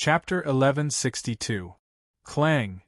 Chapter 1162. Clang!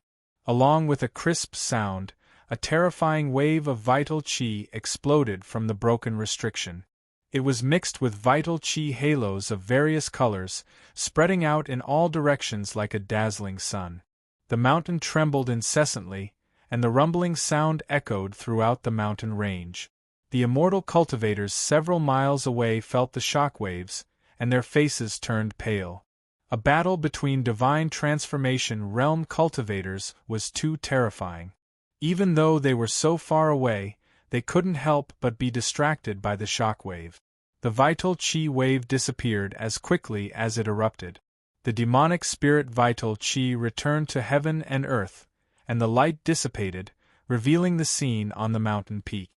Along with a crisp sound, a terrifying wave of vital chi exploded from the broken restriction. It was mixed with vital chi halos of various colors, spreading out in all directions like a dazzling sun. The mountain trembled incessantly, and the rumbling sound echoed throughout the mountain range. The immortal cultivators several miles away felt the shockwaves, and their faces turned pale. A battle between divine transformation realm cultivators was too terrifying. Even though they were so far away, they couldn't help but be distracted by the shockwave. The vital chi wave disappeared as quickly as it erupted. The demonic spirit vital chi returned to heaven and earth, and the light dissipated, revealing the scene on the mountain peak.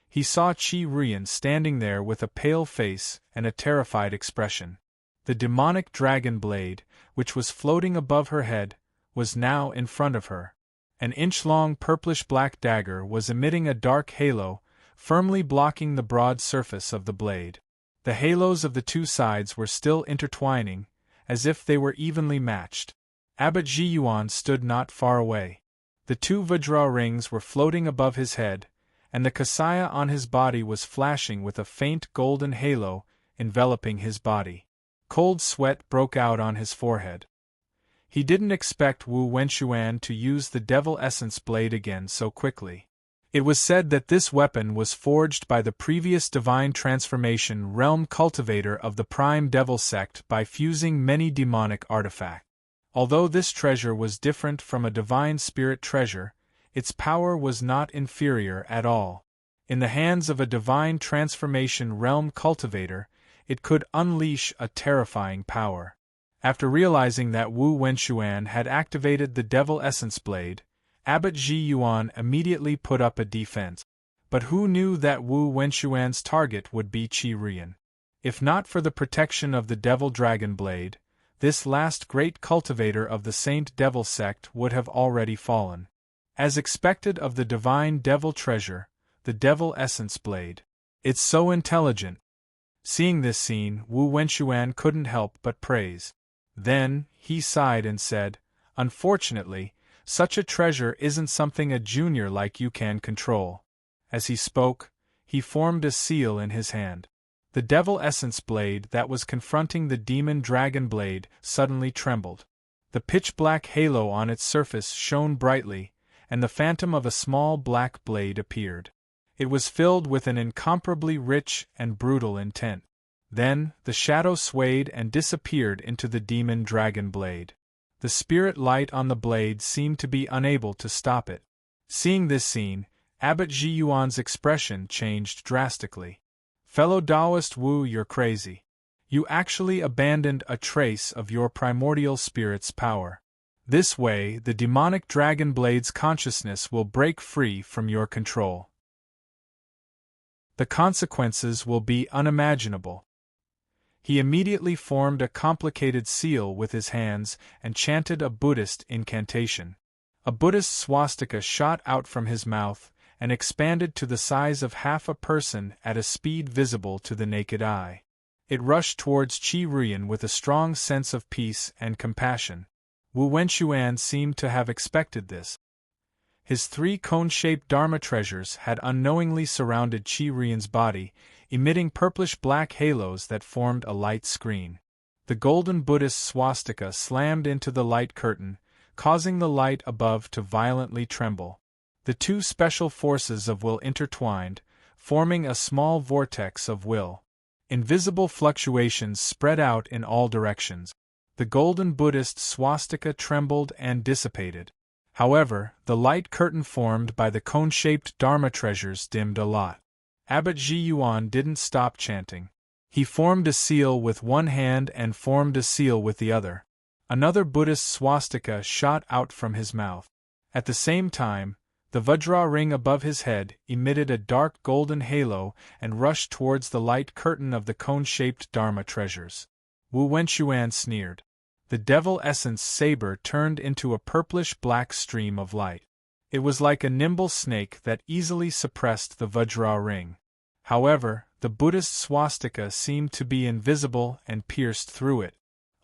He saw Chi Ruyan standing there with a pale face and a terrified expression. The demonic dragon blade, which was floating above her head, was now in front of her. An inch-long purplish-black dagger was emitting a dark halo, firmly blocking the broad surface of the blade. The halos of the two sides were still intertwining, as if they were evenly matched. Abbot Zhiyuan stood not far away. The two Vajra rings were floating above his head, and the kasaya on his body was flashing with a faint golden halo, enveloping his body. Cold sweat broke out on his forehead. He didn't expect Wu Wenxuan to use the Devil Essence blade again so quickly. It was said that this weapon was forged by the previous Divine Transformation Realm cultivator of the Prime Devil sect by fusing many demonic artifacts. Although this treasure was different from a Divine Spirit treasure, its power was not inferior at all. In the hands of a Divine Transformation Realm cultivator, it could unleash a terrifying power. After realizing that Wu Wenxuan had activated the Devil Essence Blade, Abbot Zhiyuan immediately put up a defense. But who knew that Wu Wenxuan's target would be Chi Ruyan? If not for the protection of the Devil Dragon Blade, this last great cultivator of the Saint Devil sect would have already fallen. As expected of the Divine Devil Treasure, the Devil Essence Blade. It's so intelligent. Seeing this scene, Wu Wenxuan couldn't help but praise. Then, he sighed and said, "Unfortunately, such a treasure isn't something a junior like you can control." As he spoke, he formed a seal in his hand. The Devil Essence Blade that was confronting the Demon Dragon Blade suddenly trembled. The pitch-black halo on its surface shone brightly, and the phantom of a small black blade appeared. It was filled with an incomparably rich and brutal intent. Then, the shadow swayed and disappeared into the Demon Dragon Blade. The spirit light on the blade seemed to be unable to stop it. Seeing this scene, Abbot Zhiyuan's expression changed drastically. "Fellow Taoist Wu, you're crazy. You actually abandoned a trace of your primordial spirit's power. This way, the demonic dragon blade's consciousness will break free from your control. The consequences will be unimaginable." He immediately formed a complicated seal with his hands and chanted a Buddhist incantation. A Buddhist swastika shot out from his mouth and expanded to the size of half a person at a speed visible to the naked eye. It rushed towards Chi Ruyan with a strong sense of peace and compassion. Wu Wenxuan seemed to have expected this. His three cone-shaped Dharma treasures had unknowingly surrounded Chi Ruyan's body, emitting purplish-black halos that formed a light screen. The golden Buddhist swastika slammed into the light curtain, causing the light above to violently tremble. The two special forces of will intertwined, forming a small vortex of will. Invisible fluctuations spread out in all directions. The golden Buddhist swastika trembled and dissipated. However, the light curtain formed by the cone-shaped Dharma treasures dimmed a lot. Abbot Zhiyuan didn't stop chanting. He formed a seal with one hand and formed a seal with the other. Another Buddhist swastika shot out from his mouth. At the same time, the Vajra ring above his head emitted a dark golden halo and rushed towards the light curtain of the cone-shaped Dharma treasures. Wu Wenxuan sneered. The Devil Essence saber turned into a purplish-black stream of light. It was like a nimble snake that easily suppressed the Vajra ring. However, the Buddhist swastika seemed to be invisible and pierced through it.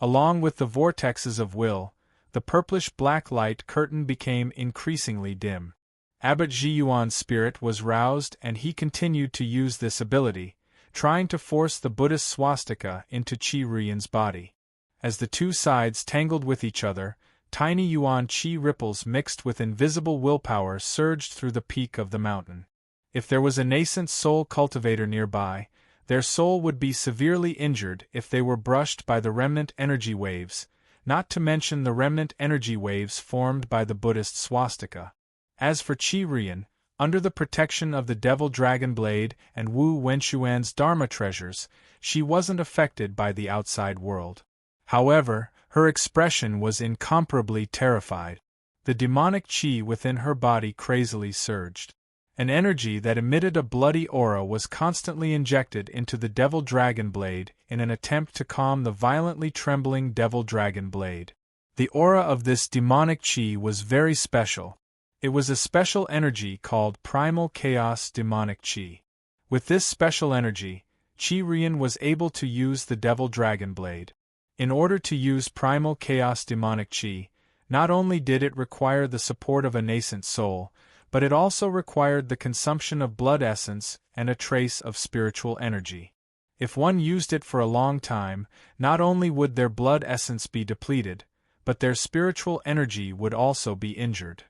Along with the vortexes of will, the purplish-black light curtain became increasingly dim. Abbot Zhiyuan's spirit was roused and he continued to use this ability, trying to force the Buddhist swastika into Qi Ruiyan's body. As the two sides tangled with each other, tiny Yuan Qi ripples mixed with invisible willpower surged through the peak of the mountain. If there was a nascent soul cultivator nearby, their soul would be severely injured if they were brushed by the remnant energy waves, not to mention the remnant energy waves formed by the Buddhist swastika. As for Qi Ruiyan, under the protection of the Devil Dragon Blade and Wu Wenxuan's Dharma treasures, she wasn't affected by the outside world. However, her expression was incomparably terrified. The demonic qi within her body crazily surged. An energy that emitted a bloody aura was constantly injected into the Devil Dragon Blade in an attempt to calm the violently trembling Devil Dragon Blade. The aura of this demonic qi was very special. It was a special energy called Primal Chaos Demonic Qi. With this special energy, Qi Ruiyan was able to use the Devil Dragon Blade. In order to use Primal Chaos Demonic Qi, not only did it require the support of a nascent soul, but it also required the consumption of blood essence and a trace of spiritual energy. If one used it for a long time, not only would their blood essence be depleted, but their spiritual energy would also be injured.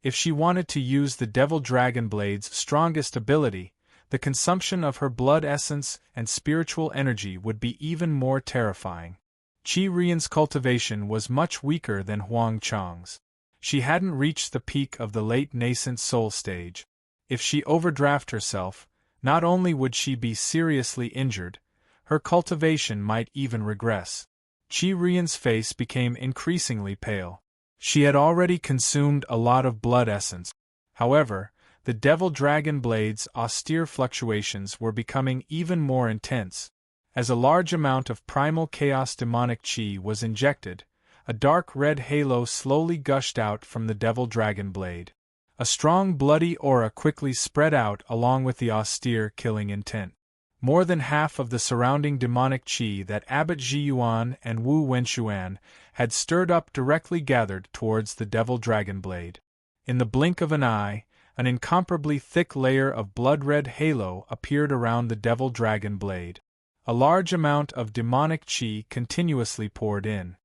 If she wanted to use the Devil Dragon Blade's strongest ability, the consumption of her blood essence and spiritual energy would be even more terrifying. Qi Ruiyan's cultivation was much weaker than Huang Chang's. She hadn't reached the peak of the late nascent soul stage. If she overdraft herself, not only would she be seriously injured, her cultivation might even regress. Qi Ruiyan's face became increasingly pale. She had already consumed a lot of blood essence. However, the Devil Dragon Blade's austere fluctuations were becoming even more intense. As a large amount of Primal Chaos Demonic Qi was injected, a dark red halo slowly gushed out from the Devil Dragon Blade. A strong bloody aura quickly spread out along with the austere killing intent. More than half of the surrounding demonic qi that Abbot Zhiyuan and Wu Wenxuan had stirred up directly gathered towards the Devil Dragon Blade. In the blink of an eye, an incomparably thick layer of blood-red halo appeared around the Devil Dragon Blade. A large amount of demonic qi continuously poured in.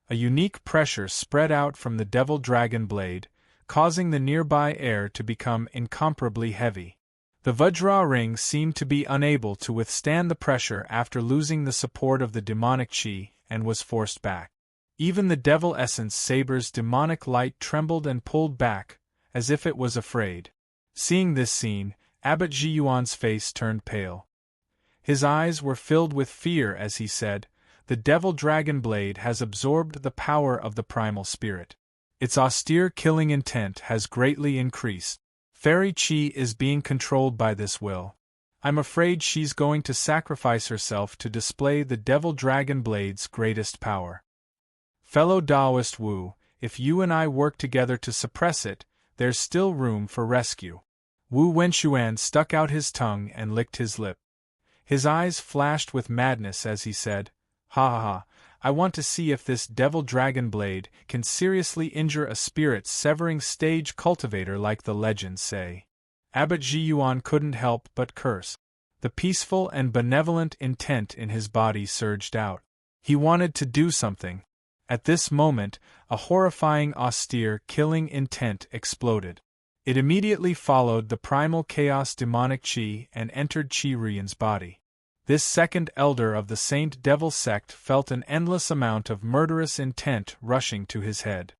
A unique pressure spread out from the Devil Dragon Blade, causing the nearby air to become incomparably heavy. The Vajra ring seemed to be unable to withstand the pressure after losing the support of the demonic qi and was forced back. Even the Devil Essence Saber's demonic light trembled and pulled back, as if it was afraid. Seeing this scene, Abbot Zhiyuan's face turned pale. His eyes were filled with fear as he said, "The Devil Dragon Blade has absorbed the power of the primal spirit. Its austere killing intent has greatly increased. Fairy Qi is being controlled by this will. I'm afraid she's going to sacrifice herself to display the Devil Dragon Blade's greatest power. Fellow Taoist Wu, if you and I work together to suppress it, there's still room for rescue." Wu Wenxuan stuck out his tongue and licked his lip. His eyes flashed with madness as he said, "Ha ha ha, I want to see if this Devil Dragon Blade can seriously injure a spirit-severing stage cultivator like the legends say." Abbot Zhiyuan couldn't help but curse. The peaceful and benevolent intent in his body surged out. He wanted to do something. At this moment, a horrifying austere killing intent exploded. It immediately followed the Primal Chaos Demonic Qi and entered Qi Ruiyan's body. This second elder of the Saint Devil sect felt an endless amount of murderous intent rushing to his head.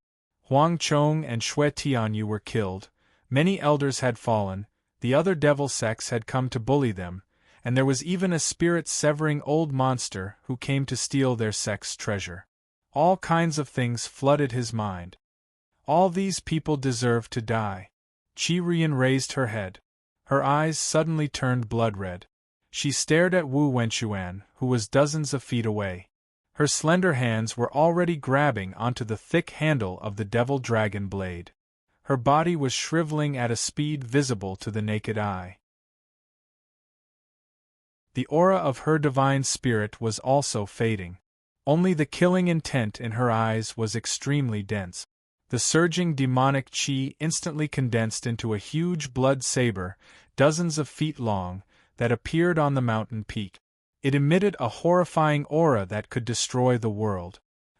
Huang Chong and Xue Tianyu were killed, many elders had fallen, the other devil sects had come to bully them, and there was even a spirit-severing old monster who came to steal their sect's treasure. All kinds of things flooded his mind. All these people deserved to die. Qi Ruiyan raised her head. Her eyes suddenly turned blood-red. She stared at Wu Wenxuan, who was dozens of feet away. Her slender hands were already grabbing onto the thick handle of the Devil Dragon Blade. Her body was shriveling at a speed visible to the naked eye. The aura of her divine spirit was also fading. Only the killing intent in her eyes was extremely dense. The surging demonic chi instantly condensed into a huge blood saber, dozens of feet long, that appeared on the mountain peak. It emitted a horrifying aura that could destroy the world.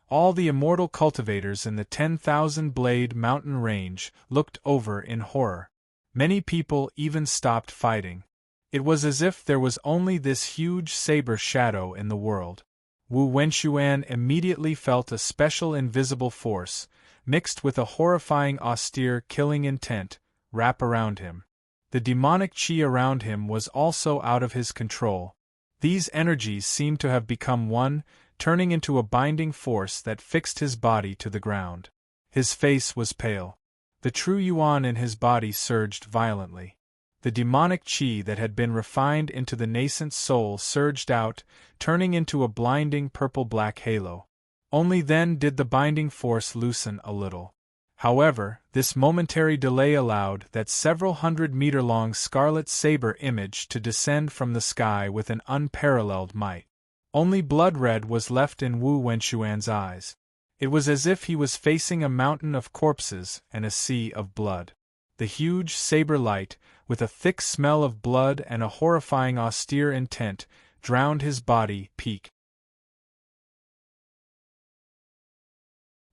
All the immortal cultivators in the 10,000-blade mountain range looked over in horror. Many people even stopped fighting. It was as if there was only this huge saber shadow in the world. Wu Wenxuan immediately felt a special invisible force, mixed with a horrifying austere killing intent, wrap around him. The demonic chi around him was also out of his control. These energies seemed to have become one, turning into a binding force that fixed his body to the ground. His face was pale. The true yuan in his body surged violently. The demonic chi that had been refined into the nascent soul surged out, turning into a blinding purple-black halo. Only then did the binding force loosen a little. However, this momentary delay allowed that several 100-meter-long scarlet saber image to descend from the sky with an unparalleled might. Only blood red was left in Wu Wenxuan's eyes. It was as if he was facing a mountain of corpses and a sea of blood. The huge saber light, with a thick smell of blood and a horrifying austere intent, drowned his body peak.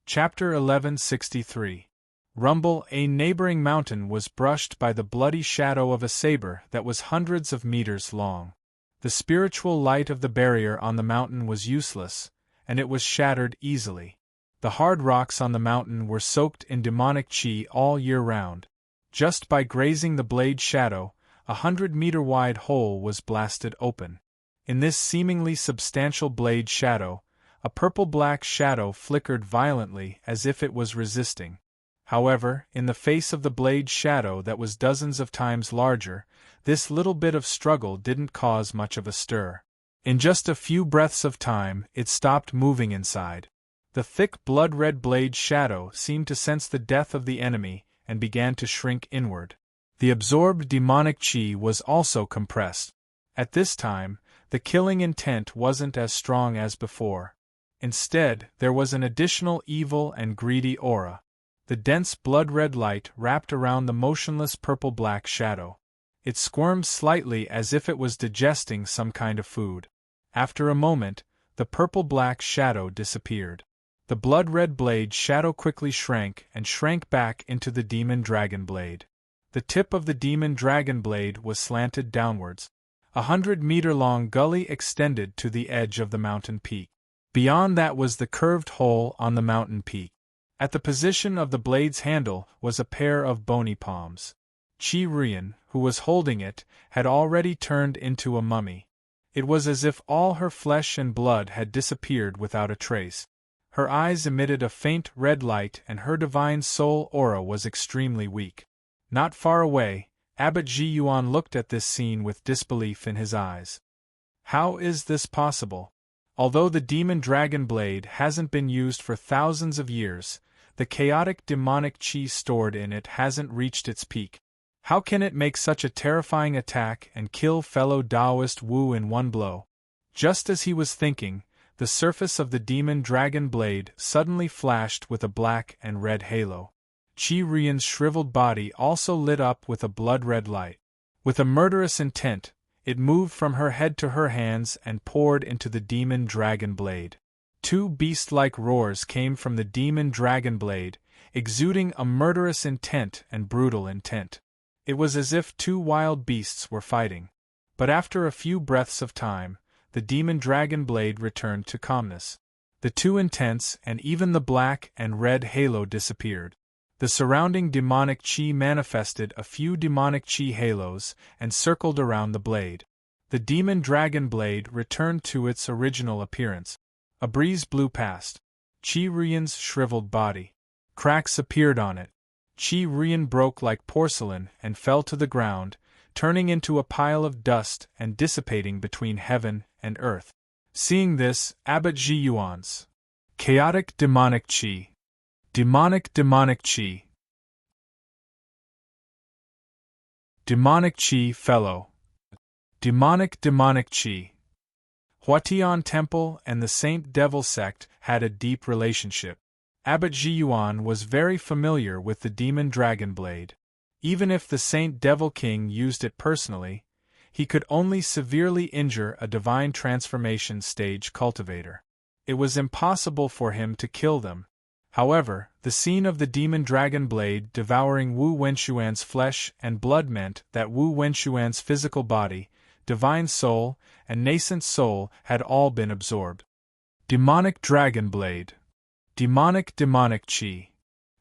Chapter 1163. Rumble. A neighboring mountain was brushed by the bloody shadow of a saber that was hundreds of meters long. The spiritual light of the barrier on the mountain was useless, and it was shattered easily. The hard rocks on the mountain were soaked in demonic chi all year round. Just by grazing the blade shadow, a 100-meter-wide hole was blasted open. In this seemingly substantial blade shadow, a purple-black shadow flickered violently as if it was resisting. However, in the face of the blade shadow that was dozens of times larger, this little bit of struggle didn't cause much of a stir. In just a few breaths of time, it stopped moving inside. The thick blood-red blade shadow seemed to sense the death of the enemy and began to shrink inward. The absorbed demonic chi was also compressed. At this time, the killing intent wasn't as strong as before. Instead, there was an additional evil and greedy aura. The dense blood-red light wrapped around the motionless purple-black shadow. It squirmed slightly as if it was digesting some kind of food. After a moment, the purple-black shadow disappeared. The blood-red blade shadow quickly shrank back into the demon dragon blade. The tip of the demon dragon blade was slanted downwards. 100-meter-long gully extended to the edge of the mountain peak. Beyond that was the curved hole on the mountain peak. At the position of the blade's handle was a pair of bony palms. Qi Ruyan, who was holding it, had already turned into a mummy. It was as if all her flesh and blood had disappeared without a trace. Her eyes emitted a faint red light and her divine soul aura was extremely weak. Not far away, Abbot Ji Yuan looked at this scene with disbelief in his eyes. How is this possible? Although the demon dragon blade hasn't been used for thousands of years, the chaotic demonic chi stored in it hasn't reached its peak. How can it make such a terrifying attack and kill fellow Taoist Wu in one blow? Just as he was thinking, the surface of the demon dragon blade suddenly flashed with a black and red halo. Qi Ruyan's shriveled body also lit up with a blood-red light. With a murderous intent, it moved from her head to her hands and poured into the demon dragon blade. Two beast-like roars came from the demon dragon blade, exuding a murderous intent and brutal intent. It was as if two wild beasts were fighting. But after a few breaths of time, the demon dragon blade returned to calmness. The two intents and even the black and red halo disappeared. The surrounding demonic chi manifested a few demonic chi halos and circled around the blade. The demon dragon blade returned to its original appearance. A breeze blew past Qi Ruyan's shriveled body. Cracks appeared on it. Qi Ruyan broke like porcelain and fell to the ground, turning into a pile of dust and dissipating between heaven and earth. Seeing this, Abbot Ji Yuan's chaotic demonic chi. Demonic chi. Demonic chi fellow. Demonic Chi. Huatian Temple and the Saint Devil sect had a deep relationship. Abbot Zhiyuan was very familiar with the demon dragon blade. Even if the Saint Devil King used it personally, he could only severely injure a divine transformation stage cultivator. It was impossible for him to kill them. However, the scene of the demon dragon blade devouring Wu Wenshuan's flesh and blood meant that Wu Wenshuan's physical body, divine soul, and nascent soul had all been absorbed. Demonic dragon blade. Demonic Chi.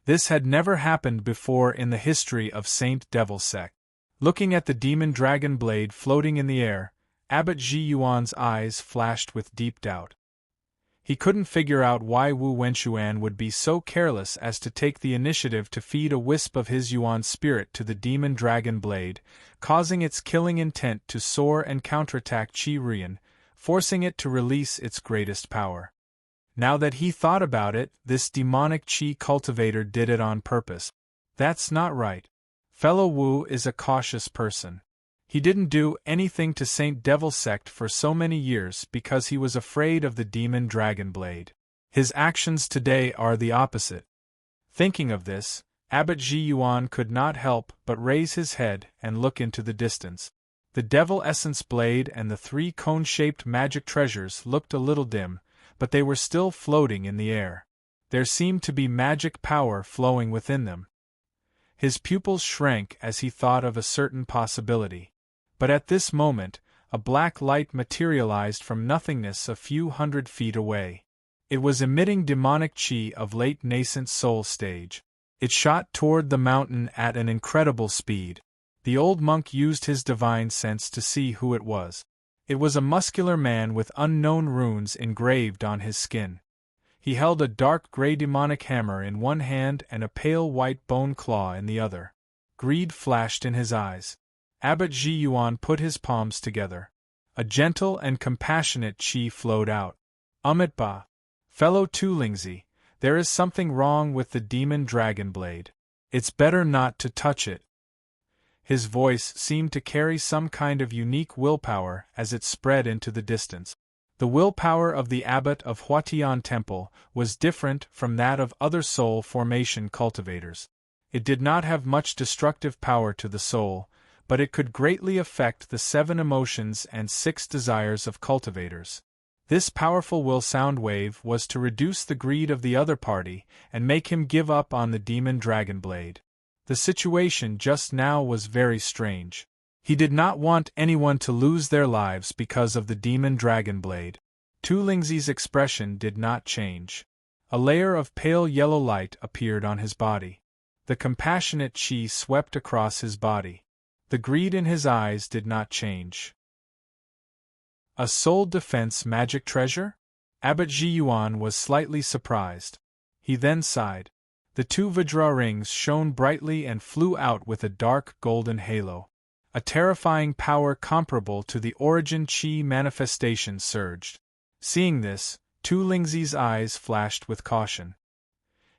This had never happened before in the history of Saint Devil sect. Looking at the demon dragon blade floating in the air, Abbot Zhiyuan's eyes flashed with deep doubt. He couldn't figure out why Wu Wenshuan would be so careless as to take the initiative to feed a wisp of his Yuan spirit to the demon dragon blade, causing its killing intent to soar and counterattack Qi Rian, forcing it to release its greatest power. Now that he thought about it, this demonic Qi cultivator did it on purpose. That's not right. Fellow Wu is a cautious person. He didn't do anything to Saint Devil sect for so many years because he was afraid of the demon dragon blade. His actions today are the opposite. Thinking of this, Abbot Zhiyuan could not help but raise his head and look into the distance. The devil essence blade and the 3 cone-shaped magic treasures looked a little dim, but they were still floating in the air. There seemed to be magic power flowing within them. His pupils shrank as he thought of a certain possibility. But at this moment, a black light materialized from nothingness a few hundred feet away. It was emitting demonic chi of late nascent soul stage. It shot toward the mountain at an incredible speed. The old monk used his divine sense to see who it was. It was a muscular man with unknown runes engraved on his skin. He held a dark gray demonic hammer in one hand and a pale white bone claw in the other. Greed flashed in his eyes. Abbot Zhiyuan put his palms together. A gentle and compassionate qi flowed out. Ba. Fellow Tulingzi, there is something wrong with the demon dragon blade. It's better not to touch it. His voice seemed to carry some kind of unique willpower as it spread into the distance. The willpower of the abbot of Huatian Temple was different from that of other soul formation cultivators. It did not have much destructive power to the soul, but it could greatly affect the 7 emotions and 6 desires of cultivators. This powerful will sound wave was to reduce the greed of the other party and make him give up on the demon dragon blade. The situation just now was very strange. He did not want anyone to lose their lives because of the demon dragon blade. Tulingzi's expression did not change. A layer of pale yellow light appeared on his body. The compassionate qi swept across his body. The greed in his eyes did not change. A soul defense magic treasure? Abbot Zhiyuan was slightly surprised. He then sighed. The 2 Vajra rings shone brightly and flew out with a dark golden halo. A terrifying power comparable to the origin qi manifestation surged. Seeing this, Tulingzi's eyes flashed with caution.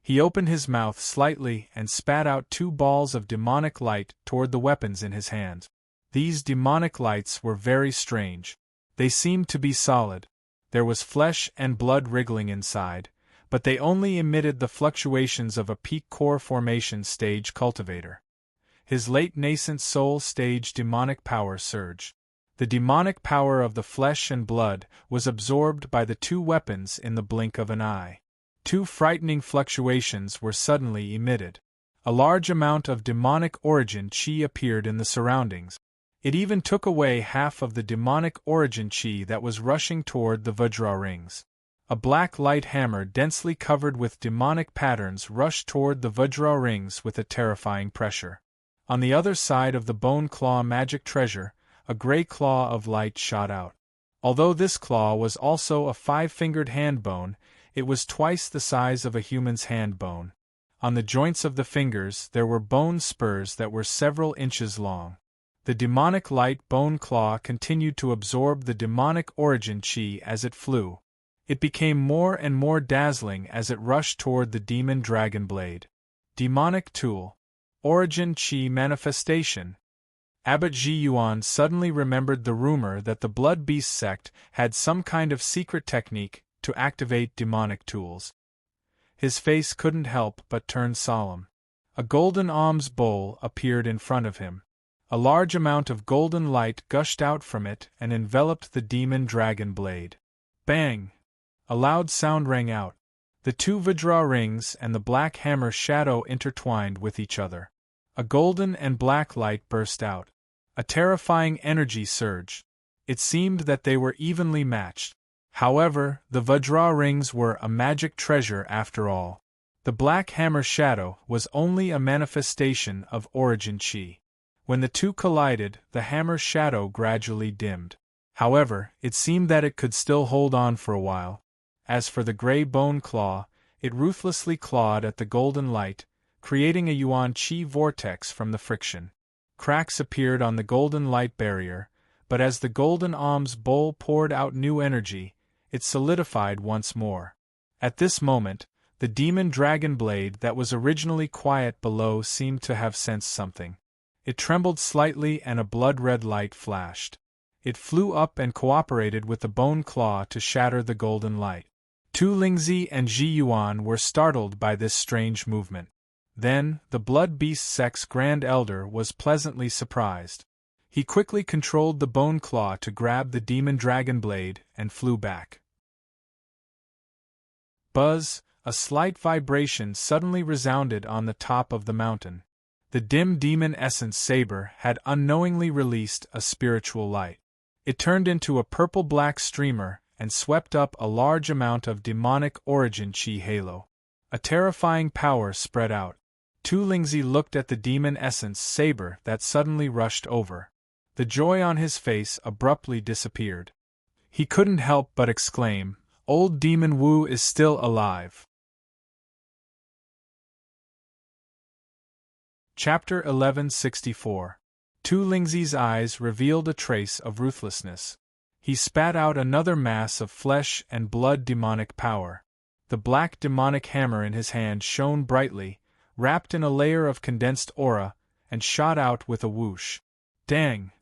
He opened his mouth slightly and spat out 2 balls of demonic light toward the weapons in his hand. These demonic lights were very strange. They seemed to be solid. There was flesh and blood wriggling inside, but they only emitted the fluctuations of a peak core formation stage cultivator. His late nascent soul stage demonic power surged. The demonic power of the flesh and blood was absorbed by the 2 weapons in the blink of an eye. 2 frightening fluctuations were suddenly emitted. A large amount of demonic origin qi appeared in the surroundings. It even took away half of the demonic origin qi that was rushing toward the Vajra rings. A black light hammer densely covered with demonic patterns rushed toward the Vajra rings with a terrifying pressure. On the other side of the bone claw magic treasure, a gray claw of light shot out. Although this claw was also a 5-fingered hand bone, it was twice the size of a human's hand bone. On the joints of the fingers there were bone spurs that were several inches long. The demonic light bone claw continued to absorb the demonic origin qi as it flew. It became more and more dazzling as it rushed toward the demon dragon blade. Demonic tool. Origin qi manifestation. Abbot Ji Yuan suddenly remembered the rumor that the Blood Beast sect had some kind of secret technique to activate demonic tools. His face couldn't help but turn solemn. A golden alms bowl appeared in front of him. A large amount of golden light gushed out from it and enveloped the demon dragon blade. Bang! A loud sound rang out. The two Vajra rings and the black hammer shadow intertwined with each other. A golden and black light burst out. A terrifying energy surged. It seemed that they were evenly matched. However, the Vajra rings were a magic treasure after all. The black hammer shadow was only a manifestation of origin chi. When the two collided, the hammer's shadow gradually dimmed. However, it seemed that it could still hold on for a while. As for the gray bone claw, it ruthlessly clawed at the golden light, creating a yuan chi vortex from the friction. Cracks appeared on the golden light barrier, but as the golden alms bowl poured out new energy, it solidified once more. At this moment, the demon dragon blade that was originally quiet below seemed to have sensed something. It trembled slightly and a blood-red light flashed. It flew up and cooperated with the bone claw to shatter the golden light. Tu Lingzi and Ji Yuan were startled by this strange movement. Then, the Blood Beast sect's Grand Elder was pleasantly surprised. He quickly controlled the bone claw to grab the demon dragon blade and flew back. Buzz! A slight vibration suddenly resounded on the top of the mountain. The dim demon essence saber had unknowingly released a spiritual light. It turned into a purple-black streamer and swept up a large amount of demonic origin chi halo. A terrifying power spread out. Tu Lingzi looked at the demon essence saber that suddenly rushed over. The joy on his face abruptly disappeared. He couldn't help but exclaim, "Old Demon Wu is still alive." Chapter 1164. Tu Lingzi's eyes revealed a trace of ruthlessness. He spat out another mass of flesh and blood demonic power. The black demonic hammer in his hand shone brightly, wrapped in a layer of condensed aura, and shot out with a whoosh. Dang!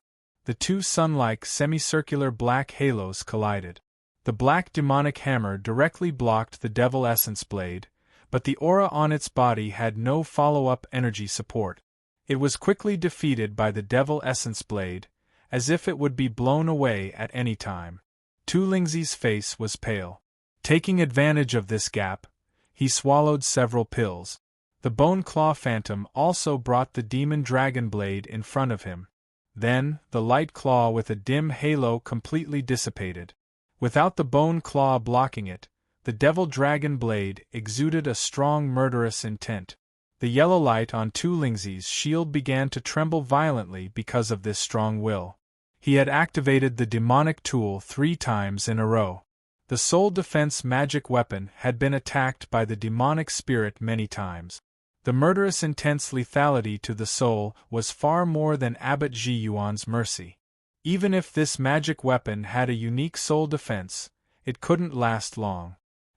The two sun-like semicircular black halos collided. The black demonic hammer directly blocked the devil essence blade, but the aura on its body had no follow-up energy support. It was quickly defeated by the devil essence blade, as if it would be blown away at any time. Tu Lingzi's face was pale. Taking advantage of this gap, he swallowed several pills. The Bone Claw Phantom also brought the demon dragon blade in front of him. Then, the light claw with a dim halo completely dissipated. Without the Bone Claw blocking it, the devil dragon blade exuded a strong murderous intent. The yellow light on Tu Lingzi's shield began to tremble violently because of this strong will. He had activated the demonic tool 3 times in a row. The soul defense magic weapon had been attacked by the demonic spirit many times. The murderous intense lethality to the soul was far more than Abbot Ji Yuan's mercy. Even if this magic weapon had a unique soul defense, it couldn't last long.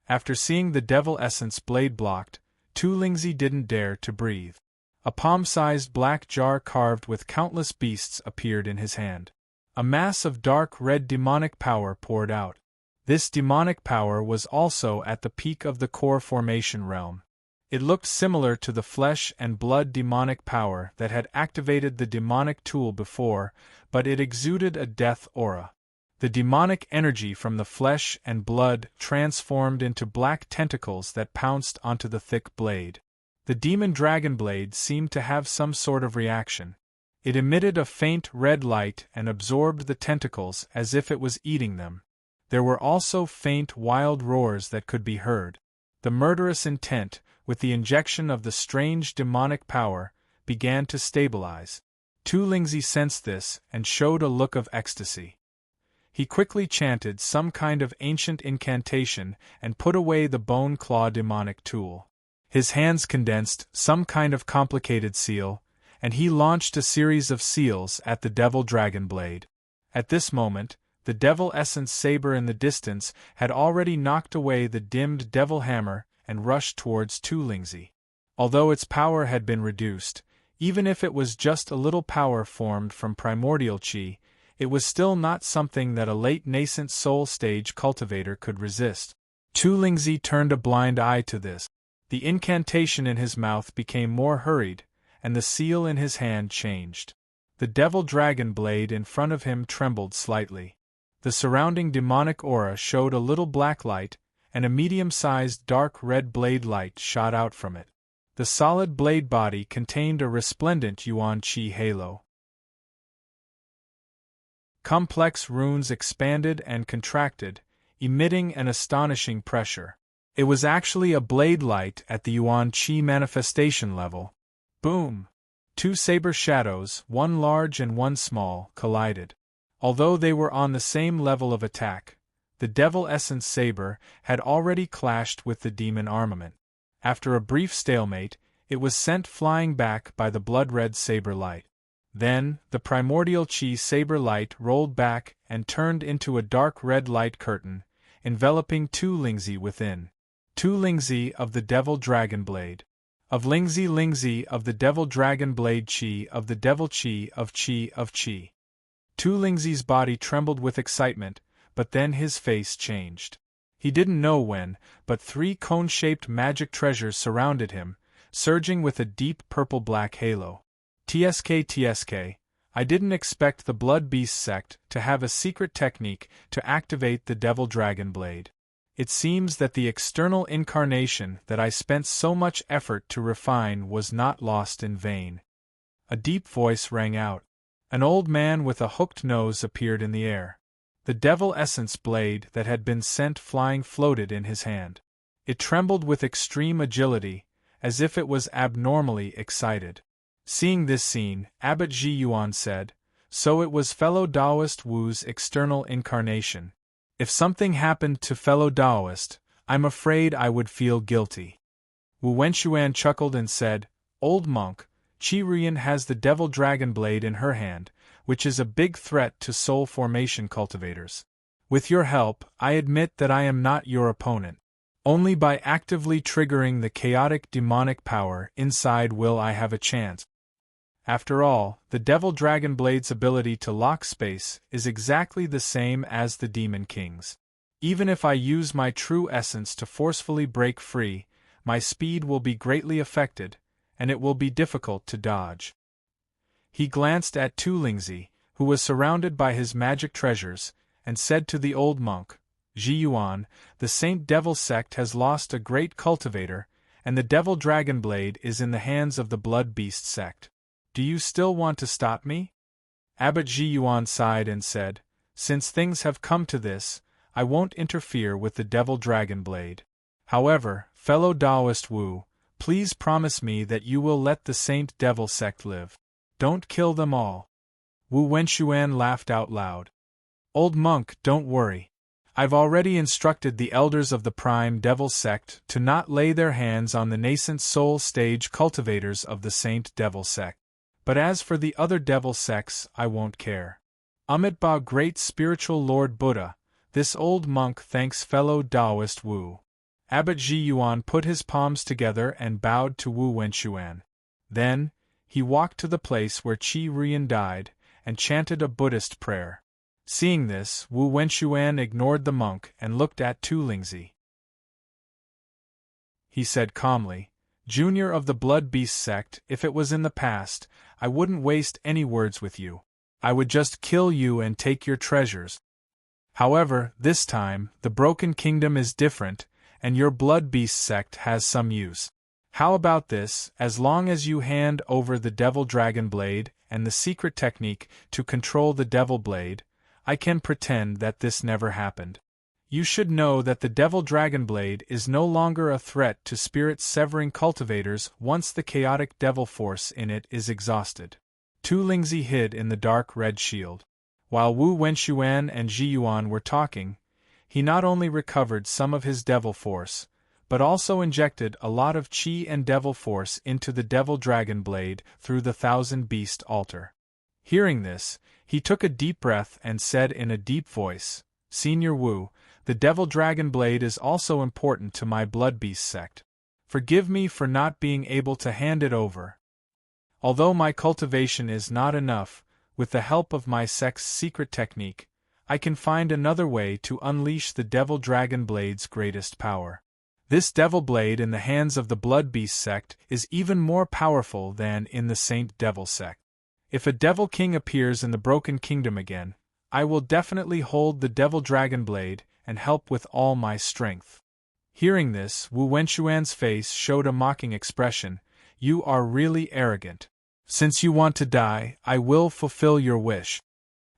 After seeing the devil essence blade blocked, Tu Lingzi didn't dare to breathe. A palm-sized black jar carved with countless beasts appeared in his hand. A mass of dark red demonic power poured out. This demonic power was also at the peak of the core formation realm. It looked similar to the flesh and blood demonic power that had activated the demonic tool before, but it exuded a death aura. The demonic energy from the flesh and blood transformed into black tentacles that pounced onto the thick blade. The demon dragon blade seemed to have some sort of reaction. It emitted a faint red light and absorbed the tentacles as if it was eating them. There were also faint wild roars that could be heard. The murderous intent, with the injection of the strange demonic power, began to stabilize. Tu Lingzi sensed this and showed a look of ecstasy. He quickly chanted some kind of ancient incantation and put away the bone claw demonic tool. His hands condensed some kind of complicated seal, and he launched a series of seals at the devil dragon blade. At this moment, the devil essence saber in the distance had already knocked away the dimmed devil hammer and rushed towards Tu Lingzi. Although its power had been reduced, Even if it was just a little power formed from primordial chi, it was still not something that a late nascent soul stage cultivator could resist. Tu Lingzi turned a blind eye to this. The incantation in his mouth became more hurried, and the seal in his hand changed. The devil dragon blade in front of him trembled slightly. The surrounding demonic aura showed a little black light, and a medium-sized dark red blade light shot out from it. The solid blade body contained a resplendent yuan qi halo. Complex runes expanded and contracted, emitting an astonishing pressure. It was actually a blade light at the yuan qi manifestation level. Boom! Two saber shadows, one large and one small, collided. Although they were on the same level of attack, the Devil Essence saber had already clashed with the demon armament. After a brief stalemate, it was sent flying back by the blood-red saber light. Then, the primordial chi saber light rolled back and turned into a dark red light curtain, enveloping Tu Lingzi within. Tu Lingzi of the Devil Dragon Blade. Of Lingzi of the Devil Dragon Blade Chi of the Devil Chi of Chi of Chi. Tu Lingzi's body trembled with excitement, but then his face changed. He didn't know when, but three cone-shaped magic treasures surrounded him, surging with a deep purple-black halo. TSK, I didn't expect the Blood Beast sect to have a secret technique to activate the Devil Dragon Blade. It seems that the external incarnation that I spent so much effort to refine was not lost in vain. A deep voice rang out. An old man with a hooked nose appeared in the air. The Devil Essence blade that had been sent flying floated in his hand. It trembled with extreme agility, as if it was abnormally excited. Seeing this scene, Abbot Ji Yuan said, "So it was fellow Taoist Wu's external incarnation. If something happened to fellow Taoist, I'm afraid I would feel guilty." Wu Wenxuan chuckled and said, "Old monk, Qi Ruyan has the Devil Dragon Blade in her hand, which is a big threat to soul formation cultivators. With your help, I admit that I am not your opponent. Only by actively triggering the chaotic demonic power inside will I have a chance." After all, the Devil Dragon Blade's ability to lock space is exactly the same as the Demon King's. Even if I use my true essence to forcefully break free, my speed will be greatly affected, and it will be difficult to dodge. He glanced at Tu Lingzi, who was surrounded by his magic treasures, and said to the old monk, "Ji Yuan, the Saint Devil sect has lost a great cultivator, and the Devil Dragon Blade is in the hands of the Blood Beast sect. Do you still want to stop me?" Abbot Ji Yuan sighed and said, "Since things have come to this, I won't interfere with the Devil Dragon Blade. However, fellow Taoist Wu, please promise me that you will let the Saint Devil sect live. Don't kill them all." Wu Wenxuan laughed out loud. "Old monk, don't worry. I've already instructed the elders of the Prime Devil sect to not lay their hands on the nascent soul stage cultivators of the Saint Devil sect. But as for the other devil sects, I won't care. Amitabha Great Spiritual Lord Buddha, this old monk thanks fellow Taoist Wu." Abbot Ji Yuan put his palms together and bowed to Wu Wenxuan. Then, he walked to the place where Qi Ruyan died, and chanted a Buddhist prayer. Seeing this, Wu Wenxuan ignored the monk and looked at Tu Lingzi. He said calmly, "Junior of the Blood Beast sect, if it was in the past, I wouldn't waste any words with you. I would just kill you and take your treasures. However, this time, the Broken Kingdom is different, and your Blood Beast sect has some use. How about this, as long as you hand over the Devil Dragon Blade and the secret technique to control the Devil Blade, I can pretend that this never happened. You should know that the Devil Dragon Blade is no longer a threat to spirit-severing cultivators once the chaotic devil force in it is exhausted." Tu Lingzi hid in the dark red shield. While Wu Wenxuan and Ji Yuan were talking, he not only recovered some of his devil force, but also injected a lot of chi and devil force into the Devil Dragon Blade through the Thousand Beast altar. Hearing this, he took a deep breath and said in a deep voice, "Senior Wu, the Devil Dragon Blade is also important to my Blood Beast sect. Forgive me for not being able to hand it over. Although my cultivation is not enough, with the help of my sect's secret technique, I can find another way to unleash the Devil Dragon Blade's greatest power. This Devil Blade in the hands of the Blood Beast sect is even more powerful than in the Saint Devil sect. If a Devil King appears in the Broken Kingdom again, I will definitely hold the Devil Dragon Blade and help with all my strength. Hearing this, Wu Wenxuan's face showed a mocking expression. You are really arrogant. Since you want to die, I will fulfill your wish.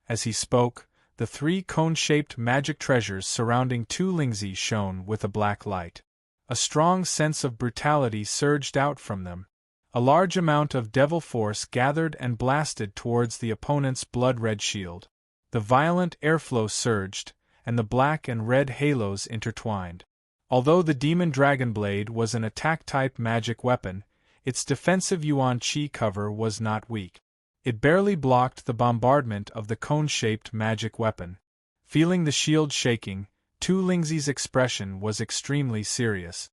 As he spoke, the 3 cone-shaped magic treasures surrounding Tu Lingzi shone with a black light. A strong sense of brutality surged out from them. A large amount of devil force gathered and blasted towards the opponent's blood-red shield. The violent airflow surged, and the black and red halos intertwined. Although the Demon Dragon Blade was an attack-type magic weapon, its defensive Yuan Qi cover was not weak. It barely blocked the bombardment of the cone-shaped magic weapon. Feeling the shield shaking, Tu Lingzi's expression was extremely serious.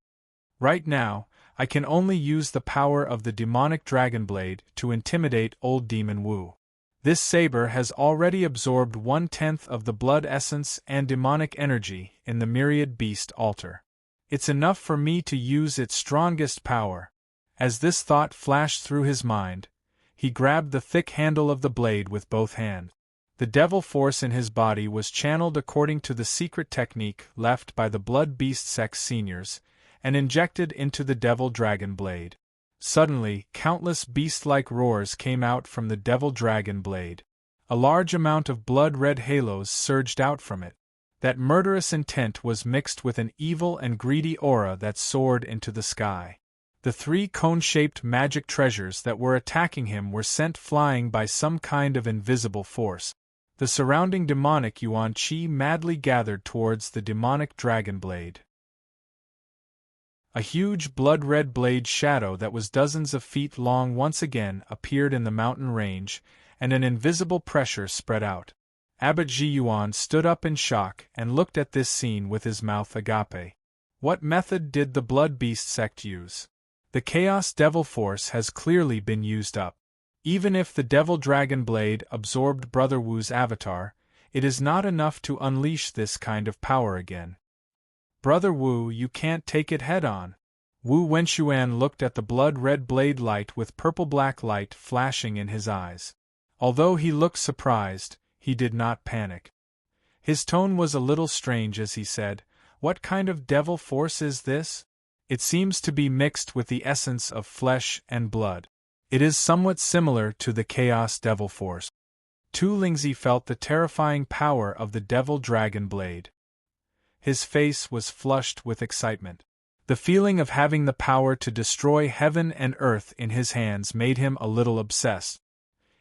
Right now, I can only use the power of the demonic dragon blade to intimidate old Demon Wu. This saber has already absorbed 1/10 of the blood essence and demonic energy in the myriad beast altar. It's enough for me to use its strongest power. As this thought flashed through his mind, he grabbed the thick handle of the blade with both hands. The devil force in his body was channeled according to the secret technique left by the Blood Beast Sect seniors, and injected into the Devil Dragon Blade. Suddenly, countless beast-like roars came out from the Devil Dragon Blade. A large amount of blood-red halos surged out from it. That murderous intent was mixed with an evil and greedy aura that soared into the sky. The 3 cone-shaped magic treasures that were attacking him were sent flying by some kind of invisible force. The surrounding demonic Yuan Qi madly gathered towards the demonic dragon blade. A huge blood-red blade shadow that was dozens of feet long once again appeared in the mountain range, and an invisible pressure spread out. Abbot Ji Yuan stood up in shock and looked at this scene with his mouth agape. What method did the Blood Beast sect use? The Chaos Devil Force has clearly been used up. Even if the Devil Dragon Blade absorbed Brother Wu's avatar, it is not enough to unleash this kind of power again. Brother Wu, you can't take it head-on. Wu Wenxuan looked at the blood-red blade light with purple-black light flashing in his eyes. Although he looked surprised, he did not panic. His tone was a little strange as he said, "What kind of devil force is this? It seems to be mixed with the essence of flesh and blood. It is somewhat similar to the Chaos Devil Force." Tu Lingzi felt the terrifying power of the Devil Dragon Blade. His face was flushed with excitement. The feeling of having the power to destroy heaven and earth in his hands made him a little obsessed.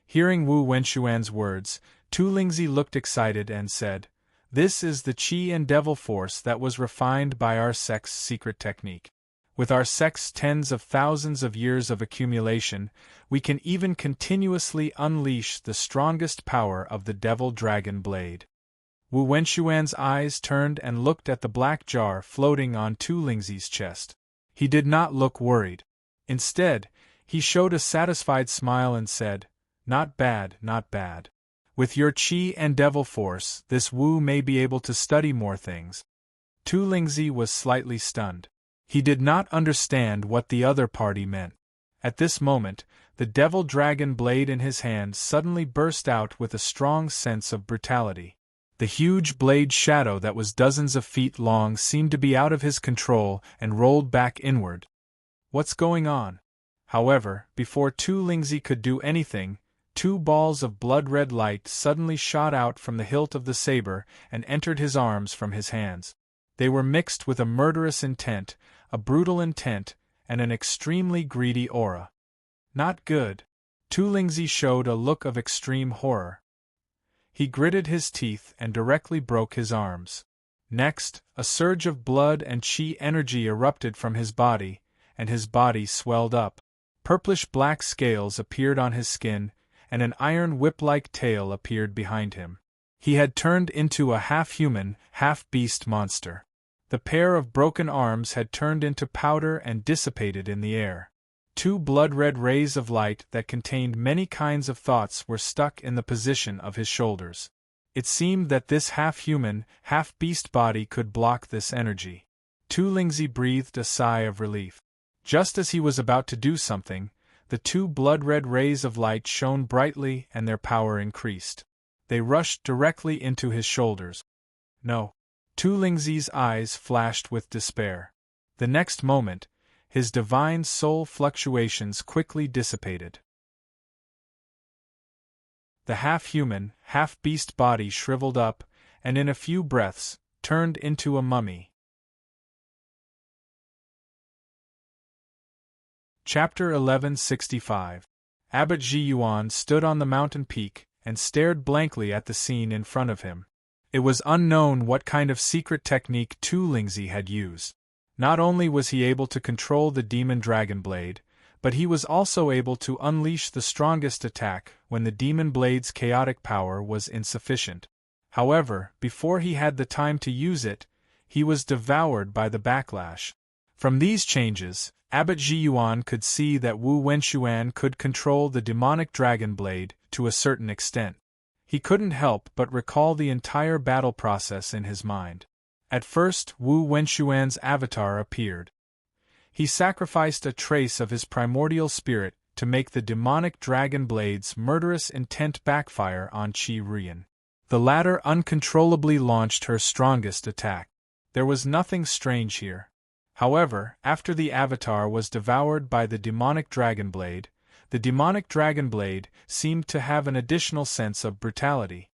Hearing Wu Wenxuan's words, Tu Lingzi looked excited and said, "This is the Qi and Devil Force that was refined by our sect's secret technique. With our sect's tens of thousands of years of accumulation, we can even continuously unleash the strongest power of the Devil Dragon Blade." Wu Wenxuan's eyes turned and looked at the black jar floating on Tu Lingzi's chest. He did not look worried. Instead, he showed a satisfied smile and said, "Not bad, not bad. With your Qi and Devil Force, this Wu may be able to study more things." Tu Lingzi was slightly stunned. He did not understand what the other party meant. At this moment, the Devil Dragon Blade in his hand suddenly burst out with a strong sense of brutality. The huge blade shadow that was dozens of feet long seemed to be out of his control and rolled back inward. What's going on? However, before Tu Lingzi could do anything, 2 balls of blood-red light suddenly shot out from the hilt of the saber and entered his arms from his hands. They were mixed with a murderous intent, a brutal intent, and an extremely greedy aura. Not good. Tu Lingzi showed a look of extreme horror. He gritted his teeth and directly broke his arms. Next, a surge of blood and Qi energy erupted from his body, and his body swelled up. Purplish-black scales appeared on his skin, and an iron whip-like tail appeared behind him. He had turned into a half-human, half-beast monster. The pair of broken arms had turned into powder and dissipated in the air. Two blood-red rays of light that contained many kinds of thoughts were stuck in the position of his shoulders. It seemed that this half-human, half-beast body could block this energy. Tu Lingzi breathed a sigh of relief. Just as he was about to do something, the two blood-red rays of light shone brightly and their power increased. They rushed directly into his shoulders. No. Tu Lingzi's eyes flashed with despair. The next moment, his divine soul fluctuations quickly dissipated. The half-human, half-beast body shriveled up, and in a few breaths, turned into a mummy. Chapter 1165. Abbot Ji Yuan stood on the mountain peak and stared blankly at the scene in front of him. It was unknown what kind of secret technique Tu Lingzi had used. Not only was he able to control the demon dragon blade, but he was also able to unleash the strongest attack when the demon blade's chaotic power was insufficient. However, before he had the time to use it, he was devoured by the backlash. From these changes, Abbot Ji Yuan could see that Wu Wenxuan could control the demonic dragon blade to a certain extent. He couldn't help but recall the entire battle process in his mind. At first, Wu Wenxuan's avatar appeared. He sacrificed a trace of his primordial spirit to make the demonic dragon blade's murderous intent backfire on Qi Rian. The latter uncontrollably launched her strongest attack. There was nothing strange here. However, after the avatar was devoured by the demonic dragon blade, the demonic dragon blade seemed to have an additional sense of brutality.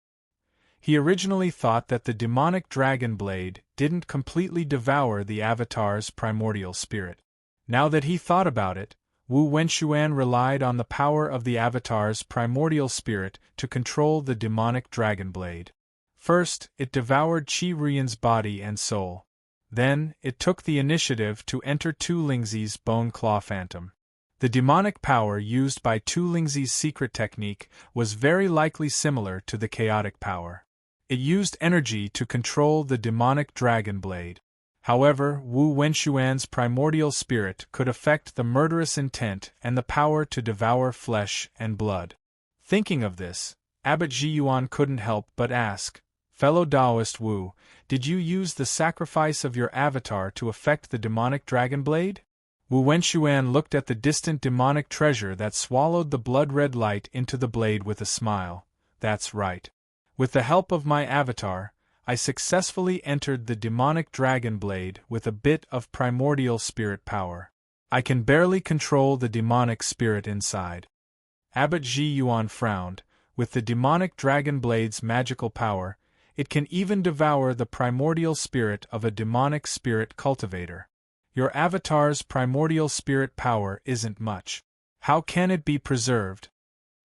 He originally thought that the demonic dragon blade didn't completely devour the avatar's primordial spirit. Now that he thought about it, Wu Wenxuan relied on the power of the avatar's primordial spirit to control the demonic dragon blade. First, it devoured Qi Rian's body and soul. Then, it took the initiative to enter Tu Lingzi's bone claw phantom. The demonic power used by Tu Lingzi's secret technique was very likely similar to the chaotic power. It used energy to control the demonic dragon blade. However, Wu Wenxuan's primordial spirit could affect the murderous intent and the power to devour flesh and blood. Thinking of this, Abbot Ji Yuan couldn't help but ask, "Fellow Taoist Wu, did you use the sacrifice of your avatar to affect the demonic dragon blade?" Wu Wenxuan looked at the distant demonic treasure that swallowed the blood-red light into the blade with a smile. "That's right. With the help of my avatar, I successfully entered the demonic dragon blade with a bit of primordial spirit power. I can barely control the demonic spirit inside." Abbot Ji Yuan frowned. With the demonic dragon blade's magical power, it can even devour the primordial spirit of a demonic spirit cultivator. Your avatar's primordial spirit power isn't much. How can it be preserved?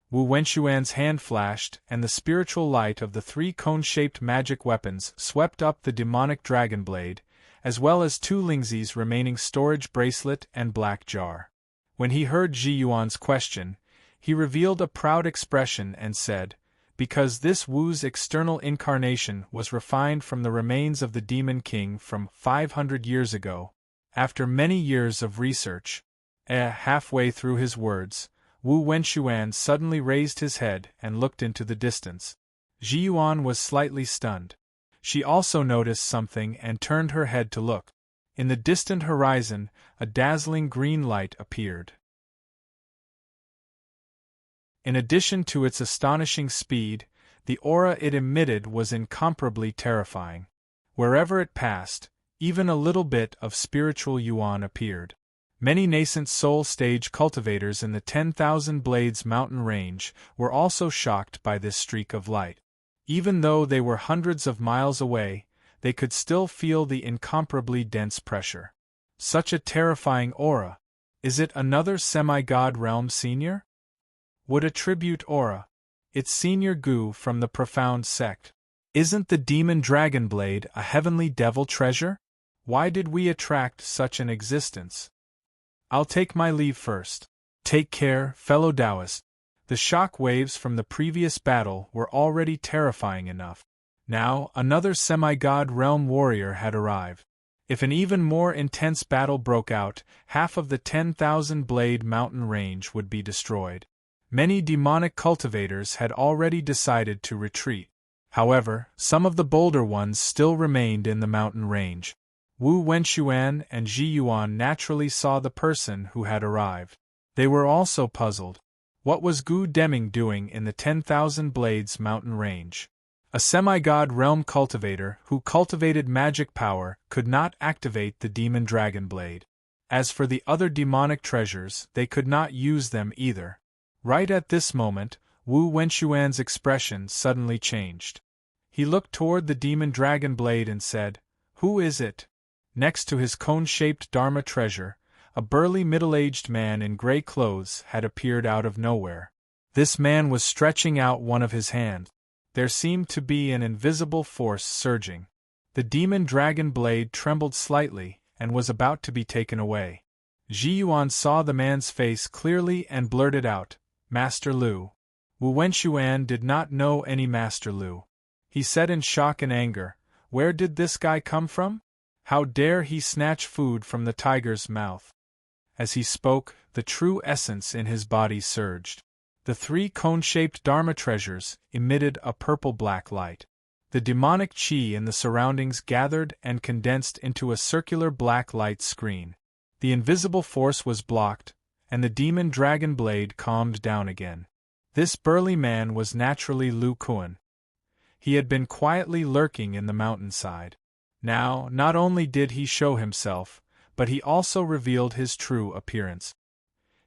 Wu Wenxuan's hand flashed, and the spiritual light of the three cone-shaped magic weapons swept up the demonic dragon blade, as well as Tu Lingzi's remaining storage bracelet and black jar. When he heard Ji Yuan's question, he revealed a proud expression and said, "Because this Wu's external incarnation was refined from the remains of the Demon King from 500 years ago, after many years of research." Halfway through his words, Wu Wenxuan suddenly raised his head and looked into the distance. Ji Yuan was slightly stunned. She also noticed something and turned her head to look. In the distant horizon, a dazzling green light appeared. In addition to its astonishing speed, the aura it emitted was incomparably terrifying. Wherever it passed, even a little bit of spiritual yuan appeared. Many nascent soul stage cultivators in the 10,000 Blades mountain range were also shocked by this streak of light. Even though they were hundreds of miles away, they could still feel the incomparably dense pressure. Such a terrifying aura! Is it another semi-god realm senior? Would attribute aura. Its senior Gu from the profound sect. Isn't the demon dragon blade a heavenly devil treasure? Why did we attract such an existence? I'll take my leave first. Take care, fellow Taoist. The shock waves from the previous battle were already terrifying enough. Now, another semi-god realm warrior had arrived. If an even more intense battle broke out, half of the 10,000-blade mountain range would be destroyed. Many demonic cultivators had already decided to retreat. However, some of the bolder ones still remained in the mountain range. Wu Wenxuan and Ji Yuan naturally saw the person who had arrived. They were also puzzled. What was Gu Deming doing in the 10,000 Blades mountain range? A semi-god realm cultivator who cultivated magic power could not activate the demon dragon blade. As for the other demonic treasures, they could not use them either. Right at this moment, Wu Wenxuan's expression suddenly changed. He looked toward the demon dragon blade and said, "Who is it?" Next to his cone-shaped Dharma treasure, a burly middle-aged man in gray clothes had appeared out of nowhere. This man was stretching out one of his hands. There seemed to be an invisible force surging. The demon dragon blade trembled slightly and was about to be taken away. Ji Yuan saw the man's face clearly and blurted out, "Master Lu." Wu Wenxuan did not know any Master Lu. He said in shock and anger, "Where did this guy come from? How dare he snatch food from the tiger's mouth?" As he spoke, the true essence in his body surged. The three cone-shaped Dharma treasures emitted a purple-black light. The demonic chi in the surroundings gathered and condensed into a circular black light screen. The invisible force was blocked, and the demon dragon blade calmed down again. This burly man was naturally Lu Kuan. He had been quietly lurking in the mountainside. Now, not only did he show himself, but he also revealed his true appearance.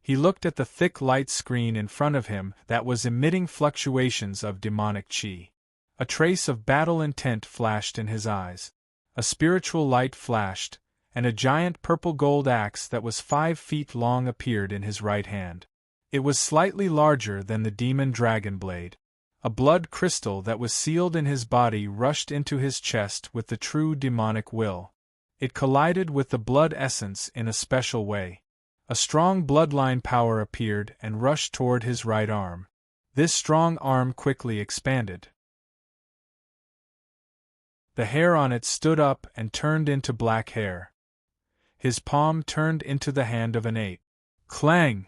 He looked at the thick light screen in front of him that was emitting fluctuations of demonic chi. A trace of battle intent flashed in his eyes. A spiritual light flashed, and a giant purple-gold axe that was 5 feet long appeared in his right hand. It was slightly larger than the demon dragon blade. A blood crystal that was sealed in his body rushed into his chest with the true demonic will. It collided with the blood essence in a special way. A strong bloodline power appeared and rushed toward his right arm. This strong arm quickly expanded. The hair on it stood up and turned into black hair. His palm turned into the hand of an ape. Clang!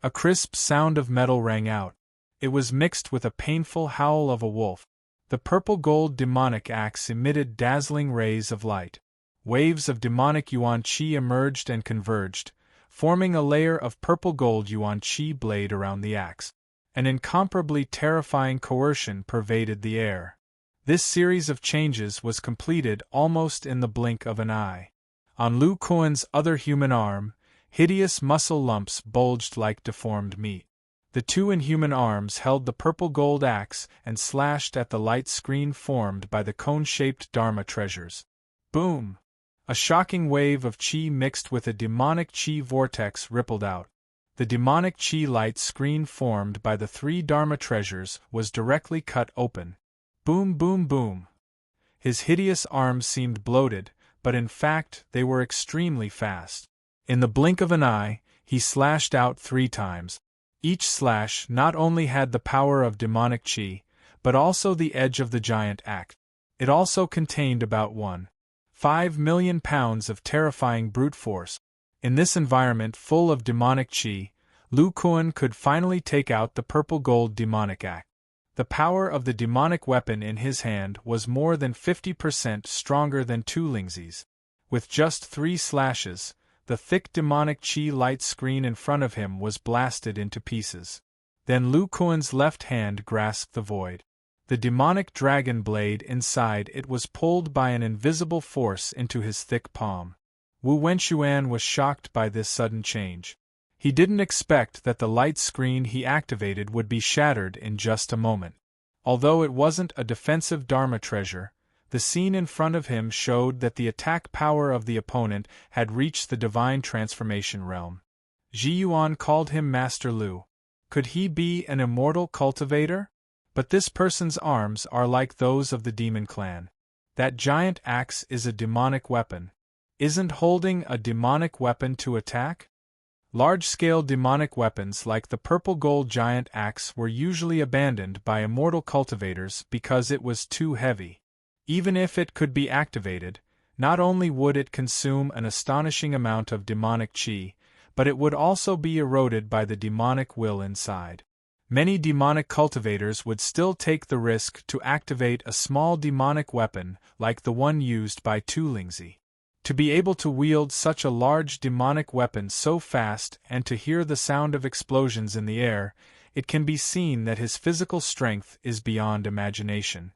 A crisp sound of metal rang out. It was mixed with a painful howl of a wolf. The purple-gold demonic axe emitted dazzling rays of light. Waves of demonic yuan qi emerged and converged, forming a layer of purple-gold yuan qi blade around the axe. An incomparably terrifying coercion pervaded the air. This series of changes was completed almost in the blink of an eye. On Lu Kuan's other human arm, hideous muscle lumps bulged like deformed meat. The two inhuman arms held the purple-gold axe and slashed at the light screen formed by the cone-shaped Dharma treasures. Boom! A shocking wave of chi mixed with a demonic chi vortex rippled out. The demonic chi light screen formed by the 3 Dharma treasures was directly cut open. Boom, boom, boom. His hideous arms seemed bloated, but in fact they were extremely fast. In the blink of an eye, he slashed out 3 times. Each slash not only had the power of demonic chi, but also the edge of the giant axe. It also contained about 1.5 million pounds of terrifying brute force. In this environment full of demonic chi, Lu Kuan could finally take out the purple-gold demonic axe. The power of the demonic weapon in his hand was more than 50% stronger than Tu Lingzi's. With just 3 slashes, the thick demonic chi light screen in front of him was blasted into pieces. Then Lu Kuan's left hand grasped the void. The demonic dragon blade inside it was pulled by an invisible force into his thick palm. Wu Wenxuan was shocked by this sudden change. He didn't expect that the light screen he activated would be shattered in just a moment. Although it wasn't a defensive Dharma treasure, the scene in front of him showed that the attack power of the opponent had reached the divine transformation realm. Ji Yuan called him Master Lu. Could he be an immortal cultivator? But this person's arms are like those of the demon clan. That giant axe is a demonic weapon. Isn't holding a demonic weapon to attack? Large-scale demonic weapons like the purple-gold giant axe were usually abandoned by immortal cultivators because it was too heavy. Even if it could be activated, Not only would it consume an astonishing amount of demonic chi, but it would also be eroded by the demonic will inside. Many demonic cultivators would still take the risk to activate a small demonic weapon like the one used by Tu Lingzi. To be able to wield such a large demonic weapon so fast and to hear the sound of explosions in the air, it can be seen that his physical strength is beyond imagination.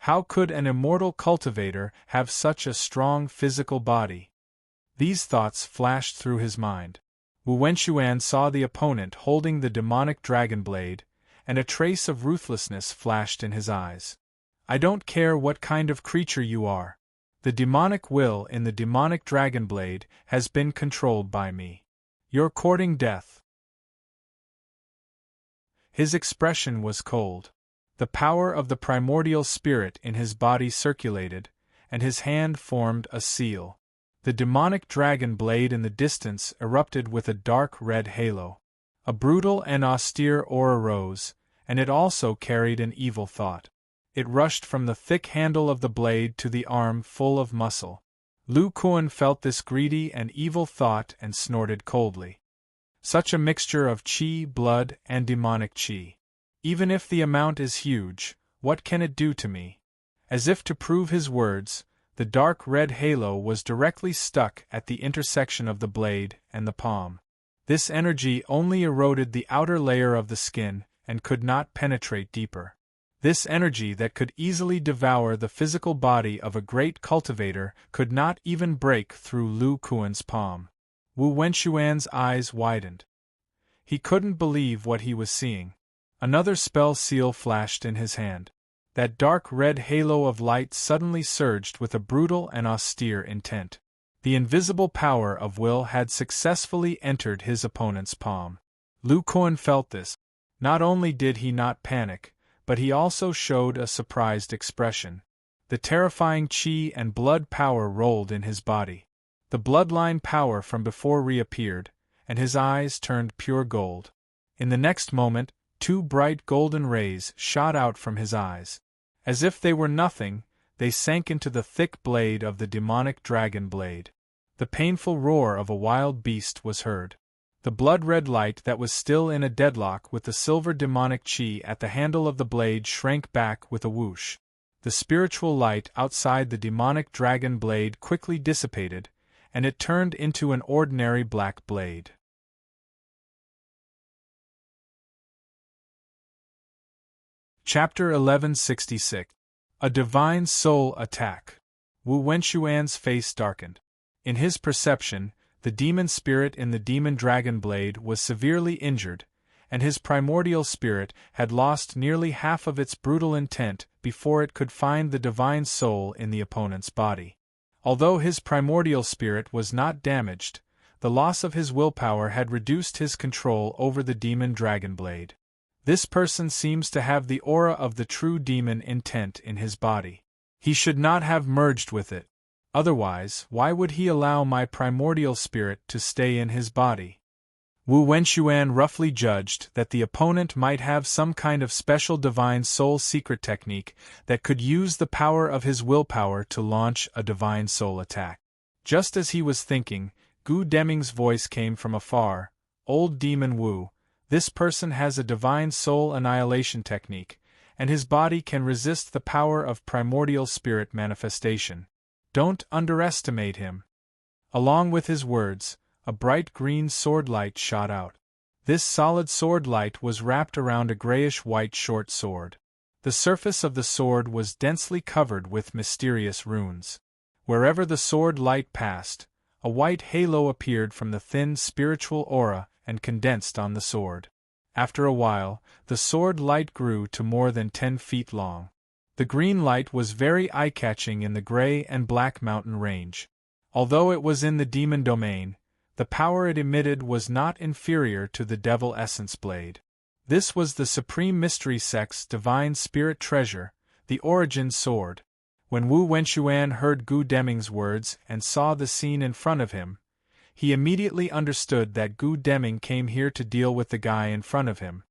How could an immortal cultivator have such a strong physical body? These thoughts flashed through his mind. Wu Wenxuan saw the opponent holding the demonic dragon blade, and a trace of ruthlessness flashed in his eyes. I don't care what kind of creature you are. The demonic will in the demonic dragon blade has been controlled by me. You're courting death. His expression was cold. The power of the primordial spirit in his body circulated, and his hand formed a seal. The demonic dragon blade in the distance erupted with a dark red halo. A brutal and austere aura rose, and it also carried an evil thought. It rushed from the thick handle of the blade to the arm full of muscle. Lu Kuan felt this greedy and evil thought and snorted coldly. Such a mixture of qi, blood, and demonic qi. Even if the amount is huge, what can it do to me? As if to prove his words, the dark red halo was directly stuck at the intersection of the blade and the palm. This energy only eroded the outer layer of the skin and could not penetrate deeper. This energy that could easily devour the physical body of a great cultivator could not even break through Lu Kuan's palm. Wu Wenxuan's eyes widened. He couldn't believe what he was seeing. Another spell seal flashed in his hand. That dark red halo of light suddenly surged with a brutal and austere intent. The invisible power of will had successfully entered his opponent's palm. Lu Kuan felt this. Not only did he not panic, but he also showed a surprised expression. The terrifying qi and blood power rolled in his body. The bloodline power from before reappeared, and his eyes turned pure gold. In the next moment, 2 bright golden rays shot out from his eyes. As if they were nothing, they sank into the thick blade of the demonic dragon blade. The painful roar of a wild beast was heard. The blood-red light that was still in a deadlock with the silver demonic qi at the handle of the blade shrank back with a whoosh. The spiritual light outside the demonic dragon blade quickly dissipated, and it turned into an ordinary black blade. Chapter 1166. A Divine Soul Attack. Wu Wenxuan's face darkened. In his perception, the demon spirit in the demon dragon blade was severely injured, and his primordial spirit had lost nearly half of its brutal intent before it could find the divine soul in the opponent's body. Although his primordial spirit was not damaged, the loss of his willpower had reduced his control over the demon dragon blade. This person seems to have the aura of the true demon intent in his body. He should not have merged with it. Otherwise, why would he allow my primordial spirit to stay in his body? Wu Wenxuan roughly judged that the opponent might have some kind of special divine soul secret technique that could use the power of his willpower to launch a divine soul attack. Just as he was thinking, Gu Deming's voice came from afar. Old Demon Wu, this person has a divine soul annihilation technique, and his body can resist the power of primordial spirit manifestation. Don't underestimate him. Along with his words, a bright green sword light shot out. This solid sword light was wrapped around a grayish-white short sword. The surface of the sword was densely covered with mysterious runes. Wherever the sword light passed, a white halo appeared from the thin spiritual aura and condensed on the sword. After a while, the sword light grew to more than 10 feet long. The green light was very eye-catching in the gray and black mountain range. Although it was in the demon domain, the power it emitted was not inferior to the Devil Essence Blade. This was the Supreme Mystery Sect's divine spirit treasure, the Origin Sword. When Wu Wenxuan heard Gu Deming's words and saw the scene in front of him, he immediately understood that Gu Deming came here to deal with the guy in front of him.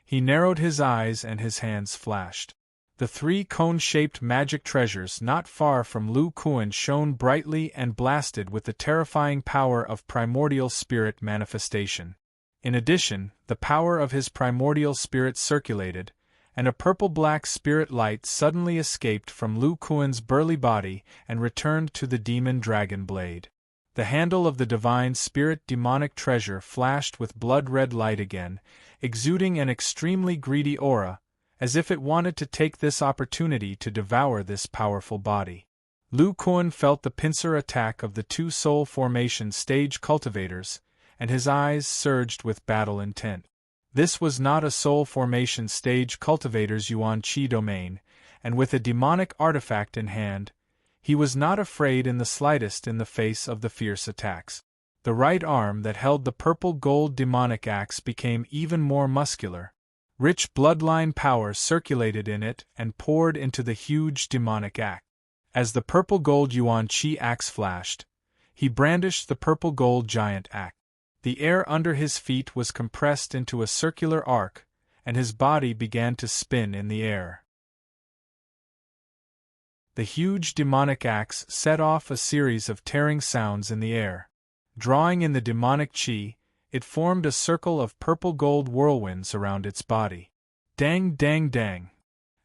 He narrowed his eyes and his hands flashed. The three cone-shaped magic treasures not far from Lu Kuan shone brightly and blasted with the terrifying power of primordial spirit manifestation. In addition, the power of his primordial spirit circulated, and a purple-black spirit light suddenly escaped from Lu Kuan's burly body and returned to the demon dragon blade. The handle of the divine spirit demonic treasure flashed with blood-red light again, exuding an extremely greedy aura, as if it wanted to take this opportunity to devour this powerful body. Lu Kuan felt the pincer attack of the two soul formation stage cultivators, and his eyes surged with battle intent. This was not a soul formation stage cultivator's Yuan Qi domain, and with a demonic artifact in hand, he was not afraid in the slightest in the face of the fierce attacks. The right arm that held the purple-gold demonic axe became even more muscular. Rich bloodline power circulated in it and poured into the huge demonic axe. As the purple-gold Yuan Qi axe flashed, he brandished the purple-gold giant axe. The air under his feet was compressed into a circular arc, and his body began to spin in the air. The huge demonic axe set off a series of tearing sounds in the air. Drawing in the demonic qi, it formed a circle of purple-gold whirlwinds around its body. Dang, dang, dang.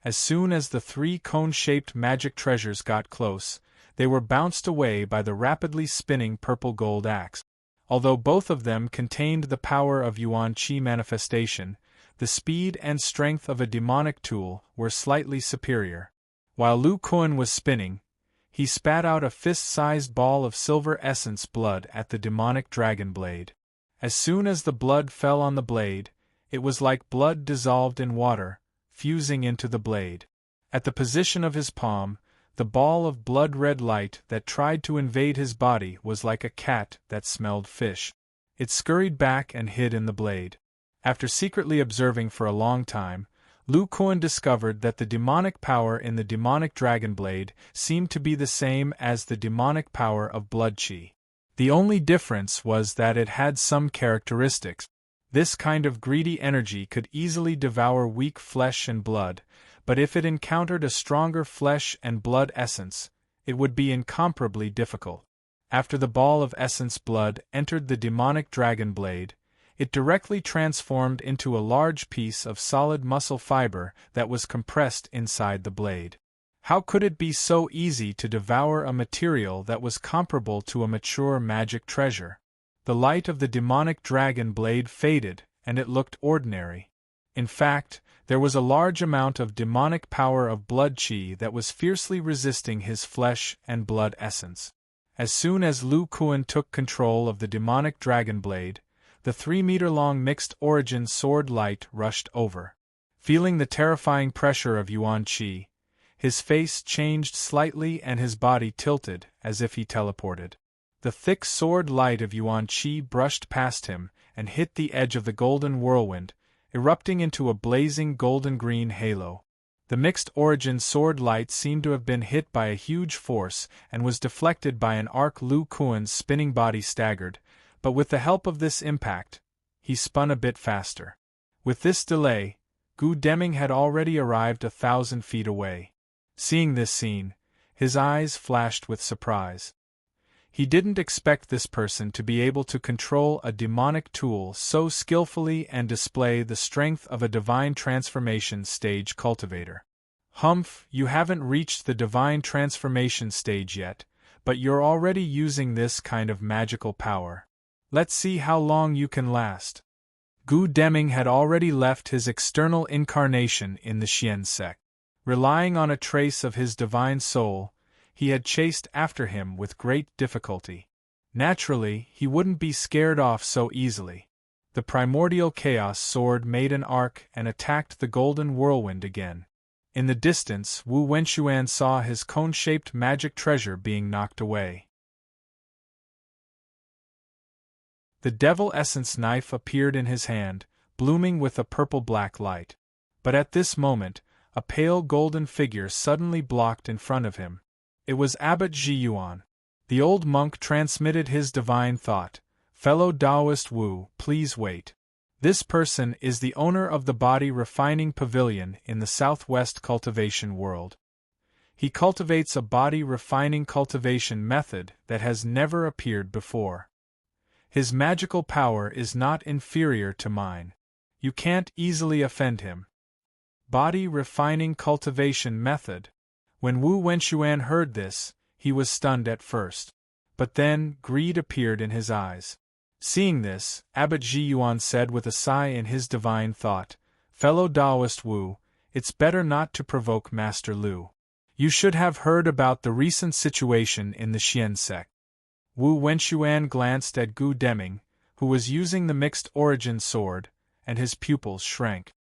As soon as the three cone-shaped magic treasures got close, they were bounced away by the rapidly spinning purple-gold axe. Although both of them contained the power of Yuan Qi manifestation, the speed and strength of a demonic tool were slightly superior. While Lu Kuan was spinning, he spat out a fist-sized ball of silver essence blood at the demonic dragon blade. As soon as the blood fell on the blade, it was like blood dissolved in water, fusing into the blade. At the position of his palm, the ball of blood-red light that tried to invade his body was like a cat that smelled fish. It scurried back and hid in the blade. After secretly observing for a long time, Lu Kuan discovered that the demonic power in the demonic dragon blade seemed to be the same as the demonic power of blood qi. The only difference was that it had some characteristics. This kind of greedy energy could easily devour weak flesh and blood, but if it encountered a stronger flesh and blood essence, it would be incomparably difficult. After the ball of essence blood entered the demonic dragon blade, it directly transformed into a large piece of solid muscle fiber that was compressed inside the blade. How could it be so easy to devour a material that was comparable to a mature magic treasure? The light of the demonic dragon blade faded, and it looked ordinary. In fact, there was a large amount of demonic power of blood qi that was fiercely resisting his flesh and blood essence. As soon as Lu Kuan took control of the demonic dragon blade, the 3-meter-long mixed origin sword light rushed over. Feeling the terrifying pressure of Yuan Qi, his face changed slightly and his body tilted, as if he teleported. The thick sword light of Yuan Qi brushed past him and hit the edge of the golden whirlwind, erupting into a blazing golden-green halo. The mixed origin sword light seemed to have been hit by a huge force and was deflected by an arc. Lu Kuan's spinning body staggered, but with the help of this impact, he spun a bit faster. With this delay, Gu Deming had already arrived 1,000 feet away. Seeing this scene, his eyes flashed with surprise. He didn't expect this person to be able to control a demonic tool so skillfully and display the strength of a divine transformation stage cultivator. Humph, you haven't reached the divine transformation stage yet, but you're already using this kind of magical power. Let's see how long you can last. Gu Deming had already left his external incarnation in the Xian sect. Relying on a trace of his divine soul, he had chased after him with great difficulty. Naturally, he wouldn't be scared off so easily. The primordial chaos sword made an arc and attacked the golden whirlwind again. In the distance, Wu Wenxuan saw his cone-shaped magic treasure being knocked away. The devil essence knife appeared in his hand, blooming with a purple-black light. But at this moment, a pale golden figure suddenly blocked in front of him. It was Abbot Zhiyuan. The old monk transmitted his divine thought, "Fellow Taoist Wu, please wait." This person is the owner of the body refining pavilion in the southwest cultivation world. He cultivates a body refining cultivation method that has never appeared before. His magical power is not inferior to mine. You can't easily offend him. Body refining cultivation method. When Wu Wenxuan heard this, he was stunned at first. But then, greed appeared in his eyes. Seeing this, Abbot Ji Yuan said with a sigh in his divine thought, "Fellow Taoist Wu, it's better not to provoke Master Lu. You should have heard about the recent situation in the Xian sect." Wu Wenxuan glanced at Gu Deming, who was using the mixed origin sword, and his pupils shrank.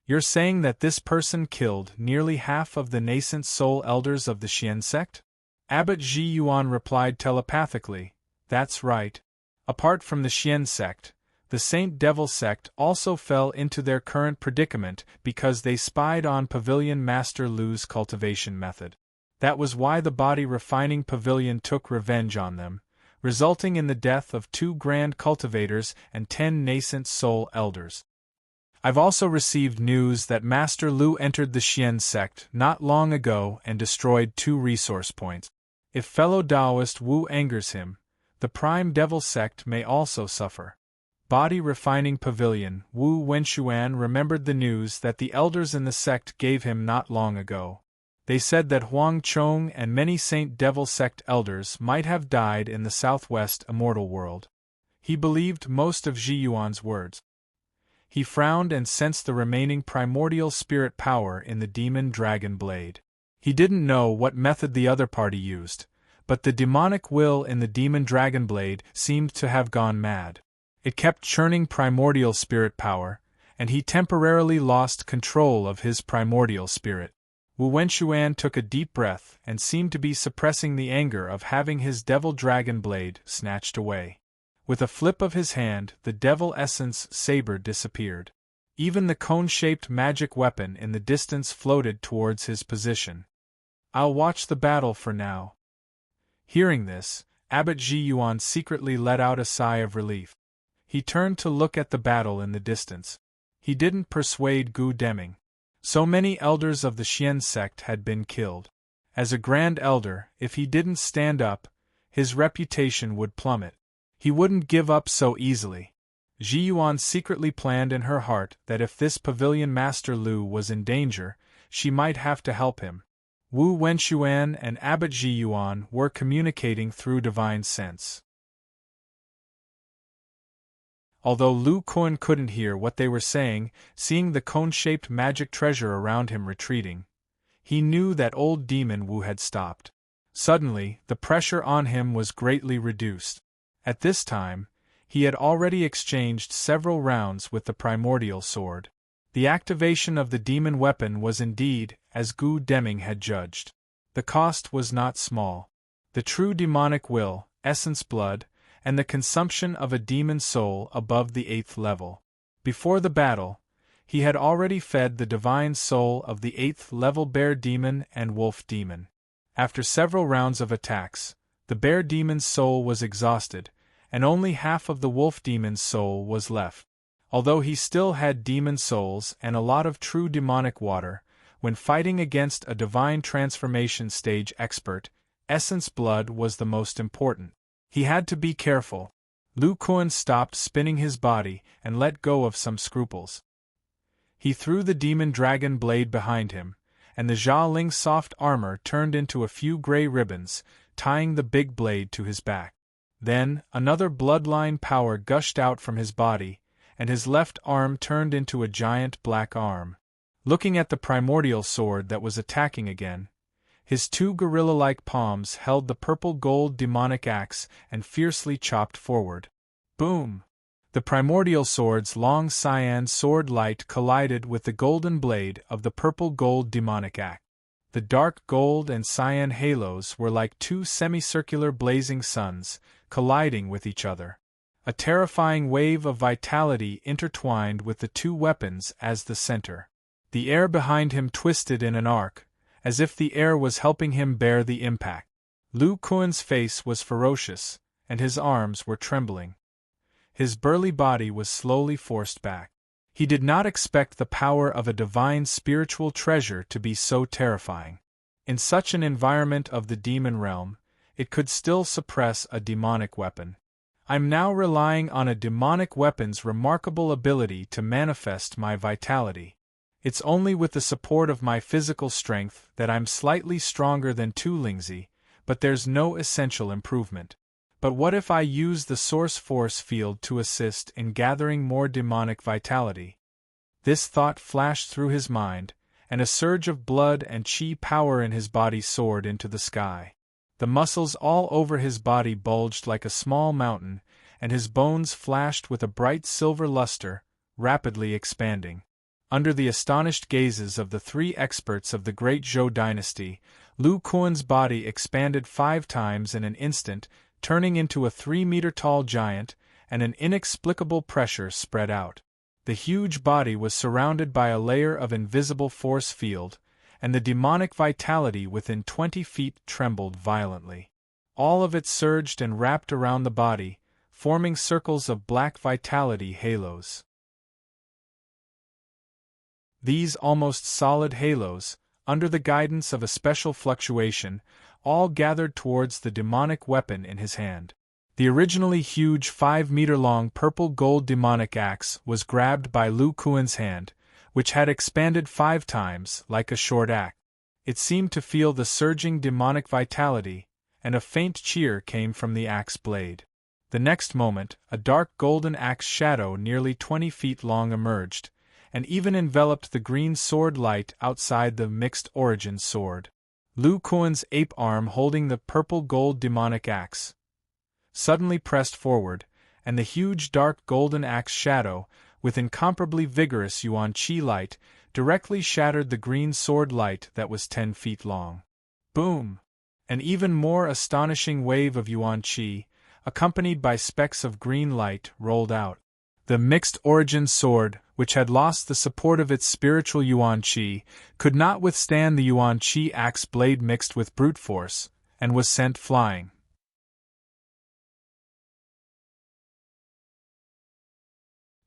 "You're saying that this person killed nearly half of the nascent soul elders of the Xian sect?" Abbot Ji Yuan replied telepathically, "That's right. Apart from the Xian sect, the Saint Devil sect also fell into their current predicament because they spied on Pavilion Master Lu's cultivation method. That was why the body refining pavilion took revenge on them, resulting in the death of 2 grand cultivators and 10 nascent soul elders. I've also received news that Master Lu entered the Xian sect not long ago and destroyed 2 resource points. If fellow Taoist Wu angers him, the Prime Devil sect may also suffer." Body refining pavilion. Wu Wenxuan remembered the news that the elders in the sect gave him not long ago. They said that Huang Chong and many Saint Devil sect elders might have died in the southwest immortal world. He believed most of Ji Yuan's words. He frowned and sensed the remaining primordial spirit power in the demon dragon blade. He didn't know what method the other party used, but the demonic will in the demon dragon blade seemed to have gone mad. It kept churning primordial spirit power, and he temporarily lost control of his primordial spirit. Wu Wenxuan took a deep breath and seemed to be suppressing the anger of having his devil dragon blade snatched away. With a flip of his hand, the devil essence saber disappeared. Even the cone-shaped magic weapon in the distance floated towards his position. "I'll watch the battle for now." Hearing this, Abbot Ji Yuan secretly let out a sigh of relief. He turned to look at the battle in the distance. He didn't persuade Gu Deming. So many elders of the Xian sect had been killed. As a grand elder, if he didn't stand up, his reputation would plummet. He wouldn't give up so easily. Ji Yuan secretly planned in her heart that if this pavilion Master Lu was in danger, she might have to help him. Wu Wenxuan and Abbot Ji Yuan were communicating through divine sense. Although Lu Kun couldn't hear what they were saying, seeing the cone-shaped magic treasure around him retreating, he knew that old demon Wu had stopped. Suddenly, the pressure on him was greatly reduced. At this time, he had already exchanged several rounds with the primordial sword. The activation of the demon weapon was indeed, as Gu Deming had judged. The cost was not small. The true demonic will, essence blood, and the consumption of a demon soul above the 8th level. Before the battle, he had already fed the divine soul of the 8th level bear demon and wolf demon. After several rounds of attacks, the bear demon's soul was exhausted, and only half of the wolf demon's soul was left. Although he still had demon souls and a lot of true demonic water, when fighting against a divine transformation stage expert, essence blood was the most important. He had to be careful. Lu Kun stopped spinning his body and let go of some scruples. He threw the demon dragon blade behind him, and the Jia Ling's soft armor turned into a few gray ribbons, tying the big blade to his back. Then, another bloodline power gushed out from his body, and his left arm turned into a giant black arm. Looking at the primordial sword that was attacking again, his 2 gorilla-like palms held the purple-gold demonic axe and fiercely chopped forward. Boom! The primordial sword's long cyan sword light collided with the golden blade of the purple-gold demonic axe. The dark gold and cyan halos were like 2 semicircular blazing suns, colliding with each other. A terrifying wave of vitality intertwined with the 2 weapons as the center. The air behind him twisted in an arc, as if the air was helping him bear the impact. Lu Kun's face was ferocious, and his arms were trembling. His burly body was slowly forced back. He did not expect the power of a divine spiritual treasure to be so terrifying. In such an environment of the demon realm, it could still suppress a demonic weapon. I'm now relying on a demonic weapon's remarkable ability to manifest my vitality. It's only with the support of my physical strength that I'm slightly stronger than Lingzi, but there's no essential improvement. But what if I use the source force field to assist in gathering more demonic vitality? This thought flashed through his mind, and a surge of blood and chi power in his body soared into the sky. The muscles all over his body bulged like a small mountain, and his bones flashed with a bright silver luster, rapidly expanding. Under the astonished gazes of the 3 experts of the great Zhou dynasty, Lu Kuan's body expanded 5 times in an instant, turning into a 3-meter-tall giant, and an inexplicable pressure spread out. The huge body was surrounded by a layer of invisible force field, and the demonic vitality within 20 feet trembled violently. All of it surged and wrapped around the body, forming circles of black vitality halos. These almost solid halos, under the guidance of a special fluctuation, all gathered towards the demonic weapon in his hand. The originally huge 5-meter-long purple-gold demonic axe was grabbed by Lu Kuan's hand, which had expanded 5 times, like a short axe. It seemed to feel the surging demonic vitality, and a faint cheer came from the axe blade. The next moment, a dark golden axe shadow nearly 20 feet long emerged, and even enveloped the green sword light outside the mixed-origin sword. Lu Kuan's ape arm holding the purple-gold demonic axe suddenly pressed forward, and the huge dark golden axe shadow, with incomparably vigorous yuan qi light, directly shattered the green sword light that was 10 feet long. Boom! An even more astonishing wave of yuan qi, accompanied by specks of green light, rolled out. The mixed-origin sword, which had lost the support of its spiritual yuan qi, could not withstand the yuan qi axe blade mixed with brute force, and was sent flying.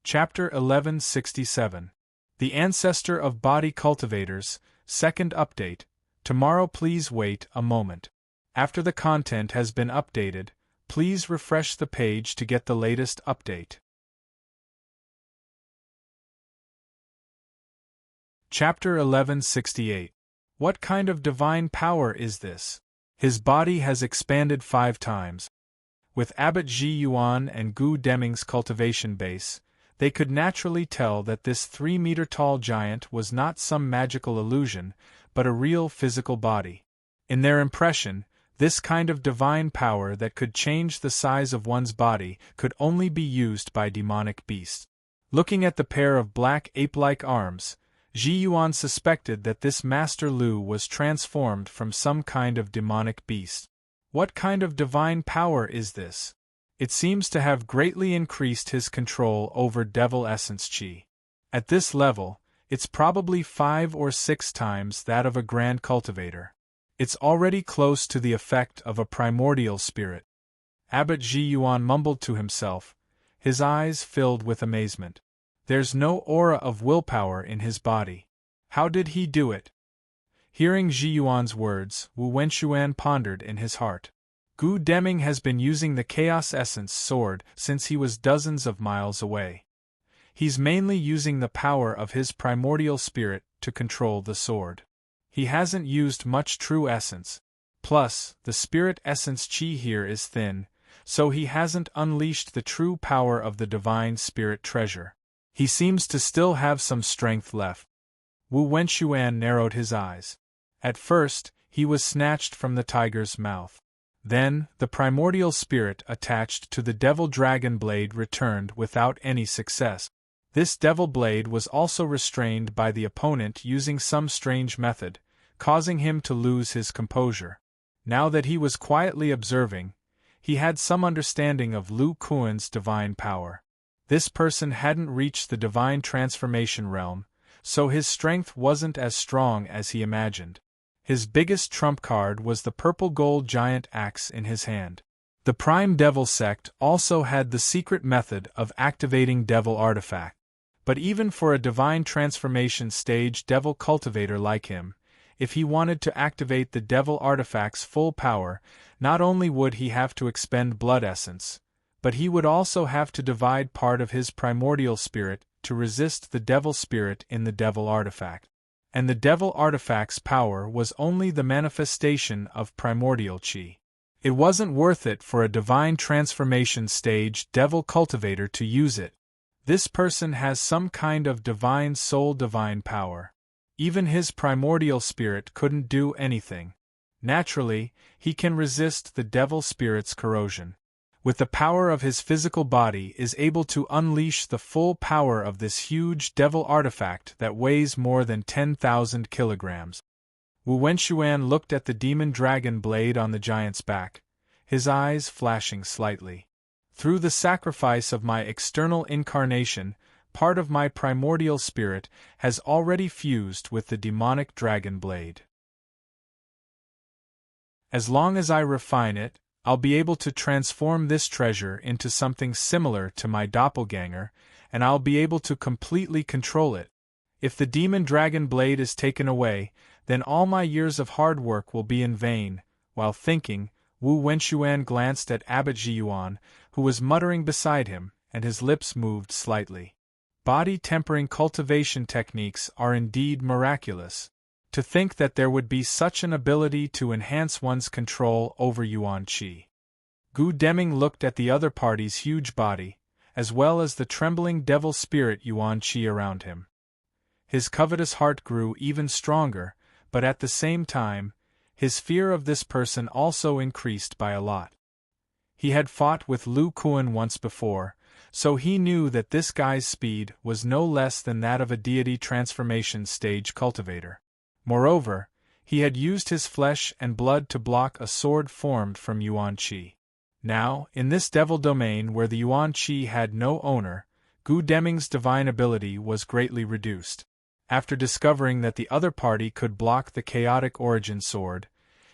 Chapter 1167. The Ancestor of Body Cultivators, Second Update. Tomorrow please wait a moment. After the content has been updated, please refresh the page to get the latest update. Chapter 1168. What kind of divine power is this? His body has expanded 5 times. With Abbot Ji Yuan and Gu Deming's cultivation base, they could naturally tell that this 3-meter-tall giant was not some magical illusion, but a real physical body. In their impression, this kind of divine power that could change the size of one's body could only be used by demonic beasts. Looking at the pair of black ape-like arms, Ji Yuan suspected that this Master Lu was transformed from some kind of demonic beast. What kind of divine power is this? It seems to have greatly increased his control over devil essence chi. At this level, it's probably 5 or 6 times that of a grand cultivator. It's already close to the effect of a primordial spirit. Abbot Ji Yuan mumbled to himself, his eyes filled with amazement. There's no aura of willpower in his body. How did he do it? Hearing Ji Yuan's words, Wu Wenshuan pondered in his heart. Gu Deming has been using the Chaos Essence sword since he was dozens of miles away. He's mainly using the power of his primordial spirit to control the sword. He hasn't used much true essence. Plus, the spirit essence chi here is thin, so he hasn't unleashed the true power of the divine spirit treasure. He seems to still have some strength left. Wu Wenshuan narrowed his eyes. At first, he was snatched from the tiger's mouth. Then, the primordial spirit attached to the devil dragon blade returned without any success. This devil blade was also restrained by the opponent using some strange method, causing him to lose his composure. Now that he was quietly observing, he had some understanding of Lu Kuan's divine power. This person hadn't reached the divine transformation realm, so his strength wasn't as strong as he imagined. His biggest trump card was the purple-gold giant axe in his hand. The Prime Devil sect also had the secret method of activating devil artifact. But even for a divine transformation stage devil cultivator like him, if he wanted to activate the devil artifact's full power, not only would he have to expend blood essence, but he would also have to divide part of his primordial spirit to resist the devil spirit in the devil artifact. And the devil artifact's power was only the manifestation of primordial chi. It wasn't worth it for a divine transformation stage devil cultivator to use it. This person has some kind of divine soul, divine power. Even his primordial spirit couldn't do anything. Naturally, he can resist the devil spirit's corrosion. With the power of his physical body is able to unleash the full power of this huge devil artifact that weighs more than 10,000 kilograms. Wu Wenxuan looked at the demon dragon blade on the giant's back, his eyes flashing slightly. Through the sacrifice of my external incarnation, part of my primordial spirit has already fused with the demonic dragon blade. As long as I refine it, I'll be able to transform this treasure into something similar to my doppelganger, and I'll be able to completely control it. If the demon dragon blade is taken away, then all my years of hard work will be in vain. While thinking, Wu Wenxuan glanced at Abbot Zhiyuan, who was muttering beside him, and his lips moved slightly. Body-tempering cultivation techniques are indeed miraculous. To think that there would be such an ability to enhance one's control over Yuan Qi. Gu Deming looked at the other party's huge body, as well as the trembling devil spirit Yuan Qi around him. His covetous heart grew even stronger, but at the same time, his fear of this person also increased by a lot. He had fought with Lu Kuan once before, so he knew that this guy's speed was no less than that of a deity transformation stage cultivator. Moreover, he had used his flesh and blood to block a sword formed from Yuan Qi. Now, in this devil domain where the Yuan Qi had no owner, Gu Deming's divine ability was greatly reduced. After discovering that the other party could block the chaotic origin sword,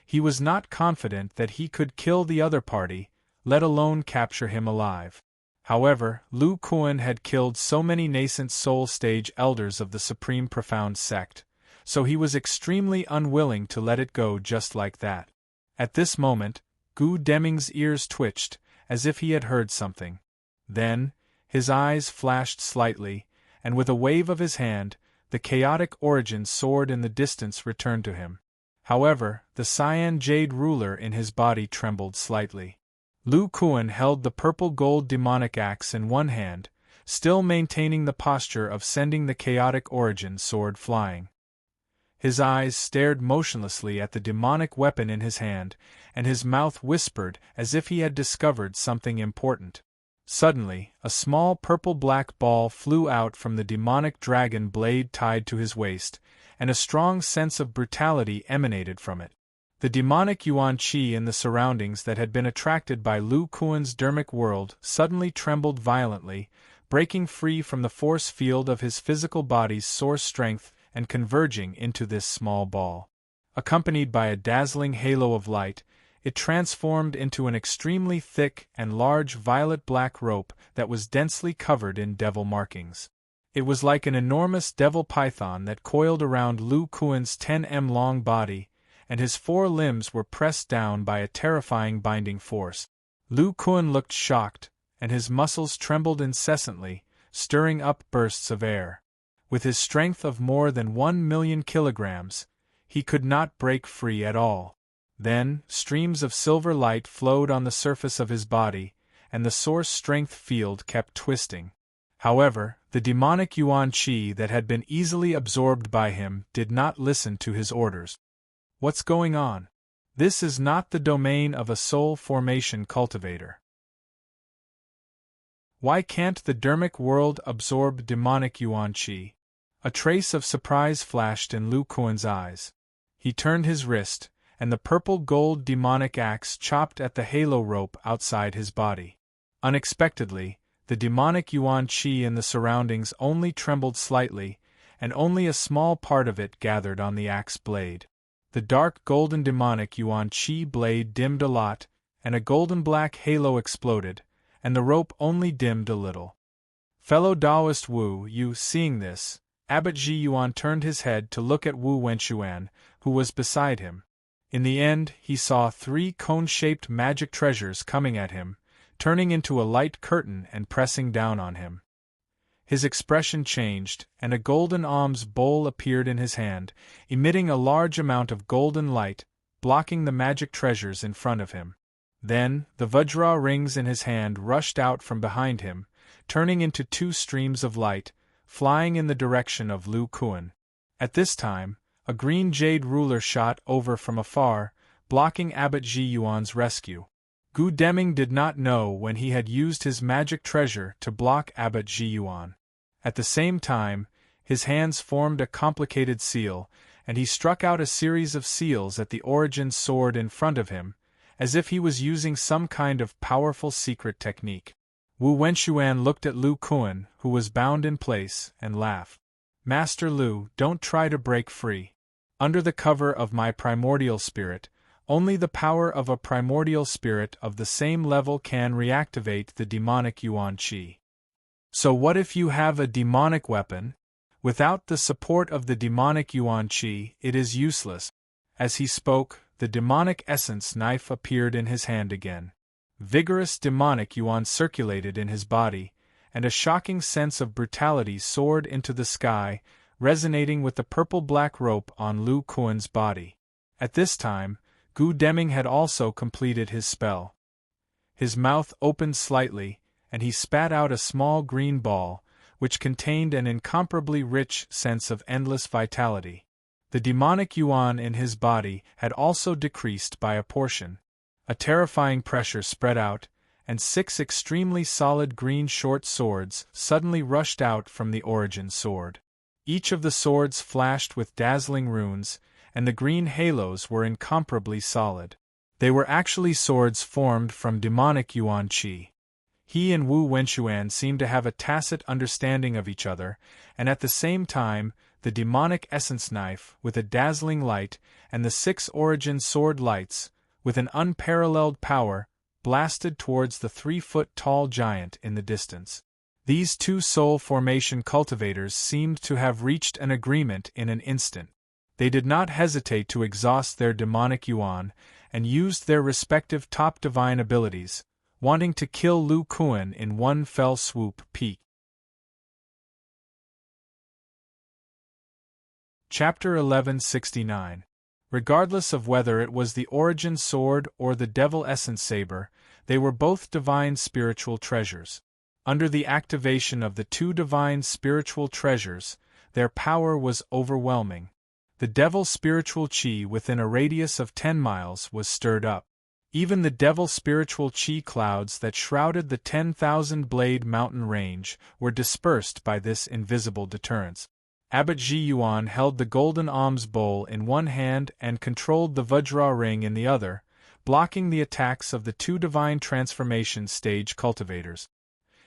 he was not confident that he could kill the other party, let alone capture him alive. However, Lu Kuan had killed so many nascent soul stage elders of the Supreme Profound sect, so he was extremely unwilling to let it go just like that. At this moment, Gu Deming's ears twitched, as if he had heard something. Then, his eyes flashed slightly, and with a wave of his hand, the chaotic origin sword in the distance returned to him. However, the cyan jade ruler in his body trembled slightly. Lu Kuan held the purple-gold demonic axe in one hand, still maintaining the posture of sending the chaotic origin sword flying. His eyes stared motionlessly at the demonic weapon in his hand, and his mouth whispered as if he had discovered something important. Suddenly, a small purple-black ball flew out from the demonic dragon blade tied to his waist, and a strong sense of brutality emanated from it. The demonic Yuan Qi in the surroundings that had been attracted by Lu Kuan's dermic world suddenly trembled violently, breaking free from the force field of his physical body's source strength and converging into this small ball. Accompanied by a dazzling halo of light, it transformed into an extremely thick and large violet-black rope that was densely covered in devil markings. It was like an enormous devil python that coiled around Lu Kuan's 10 m long body, and his 4 limbs were pressed down by a terrifying binding force. Lu Kuan looked shocked, and his muscles trembled incessantly, stirring up bursts of air. With his strength of more than 1,000,000 kilograms, he could not break free at all. Then, streams of silver light flowed on the surface of his body, and the source strength field kept twisting. However, the demonic Yuan Qi that had been easily absorbed by him did not listen to his orders. What's going on? This is not the domain of a soul formation cultivator. Why can't the dermic world absorb demonic Yuan Qi? A trace of surprise flashed in Lu Kuan's eyes. He turned his wrist, and the purple-gold demonic axe chopped at the halo rope outside his body. Unexpectedly, the demonic Yuan Qi in the surroundings only trembled slightly, and only a small part of it gathered on the axe blade. The dark golden demonic Yuan Qi blade dimmed a lot, and a golden-black halo exploded, and the rope only dimmed a little. Fellow Taoist Wu Yu, seeing this, Abbot Ji Yuan turned his head to look at Wu Wenchuan, who was beside him. In the end, he saw 3 cone-shaped magic treasures coming at him, turning into a light curtain and pressing down on him. His expression changed, and a golden alms bowl appeared in his hand, emitting a large amount of golden light, blocking the magic treasures in front of him. Then, the Vajra rings in his hand rushed out from behind him, turning into 2 streams of light, flying in the direction of Lu Kuan. At this time, a green jade ruler shot over from afar, blocking Abbot Ji Yuan's rescue. Gu Deming did not know when he had used his magic treasure to block Abbot Ji Yuan. At the same time, his hands formed a complicated seal, and he struck out a series of seals at the origin sword in front of him, as if he was using some kind of powerful secret technique. Wu Wenchuan looked at Lu Kuan, who was bound in place, and laughed. Master Lu, don't try to break free. Under the cover of my primordial spirit, only the power of a primordial spirit of the same level can reactivate the demonic Yuan Qi. So what if you have a demonic weapon? Without the support of the demonic Yuan Qi, it is useless. As he spoke, the demonic essence knife appeared in his hand again. Vigorous demonic Yuan circulated in his body, and a shocking sense of brutality soared into the sky, resonating with the purple-black rope on Lu Kuan's body. At this time, Gu Deming had also completed his spell. His mouth opened slightly, and he spat out a small green ball, which contained an incomparably rich sense of endless vitality. The demonic Yuan in his body had also decreased by a portion. A terrifying pressure spread out, and 6 extremely solid green short swords suddenly rushed out from the origin sword. Each of the swords flashed with dazzling runes, and the green halos were incomparably solid. They were actually swords formed from demonic Yuan Qi. He and Wu Wenchuan seemed to have a tacit understanding of each other, and at the same time, the demonic essence knife, with a dazzling light, and the 6 origin sword lights, with an unparalleled power, blasted towards the 3-foot-tall giant in the distance. These 2 soul formation cultivators seemed to have reached an agreement in an instant. They did not hesitate to exhaust their demonic Yuan, and used their respective top divine abilities, wanting to kill Lu Kuan in one fell swoop. Peak. Chapter 1169. Regardless of whether it was the origin sword or the devil essence saber, they were both divine spiritual treasures. Under the activation of the 2 divine spiritual treasures, their power was overwhelming. The devil spiritual qi within a radius of 10 miles was stirred up. Even the devil spiritual qi clouds that shrouded the 10,000-blade mountain range were dispersed by this invisible deterrence. Abbot Ji Yuan held the golden alms bowl in one hand and controlled the Vajra ring in the other, blocking the attacks of the 2 divine transformation stage cultivators.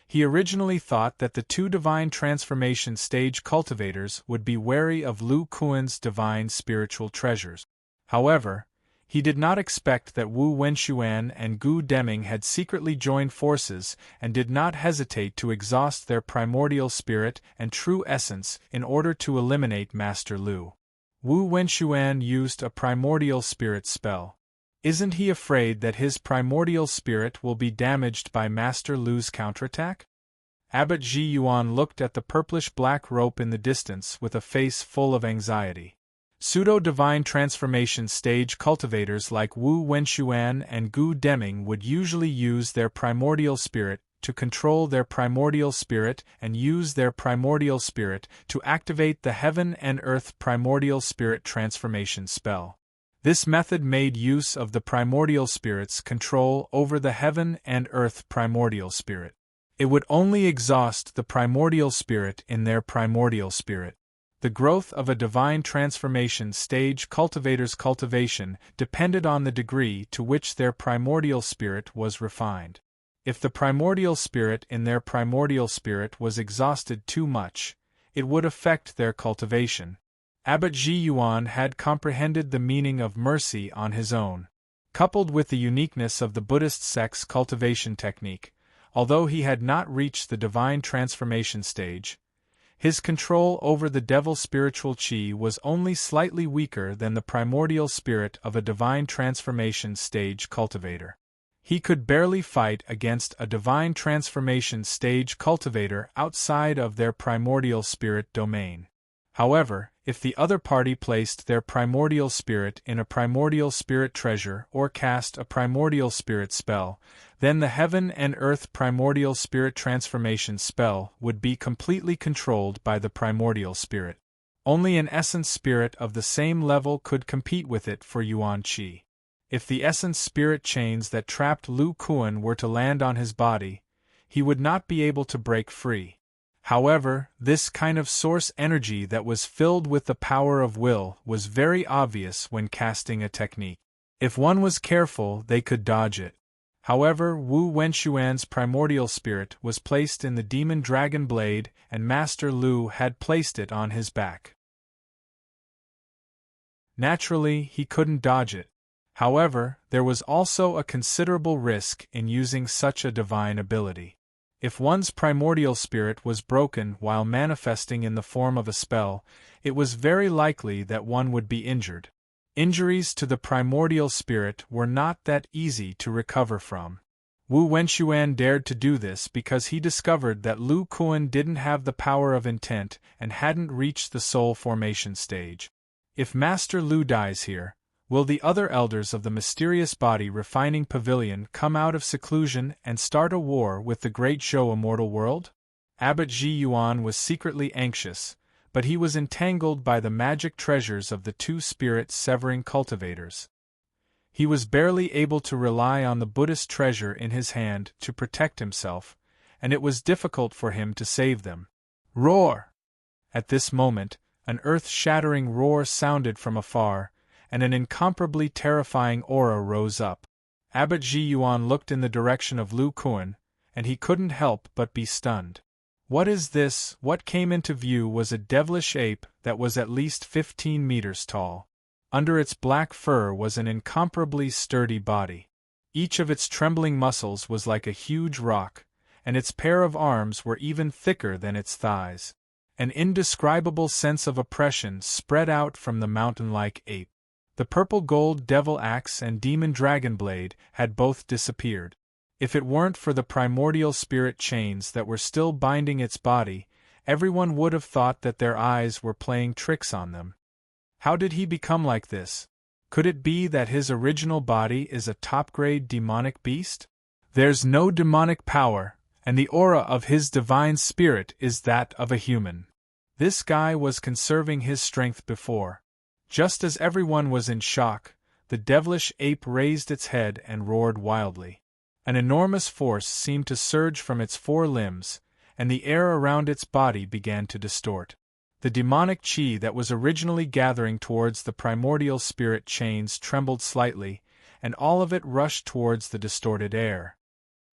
He originally thought that the 2 divine transformation stage cultivators would be wary of Lu Kuan's divine spiritual treasures. However, he did not expect that Wu Wenchuan and Gu Deming had secretly joined forces and did not hesitate to exhaust their primordial spirit and true essence in order to eliminate Master Lu. Wu Wenchuan used a primordial spirit spell. Isn't he afraid that his primordial spirit will be damaged by Master Lu's counterattack? Abbot Ji Yuan looked at the purplish-black rope in the distance with a face full of anxiety. Pseudo-divine transformation stage cultivators like Wu Wenchuan and Gu Deming would usually use their primordial spirit to control their primordial spirit and use their primordial spirit to activate the Heaven and Earth primordial spirit transformation spell. This method made use of the primordial spirit's control over the Heaven and Earth primordial spirit. It would only exhaust the primordial spirit in their primordial spirit. The growth of a divine transformation stage cultivator's cultivation depended on the degree to which their primordial spirit was refined. If the primordial spirit in their primordial spirit was exhausted too much, it would affect their cultivation. Abbot Ji Yuan had comprehended the meaning of mercy on his own. Coupled with the uniqueness of the Buddhist sect's cultivation technique, although he had not reached the divine transformation stage, his control over the devil's spiritual chi was only slightly weaker than the primordial spirit of a divine transformation stage cultivator. He could barely fight against a divine transformation stage cultivator outside of their primordial spirit domain. However, if the other party placed their primordial spirit in a primordial spirit treasure or cast a primordial spirit spell, then the heaven and earth primordial spirit transformation spell would be completely controlled by the primordial spirit. Only an essence spirit of the same level could compete with it for Yuan Qi. If the essence spirit chains that trapped Lu Kuan were to land on his body, he would not be able to break free. However, this kind of source energy that was filled with the power of will was very obvious when casting a technique. If one was careful, they could dodge it. However, Wu Wenxuan's primordial spirit was placed in the demon dragon blade, and Master Lu had placed it on his back. Naturally, he couldn't dodge it. However, there was also a considerable risk in using such a divine ability. If one's primordial spirit was broken while manifesting in the form of a spell, it was very likely that one would be injured. Injuries to the primordial spirit were not that easy to recover from. Wu Wenxuan dared to do this because he discovered that Lu Kuan didn't have the power of intent and hadn't reached the soul formation stage. If Master Lu dies here, will the other elders of the mysterious body refining pavilion come out of seclusion and start a war with the great Zhou immortal world? Abbot Ji Yuan was secretly anxious, but he was entangled by the magic treasures of the two spirit-severing cultivators. He was barely able to rely on the Buddhist treasure in his hand to protect himself, and it was difficult for him to save them. Roar! At this moment, an earth-shattering roar sounded from afar, and an incomparably terrifying aura rose up. Abbot Ji Yuan looked in the direction of Lu Kuan, and he couldn't help but be stunned. What is this? What came into view was a devilish ape that was at least 15 meters tall. Under its black fur was an incomparably sturdy body. Each of its trembling muscles was like a huge rock, and its pair of arms were even thicker than its thighs. An indescribable sense of oppression spread out from the mountain-like ape. The purple-gold devil axe and demon dragon blade had both disappeared. If it weren't for the primordial spirit chains that were still binding its body, everyone would have thought that their eyes were playing tricks on them. How did he become like this? Could it be that his original body is a top-grade demonic beast? There's no demonic power, and the aura of his divine spirit is that of a human. This guy was conserving his strength before. Just as everyone was in shock, the devilish ape raised its head and roared wildly. An enormous force seemed to surge from its four limbs, and the air around its body began to distort. The demonic chi that was originally gathering towards the primordial spirit chains trembled slightly, and all of it rushed towards the distorted air.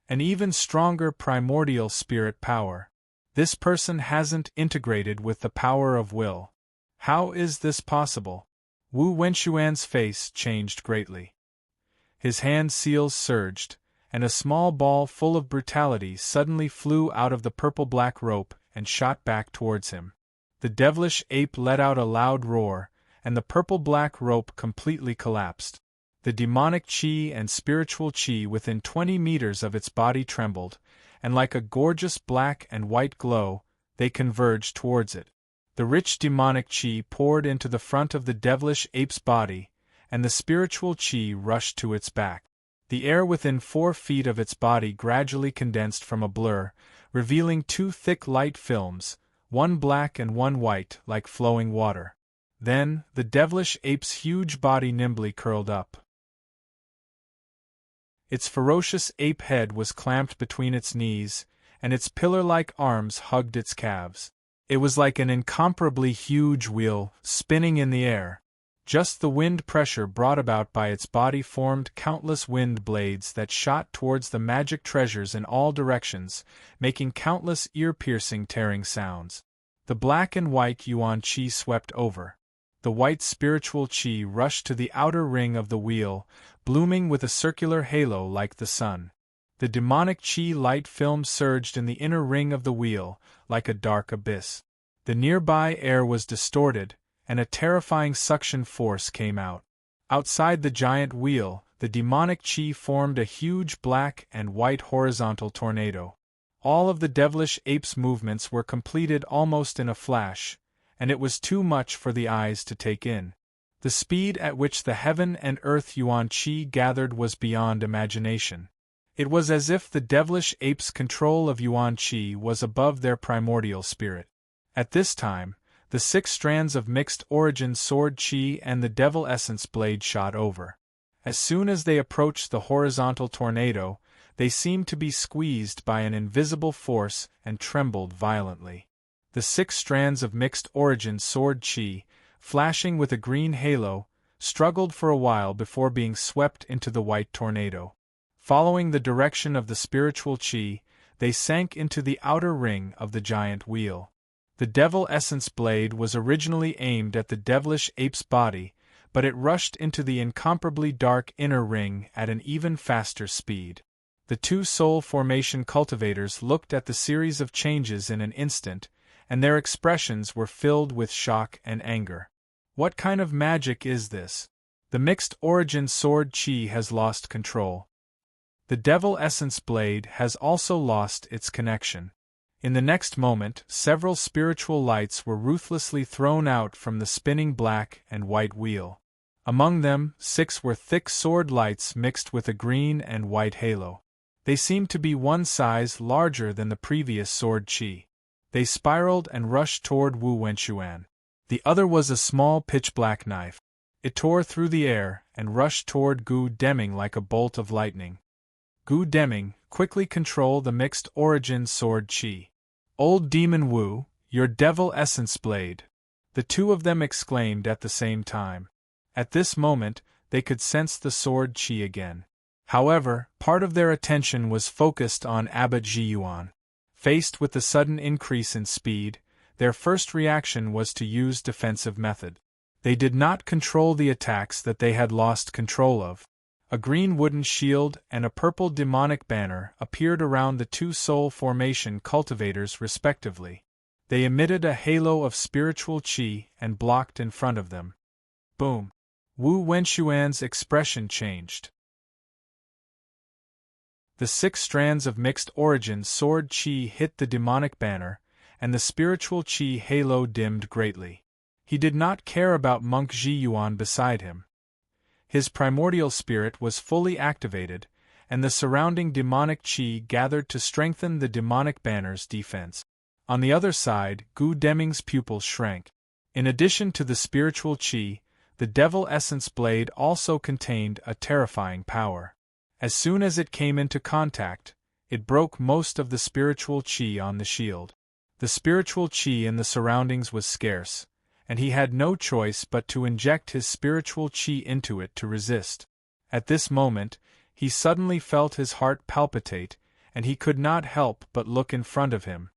An even stronger primordial spirit power. This person hasn't integrated with the power of will. How is this possible? Wu Wenxuan's face changed greatly. His hand seals surged, and a small ball full of brutality suddenly flew out of the purple-black rope and shot back towards him. The devilish ape let out a loud roar, and the purple-black rope completely collapsed. The demonic chi and spiritual chi within 20 meters of its body trembled, and like a gorgeous black and white glow, they converged towards it. The rich demonic chi poured into the front of the devilish ape's body, and the spiritual chi rushed to its back. The air within 4 feet of its body gradually condensed from a blur, revealing 2 thick light films, one black and one white like flowing water. Then, the devilish ape's huge body nimbly curled up. Its ferocious ape head was clamped between its knees, and its pillar-like arms hugged its calves. It was like an incomparably huge wheel, spinning in the air. Just the wind pressure brought about by its body formed countless wind blades that shot towards the magic treasures in all directions, making countless ear-piercing tearing sounds. The black and white Yuan Qi swept over. the white spiritual chi rushed to the outer ring of the wheel, blooming with a circular halo like the sun. The demonic chi light film surged in the inner ring of the wheel, like a dark abyss. The nearby air was distorted, and a terrifying suction force came out. Outside the giant wheel, the demonic chi formed a huge black and white horizontal tornado. All of the devilish ape's movements were completed almost in a flash, and it was too much for the eyes to take in. The speed at which the heaven and earth yuan chi gathered was beyond imagination. It was as if the devilish ape's control of yuan chi was above their primordial spirit. At this time, the 6 strands of mixed origin sword chi and the devil essence blade shot over. As soon as they approached the horizontal tornado, they seemed to be squeezed by an invisible force and trembled violently. The 6 strands of mixed origin sword chi, flashing with a green halo, struggled for a while before being swept into the white tornado. Following the direction of the spiritual chi, they sank into the outer ring of the giant wheel. The devil essence blade was originally aimed at the devilish ape's body, but it rushed into the incomparably dark inner ring at an even faster speed. The 2 soul formation cultivators looked at the series of changes in an instant, and their expressions were filled with shock and anger. What kind of magic is this? The mixed origin sword chi has lost control. The devil essence blade has also lost its connection. In the next moment, several spiritual lights were ruthlessly thrown out from the spinning black and white wheel. Among them, 6 were thick sword lights mixed with a green and white halo. They seemed to be one size larger than the previous sword chi. They spiraled and rushed toward Wu Wenxuan. The other was a small pitch-black knife. It tore through the air and rushed toward Gu Deming like a bolt of lightning. Gu Deming, quickly control the mixed origin sword chi. Old Demon Wu, your devil essence blade! The 2 of them exclaimed at the same time. At this moment, they could sense the sword chi again. However, part of their attention was focused on Abbot Zhiyuan. Faced with the sudden increase in speed, their first reaction was to use defensive method. They did not control the attacks that they had lost control of. A green wooden shield and a purple demonic banner appeared around the 2 soul formation cultivators respectively. They emitted a halo of spiritual chi and blocked in front of them. Boom! Wu Wenxuan's expression changed. The 6 strands of mixed origin sword chi hit the demonic banner, and the spiritual chi halo dimmed greatly. He did not care about Monk Zhiyuan beside him. His primordial spirit was fully activated, and the surrounding demonic chi gathered to strengthen the demonic banner's defense. On the other side, Gu Deming's pupils shrank. In addition to the spiritual chi, the devil essence blade also contained a terrifying power. As soon as it came into contact, it broke most of the spiritual chi on the shield. The spiritual chi in the surroundings was scarce, and he had no choice but to inject his spiritual chi into it to resist. At this moment, he suddenly felt his heart palpitate, and he could not help but look in front of him.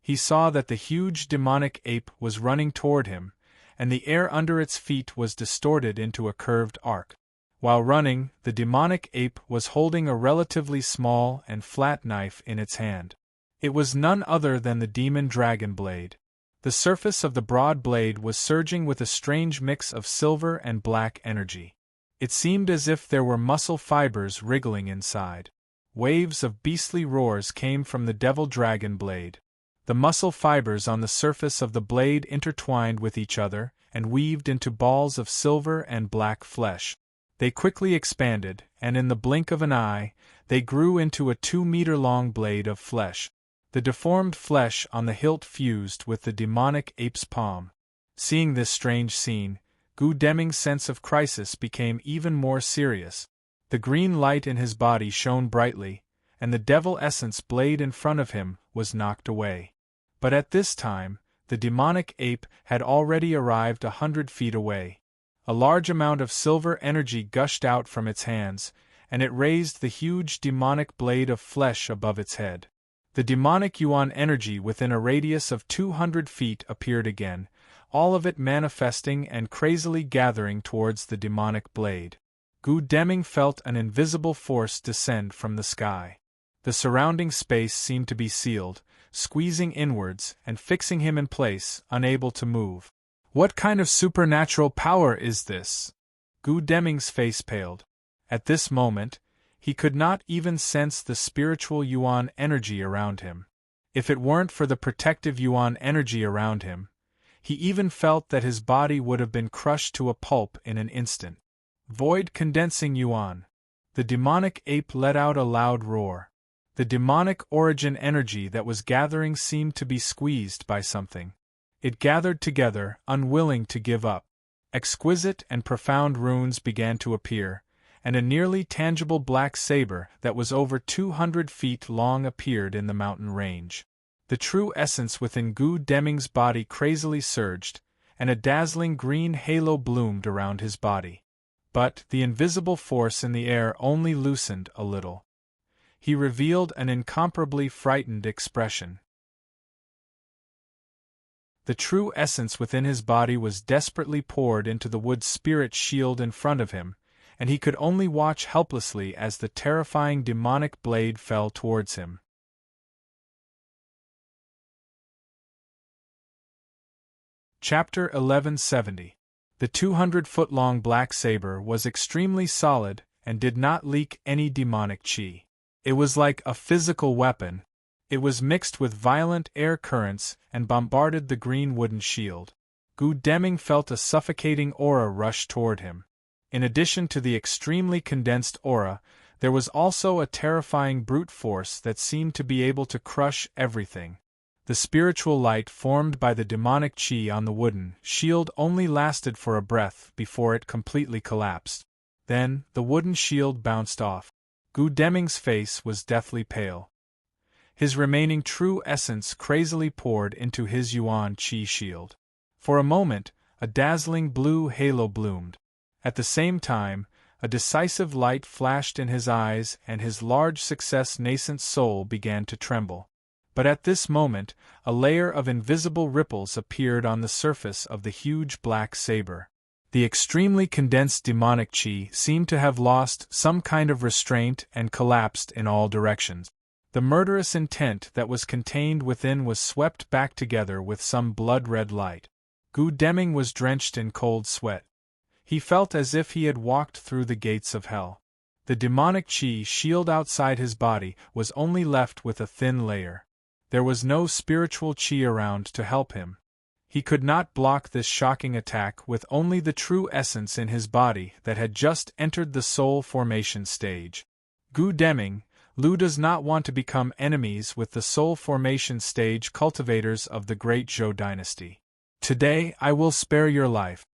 He saw that the huge demonic ape was running toward him, and the air under its feet was distorted into a curved arc. While running, the demonic ape was holding a relatively small and flat knife in its hand. It was none other than the demon dragon blade. The surface of the broad blade was surging with a strange mix of silver and black energy. It seemed as if there were muscle fibers wriggling inside. Waves of beastly roars came from the devil dragon blade. The muscle fibers on the surface of the blade intertwined with each other and weaved into balls of silver and black flesh. They quickly expanded, and in the blink of an eye, they grew into a 2-meter-long blade of flesh. The deformed flesh on the hilt fused with the demonic ape's palm. Seeing this strange scene, Gu Deming's sense of crisis became even more serious. The green light in his body shone brightly, and the devil essence blade in front of him was knocked away. But at this time, the demonic ape had already arrived 100 feet away. A large amount of silver energy gushed out from its hands, and it raised the huge demonic blade of flesh above its head. The demonic yuan energy within a radius of 200 feet appeared again, all of it manifesting and crazily gathering towards the demonic blade. Gu Deming felt an invisible force descend from the sky. The surrounding space seemed to be sealed, squeezing inwards and fixing him in place, unable to move. What kind of supernatural power is this? Gu Deming's face paled. At this moment, he could not even sense the spiritual Yuan energy around him. If it weren't for the protective Yuan energy around him, he even felt that his body would have been crushed to a pulp in an instant. Void condensing Yuan. The demonic ape let out a loud roar. The demonic origin energy that was gathering seemed to be squeezed by something. It gathered together, unwilling to give up. Exquisite and profound runes began to appear, and a nearly tangible black saber that was over 200 feet long appeared in the mountain range. The true essence within Gu Deming's body crazily surged, and a dazzling green halo bloomed around his body. But the invisible force in the air only loosened a little. He revealed an incomparably frightened expression. The true essence within his body was desperately poured into the wood spirit shield in front of him, and he could only watch helplessly as the terrifying demonic blade fell towards him. Chapter 1170. The 200-foot-long black saber was extremely solid and did not leak any demonic chi. It was like a physical weapon. It was mixed with violent air currents and bombarded the green wooden shield. Gu Deming felt a suffocating aura rush toward him. In addition to the extremely condensed aura, there was also a terrifying brute force that seemed to be able to crush everything. The spiritual light formed by the demonic chi on the wooden shield only lasted for a breath before it completely collapsed. Then, the wooden shield bounced off. Gu Deming's face was deathly pale. His remaining true essence crazily poured into his Yuan Qi shield. For a moment, a dazzling blue halo bloomed. At the same time, a decisive light flashed in his eyes and his large success nascent soul began to tremble. But at this moment, a layer of invisible ripples appeared on the surface of the huge black saber. The extremely condensed demonic chi seemed to have lost some kind of restraint and collapsed in all directions. The murderous intent that was contained within was swept back together with some blood-red light. Gu Deming was drenched in cold sweat. He felt as if he had walked through the gates of hell. The demonic chi shield outside his body was only left with a thin layer. There was no spiritual chi around to help him. He could not block this shocking attack with only the true essence in his body that had just entered the soul formation stage. Gu Deming, Lu does not want to become enemies with the soul formation stage cultivators of the great Zhou dynasty. Today I will spare your life.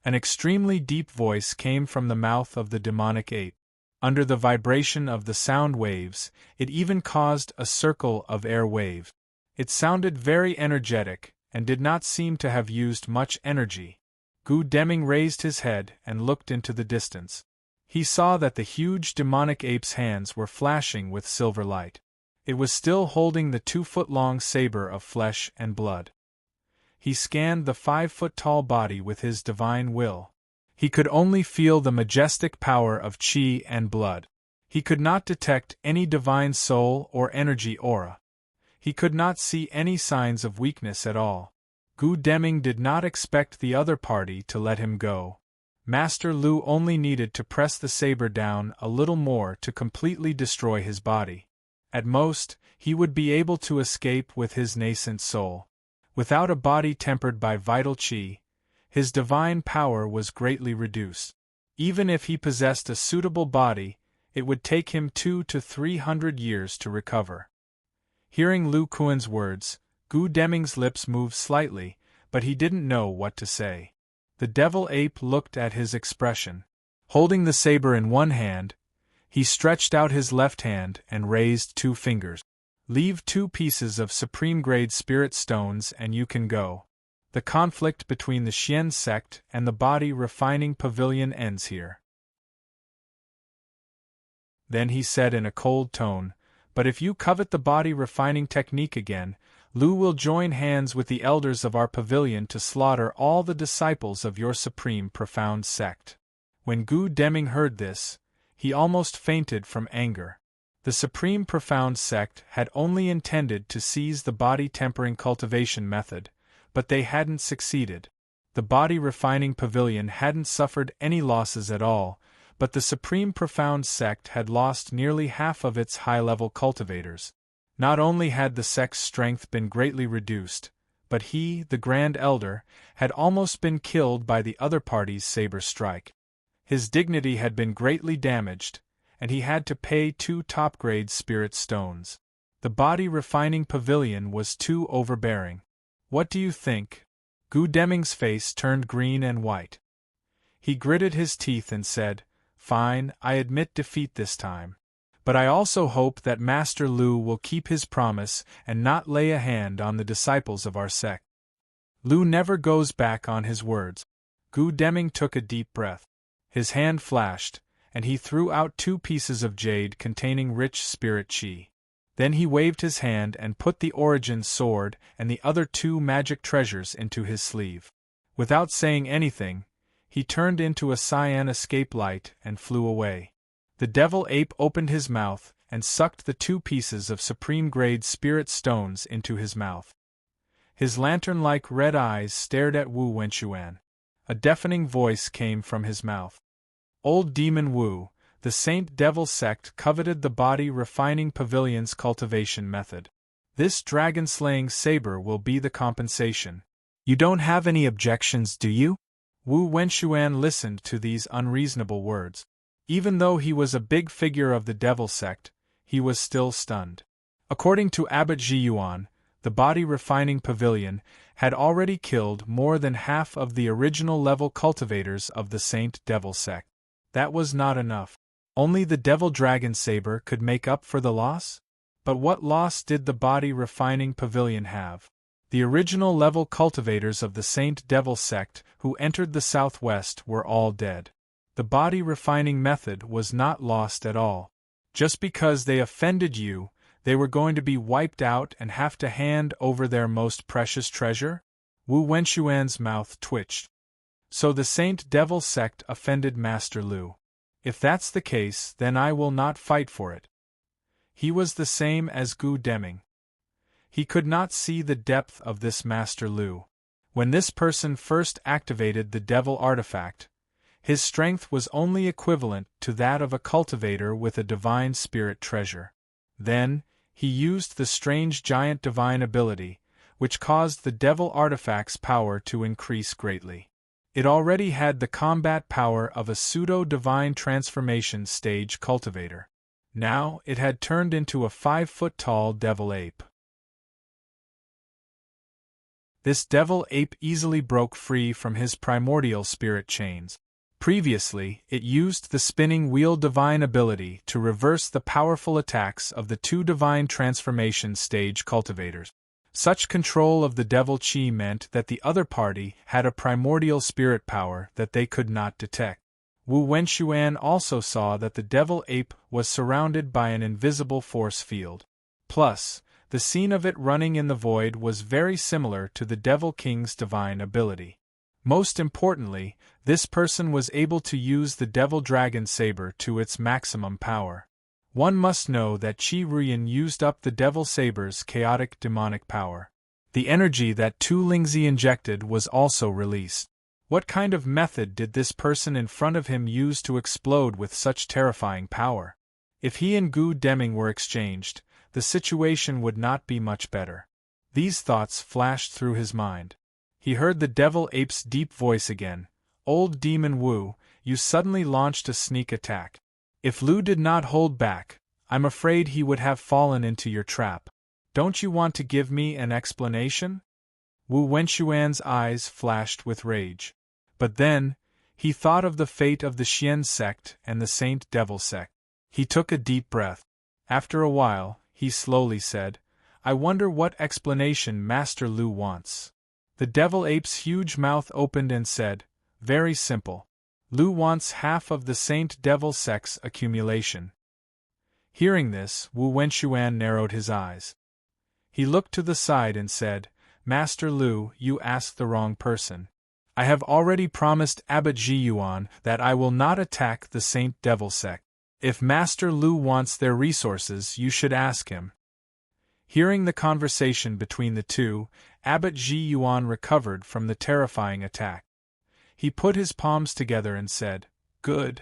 An extremely deep voice came from the mouth of the demonic ape. Under the vibration of the sound waves, it even caused a circle of air waves. It sounded very energetic, and did not seem to have used much energy. Gu Deming raised his head and looked into the distance. He saw that the huge demonic ape's hands were flashing with silver light. It was still holding the 2-foot-long saber of flesh and blood. He scanned the 5-foot-tall body with his divine will. He could only feel the majestic power of chi and blood. He could not detect any divine soul or energy aura. He could not see any signs of weakness at all. Gu Deming did not expect the other party to let him go. Master Lu only needed to press the saber down a little more to completely destroy his body. At most, he would be able to escape with his nascent soul. Without a body tempered by vital chi, his divine power was greatly reduced. Even if he possessed a suitable body, it would take him 200 to 300 years to recover. Hearing Lu Kuan's words, Gu Deming's lips moved slightly, but he didn't know what to say. The devil ape looked at his expression. Holding the saber in one hand, he stretched out his left hand and raised 2 fingers. Leave 2 pieces of supreme-grade spirit stones and you can go. The conflict between the Xian sect and the body refining pavilion ends here. Then he said in a cold tone, but if you covet the body refining technique again, Lu will join hands with the elders of our pavilion to slaughter all the disciples of your supreme profound sect. When Gu Deming heard this, he almost fainted from anger. The supreme profound sect had only intended to seize the body-tempering cultivation method, but they hadn't succeeded. The body-refining pavilion hadn't suffered any losses at all, but the supreme profound sect had lost nearly half of its high-level cultivators. Not only had the sect's strength been greatly reduced, but he, the Grand Elder, had almost been killed by the other party's saber strike. His dignity had been greatly damaged, and he had to pay 2 top-grade spirit stones. The body-refining pavilion was too overbearing. What do you think? Gu Deming's face turned green and white. He gritted his teeth and said, "Fine, I admit defeat this time. But I also hope that Master Lu will keep his promise and not lay a hand on the disciples of our sect." Lu never goes back on his words. Gu Deming took a deep breath. His hand flashed, and he threw out 2 pieces of jade containing rich spirit chi. Then he waved his hand and put the Origin sword and the other 2 magic treasures into his sleeve. Without saying anything, he turned into a cyan escape light and flew away. The devil ape opened his mouth and sucked the 2 pieces of supreme-grade spirit stones into his mouth. His lantern-like red eyes stared at Wu Wenxuan. A deafening voice came from his mouth. Old Demon Wu, the Saint Devil sect coveted the body-refining pavilion's cultivation method. This dragon-slaying saber will be the compensation. You don't have any objections, do you? Wu Wenxuan listened to these unreasonable words. Even though he was a big figure of the Devil sect, he was still stunned. According to Abbot Zhiyuan, the body-refining pavilion had already killed more than half of the original level cultivators of the Saint Devil sect. That was not enough. Only the Devil Dragon Saber could make up for the loss? But what loss did the body-refining pavilion have? The original level cultivators of the Saint Devil sect who entered the southwest were all dead. The body-refining method was not lost at all. Just because they offended you, they were going to be wiped out and have to hand over their most precious treasure? Wu Wenxuan's mouth twitched. So the Saint Devil sect offended Master Lu. If that's the case, then I will not fight for it. He was the same as Gu Deming. He could not see the depth of this Master Lu. When this person first activated the devil artifact, his strength was only equivalent to that of a cultivator with a divine spirit treasure. Then, he used the strange giant divine ability, which caused the devil artifact's power to increase greatly. It already had the combat power of a pseudo-divine transformation stage cultivator. Now, it had turned into a 5-foot-tall devil ape. This devil ape easily broke free from his primordial spirit chains. Previously, it used the spinning wheel divine ability to reverse the powerful attacks of the 2 divine transformation stage cultivators. Such control of the devil chi meant that the other party had a primordial spirit power that they could not detect. Wu Wenxuan also saw that the devil ape was surrounded by an invisible force field. Plus, the scene of it running in the void was very similar to the Devil King's divine ability. Most importantly, this person was able to use the Devil Dragon Saber to its maximum power. One must know that Qi Ruyan used up the Devil Saber's chaotic demonic power. The energy that Tu Lingzi injected was also released. What kind of method did this person in front of him use to explode with such terrifying power? If he and Gu Deming were exchanged, the situation would not be much better. These thoughts flashed through his mind. He heard the devil ape's deep voice again. Old Demon Wu, you suddenly launched a sneak attack. If Lu did not hold back, I'm afraid he would have fallen into your trap. Don't you want to give me an explanation? Wu Wenxuan's eyes flashed with rage. But then, he thought of the fate of the Xian sect and the Saint Devil sect. He took a deep breath. After a while, he slowly said, I wonder what explanation Master Lu wants. The devil ape's huge mouth opened and said, very simple. Lu wants half of the Saint Devil sect's accumulation. Hearing this, Wu Wenxuan narrowed his eyes. He looked to the side and said, "Master Lu, you ask the wrong person. I have already promised Abbot Ji Yuan that I will not attack the Saint Devil sect. If Master Lu wants their resources, you should ask him." Hearing the conversation between the two, Abbot Ji Yuan recovered from the terrifying attack. He put his palms together and said, "Good.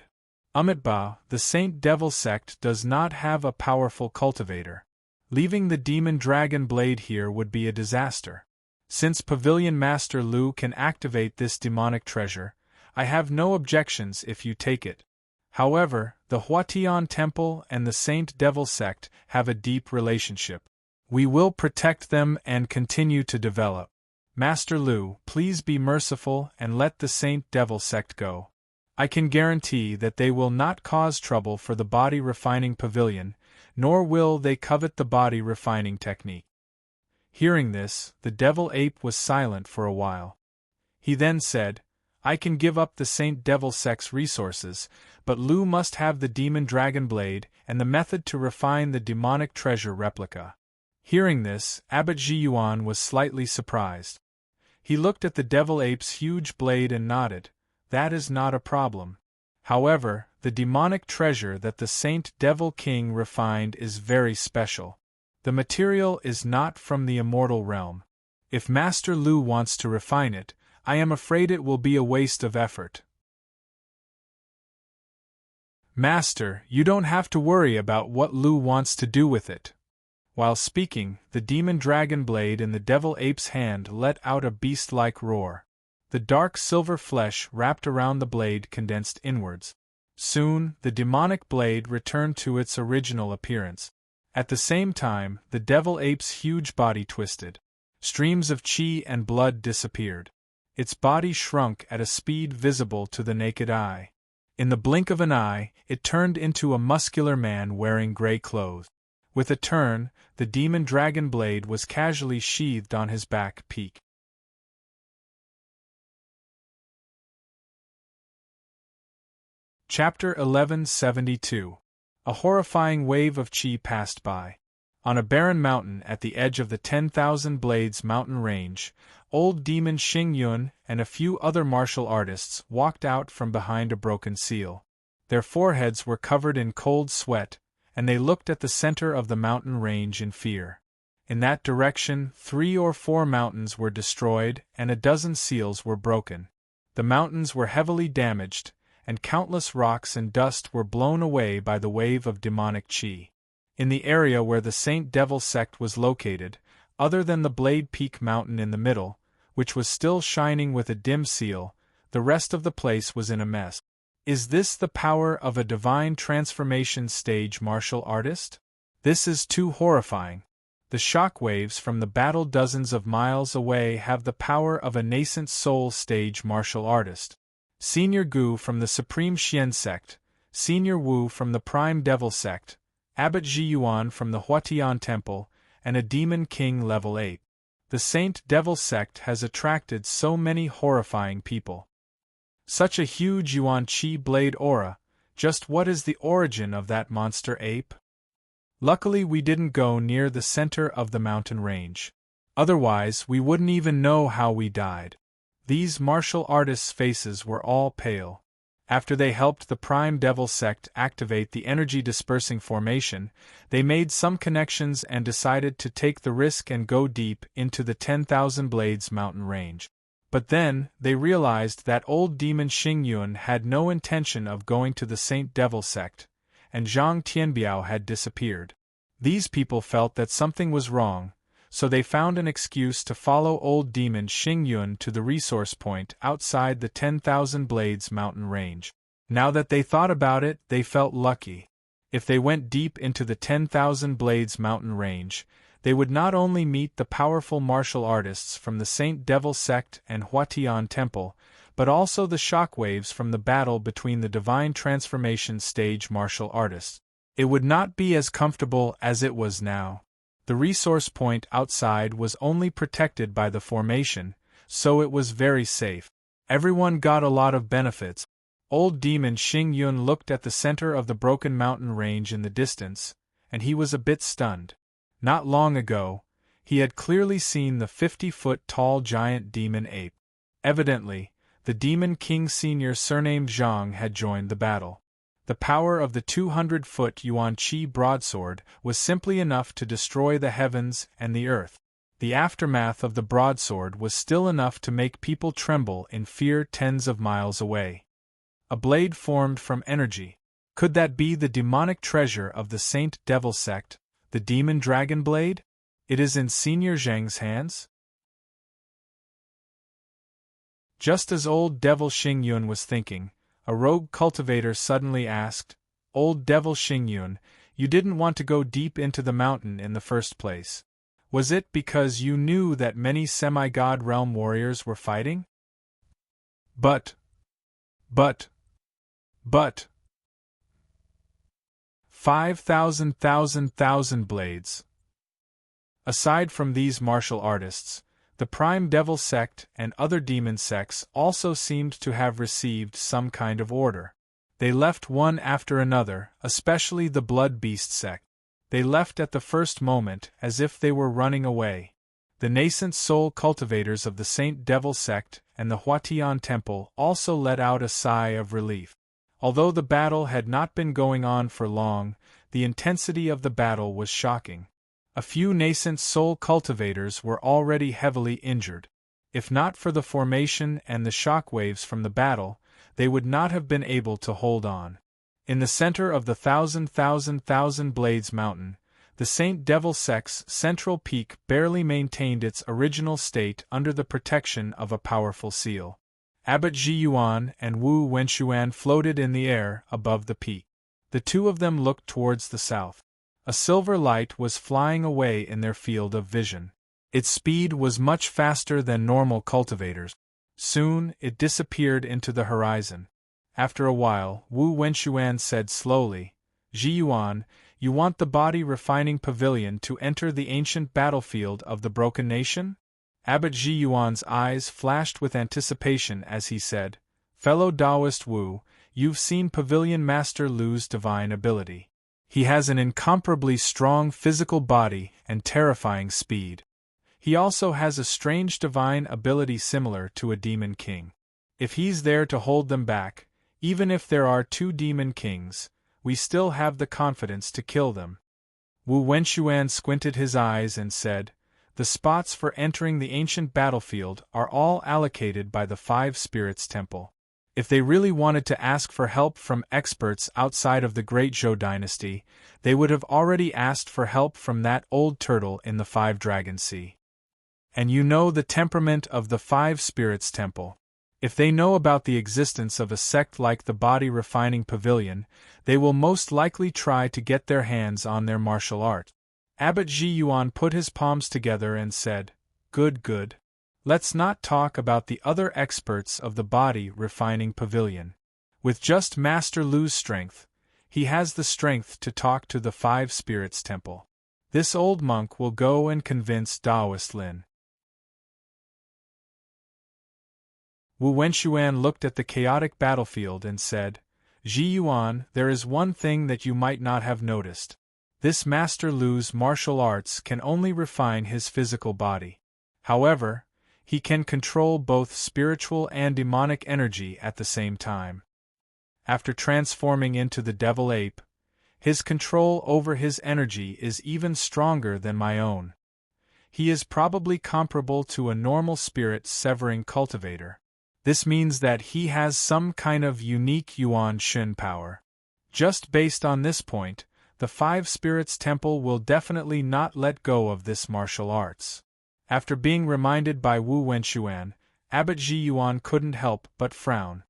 Amitba, the Saint Devil sect does not have a powerful cultivator. Leaving the demon dragon blade here would be a disaster. Since Pavilion Master Lu can activate this demonic treasure, I have no objections if you take it. However, the Huatian Temple and the Saint Devil sect have a deep relationship. We will protect them and continue to develop. Master Lu, please be merciful and let the Saint Devil sect go. I can guarantee that they will not cause trouble for the body refining pavilion, nor will they covet the body refining technique." Hearing this, the devil ape was silent for a while. He then said, "I can give up the Saint Devil sect's resources, but Lu must have the demon dragon blade and the method to refine the demonic treasure replica." Hearing this, Abbot Ji Yuan was slightly surprised. He looked at the devil ape's huge blade and nodded. "That is not a problem. However, the demonic treasure that the Saint Devil King refined is very special. The material is not from the immortal realm. If Master Lu wants to refine it, I am afraid it will be a waste of effort." "Master, you don't have to worry about what Lu wants to do with it." While speaking, the demon dragon blade in the devil ape's hand let out a beast-like roar. The dark silver flesh wrapped around the blade condensed inwards. Soon, the demonic blade returned to its original appearance. At the same time, the devil ape's huge body twisted. Streams of chi and blood disappeared. Its body shrunk at a speed visible to the naked eye. In the blink of an eye, it turned into a muscular man wearing gray clothes. With a turn, the demon dragon blade was casually sheathed on his back peak. Chapter 1172. A horrifying wave of chi passed by. On a barren mountain at the edge of the 10,000 Blades mountain range, old demon Xing Yun and a few other martial artists walked out from behind a broken seal. Their foreheads were covered in cold sweat, and they looked at the center of the mountain range in fear. In that direction, 3 or 4 mountains were destroyed and a dozen seals were broken. The mountains were heavily damaged, and countless rocks and dust were blown away by the wave of demonic chi. In the area where the Saint Devil sect was located, other than the Blade Peak mountain in the middle, which was still shining with a dim seal, the rest of the place was in a mess. Is this the power of a divine transformation stage martial artist? This is too horrifying. The shock waves from the battle dozens of miles away have the power of a nascent soul stage martial artist. Senior Gu from the Supreme Xian sect, Senior Wu from the Prime Devil sect, Abbot Ji Yuan from the Huatian Temple, and a Demon King level 8. The Saint Devil sect has attracted so many horrifying people. Such a huge Yuan Qi blade aura, just what is the origin of that monster ape? Luckily we didn't go near the center of the mountain range. Otherwise we wouldn't even know how we died. These martial artists' faces were all pale. After they helped the Prime Devil sect activate the energy-dispersing formation, they made some connections and decided to take the risk and go deep into the 10,000 Blades mountain range. But then, they realized that old demon Xing Yun had no intention of going to the Saint Devil sect, and Zhang Tianbiao had disappeared. These people felt that something was wrong, so they found an excuse to follow old demon Xing Yun to the resource point outside the 10,000 Blades mountain range. Now that they thought about it, they felt lucky. If they went deep into the 10,000 Blades mountain range, they would not only meet the powerful martial artists from the Saint Devil sect and Huatian Temple, but also the shockwaves from the battle between the Divine Transformation stage martial artists. It would not be as comfortable as it was now. The resource point outside was only protected by the formation, so it was very safe. Everyone got a lot of benefits. Old demon Xing Yun looked at the center of the broken mountain range in the distance, and he was a bit stunned. Not long ago, He had clearly seen the 50-foot-tall giant demon ape. Evidently, the Demon King Senior surnamed Zhang had joined the battle. The power of the 200-foot Yuan Qi broadsword was simply enough to destroy the heavens and the earth. The aftermath of the broadsword was still enough to make people tremble in fear tens of miles away. A blade formed from energy. Could that be the demonic treasure of the Saint Devil sect, the Demon Dragon Blade? It is in Senior Zhang's hands? Just as old Devil Xingyun was thinking, a rogue cultivator suddenly asked, "Old Devil Xingyun, you didn't want to go deep into the mountain in the first place. Was it because you knew that many semi-god realm warriors were fighting?" But 5,000 blades. Aside from these martial artists, the Prime Devil sect and other demon sects also seemed to have received some kind of order. They left one after another, especially the Blood Beast sect. They left at the first moment as if they were running away. The nascent soul cultivators of the Saint Devil sect and the Huatian Temple also let out a sigh of relief. Although the battle had not been going on for long, the intensity of the battle was shocking. A few nascent soul cultivators were already heavily injured. If not for the formation and the shock waves from the battle, they would not have been able to hold on. In the center of the thousand blades mountain, the Saint Devil sect's central peak barely maintained its original state under the protection of a powerful seal. Abbot Ji Yuan and Wu Wenxuan floated in the air above the peak. The two of them looked towards the south. A silver light was flying away in their field of vision. Its speed was much faster than normal cultivators. Soon, it disappeared into the horizon. After a while, Wu Wenxuan said slowly, "Ji Yuan, you want the body refining pavilion to enter the ancient battlefield of the broken nation?" Abbot Ji Yuan's eyes flashed with anticipation as he said, "Fellow Taoist Wu, you've seen Pavilion Master Lu's divine ability. He has an incomparably strong physical body and terrifying speed. He also has a strange divine ability similar to a demon king. If he's there to hold them back, even if there are two demon kings, we still have the confidence to kill them." Wu Wenxuan squinted his eyes and said, "The spots for entering the ancient battlefield are all allocated by the Five Spirits Temple. If they really wanted to ask for help from experts outside of the Great Zhou dynasty, they would have already asked for help from that old turtle in the Five Dragon Sea. And you know the temperament of the Five Spirits Temple. If they know about the existence of a sect like the Body Refining Pavilion, they will most likely try to get their hands on their martial art." Abbot Ji Yuan put his palms together and said, Good. Let's not talk about the other experts of the Body Refining Pavilion. With just Master Lu's strength, he has the strength to talk to the Five Spirits Temple. This old monk will go and convince Taoist Lin." Wu Wenxuan looked at the chaotic battlefield and said, "Ji Yuan, there is one thing that you might not have noticed. This Master Lu's martial arts can only refine his physical body. However, he can control both spiritual and demonic energy at the same time. After transforming into the Devil Ape, his control over his energy is even stronger than my own. He is probably comparable to a normal spirit severing cultivator. This means that he has some kind of unique Yuan Shen power. Just based on this point, the Five Spirits Temple will definitely not let go of this martial arts." After being reminded by Wu Wenxuan, Abbot Ji Yuan couldn't help but frown.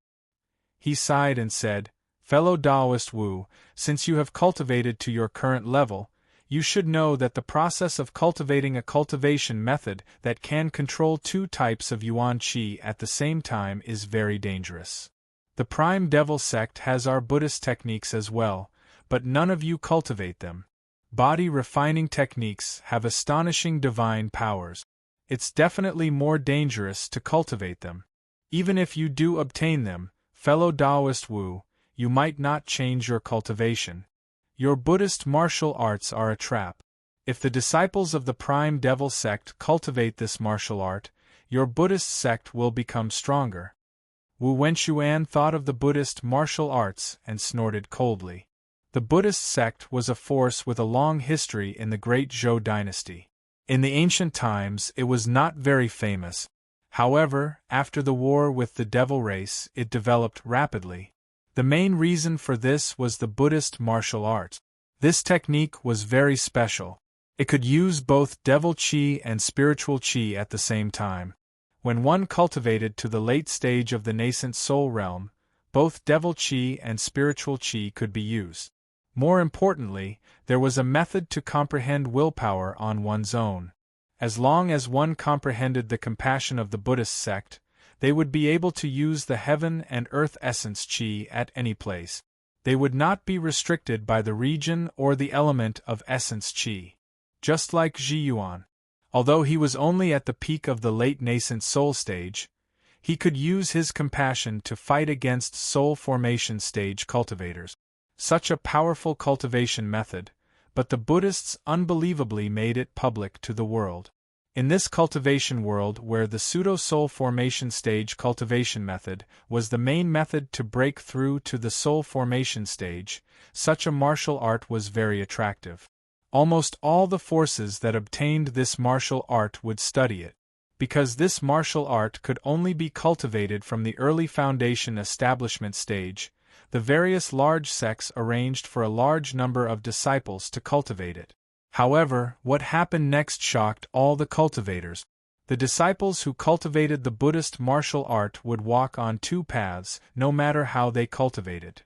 He sighed and said, "Fellow Taoist Wu, since you have cultivated to your current level, you should know that the process of cultivating a cultivation method that can control two types of Yuan Qi at the same time is very dangerous. The Prime Devil sect has our Buddhist techniques as well, but none of you cultivate them. Body refining techniques have astonishing divine powers. It's definitely more dangerous to cultivate them. Even if you do obtain them, fellow Taoist Wu, you might not change your cultivation. Your Buddhist martial arts are a trap. If the disciples of the Prime Devil sect cultivate this martial art, your Buddhist sect will become stronger. Wu Wenchuan thought of the Buddhist martial arts and snorted coldly. The Buddhist sect was a force with a long history in the Great Zhou dynasty. In the ancient times it was not very famous. However, after the war with the devil race, it developed rapidly. The main reason for this was the Buddhist martial art. This technique was very special. It could use both devil qi and spiritual qi at the same time. When one cultivated to the late stage of the nascent soul realm, both devil qi and spiritual qi could be used. More importantly, there was a method to comprehend willpower on one's own. As long as one comprehended the compassion of the Buddhist sect, they would be able to use the heaven and earth essence qi at any place. They would not be restricted by the region or the element of essence qi. Just like Ji Yuan. Although he was only at the peak of the late nascent soul stage, he could use his compassion to fight against soul formation stage cultivators. Such a powerful cultivation method, but the Buddhists unbelievably made it public to the world. In this cultivation world where the pseudo-soul formation stage cultivation method was the main method to break through to the soul formation stage, such a martial art was very attractive. Almost all the forces that obtained this martial art would study it. Because this martial art could only be cultivated from the early foundation establishment stage, the various large sects arranged for a large number of disciples to cultivate it. However, what happened next shocked all the cultivators. The disciples who cultivated the Buddhist martial art would walk on two paths, no matter how they cultivated.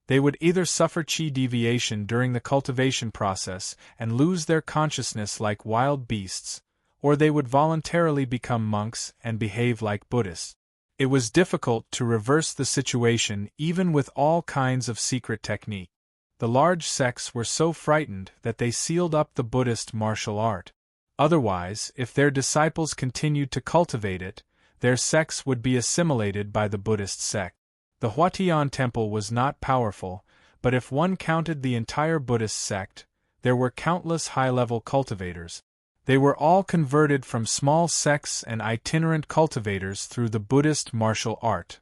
They would either suffer qi deviation during the cultivation process and lose their consciousness like wild beasts, or they would voluntarily become monks and behave like Buddhists. It was difficult to reverse the situation even with all kinds of secret technique. The large sects were so frightened that they sealed up the Buddhist martial art. Otherwise, if their disciples continued to cultivate it, their sects would be assimilated by the Buddhist sect. The Huatian temple was not powerful, but if one counted the entire Buddhist sect, there were countless high-level cultivators. They were all converted from small sects and itinerant cultivators through the Buddhist martial art.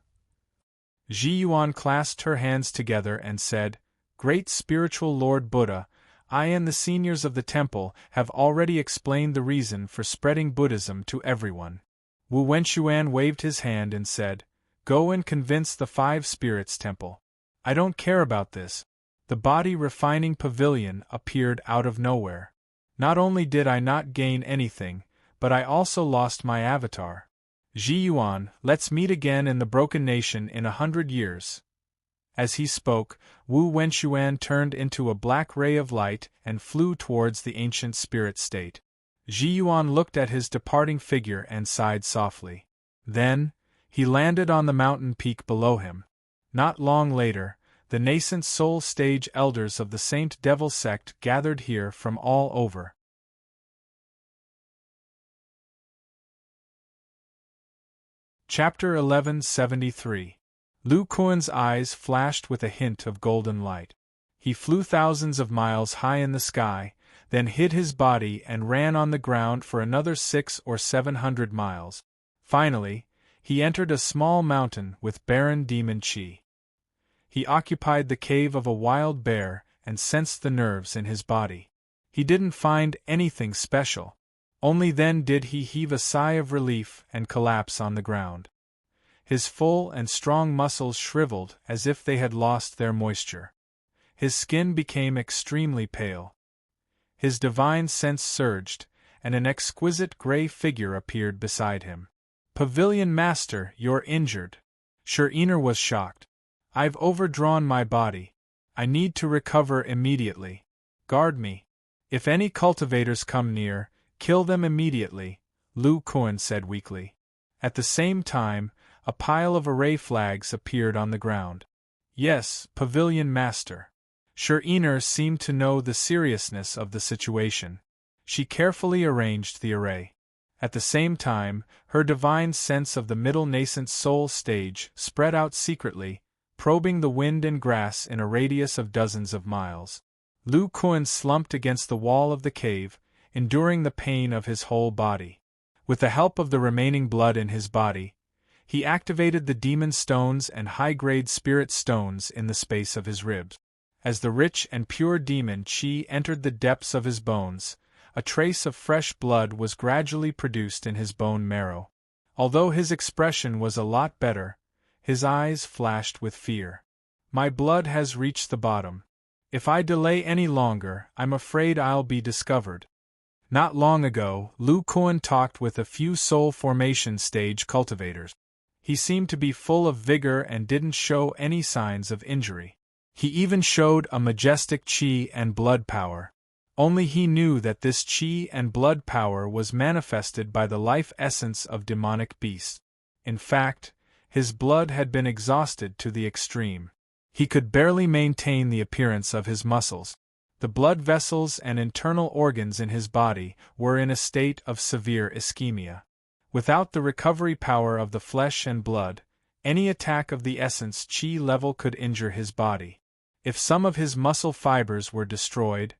Ji Yuan clasped her hands together and said, "Great spiritual Lord Buddha, I and the seniors of the temple have already explained the reason for spreading Buddhism to everyone." Wu Wenchuan waved his hand and said, "Go and convince the Five Spirits Temple. I don't care about this." The body refining pavilion appeared out of nowhere. Not only did I not gain anything, but I also lost my avatar. Ji Yuan, let's meet again in the Broken Nation in 100 years. As he spoke, Wu Wenchuan turned into a black ray of light and flew towards the ancient spirit state. Ji Yuan looked at his departing figure and sighed softly. Then, he landed on the mountain peak below him. Not long later, the nascent soul stage elders of the Saint Devil sect gathered here from all over. Chapter 1173. Lu Kuan's eyes flashed with a hint of golden light. He flew thousands of miles high in the sky, then hid his body and ran on the ground for another 600 or 700 miles. Finally, he entered a small mountain with barren demon qi. He occupied the cave of a wild bear and sensed the nerves in his body. He didn't find anything special. Only then did he heave a sigh of relief and collapse on the ground. His full and strong muscles shriveled as if they had lost their moisture. His skin became extremely pale. His divine sense surged, and an exquisite gray figure appeared beside him. "Pavilion Master, you're injured." Serene was shocked. "I've overdrawn my body. I need to recover immediately. Guard me. If any cultivators come near, kill them immediately," Lu Kuan said weakly. At the same time, a pile of array flags appeared on the ground. "Yes, Pavilion Master." Serene seemed to know the seriousness of the situation. She carefully arranged the array. At the same time, her divine sense of the middle nascent soul stage spread out secretly, probing the wind and grass in a radius of dozens of miles. Lu Kuan slumped against the wall of the cave, enduring the pain of his whole body. With the help of the remaining blood in his body, he activated the demon stones and high-grade spirit stones in the space of his ribs. As the rich and pure demon chi entered the depths of his bones, a trace of fresh blood was gradually produced in his bone marrow. Although his expression was a lot better, his eyes flashed with fear. My blood has reached the bottom. If I delay any longer, I'm afraid I'll be discovered. Not long ago, Lu Kuan talked with a few soul formation stage cultivators. He seemed to be full of vigor and didn't show any signs of injury. He even showed a majestic chi and blood power. Only he knew that this chi and blood power was manifested by the life essence of demonic beasts. In fact, his blood had been exhausted to the extreme. He could barely maintain the appearance of his muscles. The blood vessels and internal organs in his body were in a state of severe ischemia. Without the recovery power of the flesh and blood, any attack of the essence chi level could injure his body. If some of his muscle fibers were destroyed,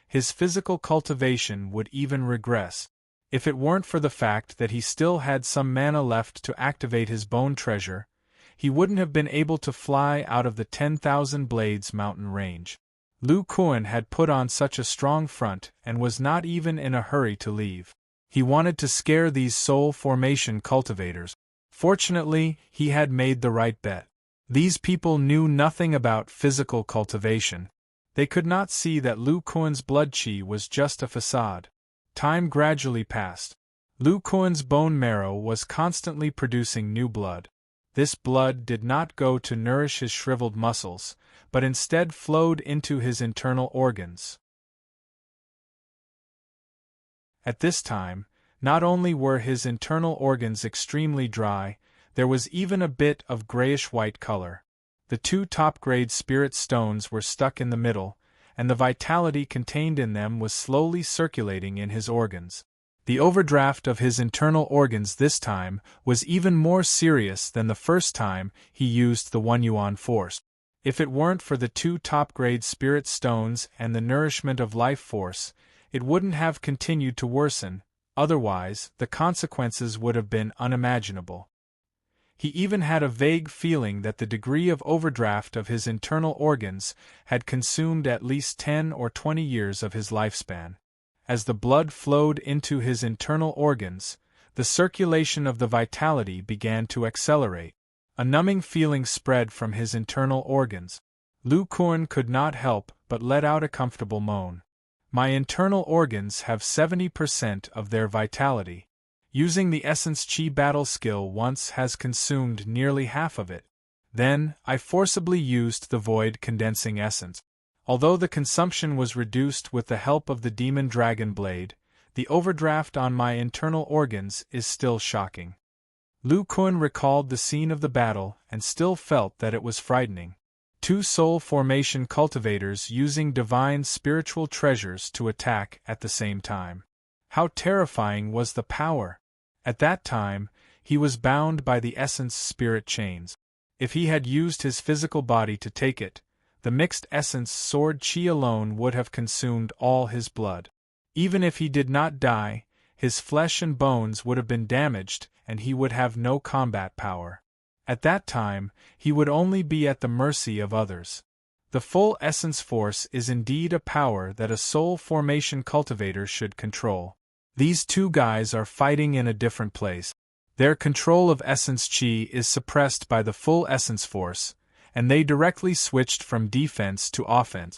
his physical cultivation would even regress. If it weren't for the fact that he still had some mana left to activate his bone treasure, he wouldn't have been able to fly out of the 10,000 Blades mountain range. Lu Kuan had put on such a strong front and was not even in a hurry to leave. He wanted to scare these soul formation cultivators. Fortunately, he had made the right bet. These people knew nothing about physical cultivation. They could not see that Lu Kuan's blood chi was just a facade. Time gradually passed. Lu Kuan's bone marrow was constantly producing new blood. This blood did not go to nourish his shriveled muscles, but instead flowed into his internal organs. At this time, not only were his internal organs extremely dry, there was even a bit of grayish-white color. The two top-grade spirit stones were stuck in the middle, and the vitality contained in them was slowly circulating in his organs. The overdraft of his internal organs this time was even more serious than the first time he used the 1 yuan force. If it weren't for the two top-grade spirit stones and the nourishment of life force, it wouldn't have continued to worsen, otherwise the consequences would have been unimaginable. He even had a vague feeling that the degree of overdraft of his internal organs had consumed at least 10 or 20 years of his lifespan. As the blood flowed into his internal organs, the circulation of the vitality began to accelerate. A numbing feeling spread from his internal organs. Lu Kuan could not help but let out a comfortable moan. My internal organs have 70% of their vitality. Using the Essence Chi battle skill once has consumed nearly half of it. Then, I forcibly used the Void Condensing Essence. Although the consumption was reduced with the help of the Demon Dragon Blade, the overdraft on my internal organs is still shocking. Lu Kuan recalled the scene of the battle and still felt that it was frightening. Two soul formation cultivators using divine spiritual treasures to attack at the same time. How terrifying was the power! At that time, he was bound by the essence spirit chains. If he had used his physical body to take it, the mixed essence sword chi alone would have consumed all his blood. Even if he did not die, his flesh and bones would have been damaged and he would have no combat power. At that time, he would only be at the mercy of others. The full essence force is indeed a power that a soul formation cultivator should control. These two guys are fighting in a different place. Their control of essence chi is suppressed by the full essence force, and they directly switched from defense to offense.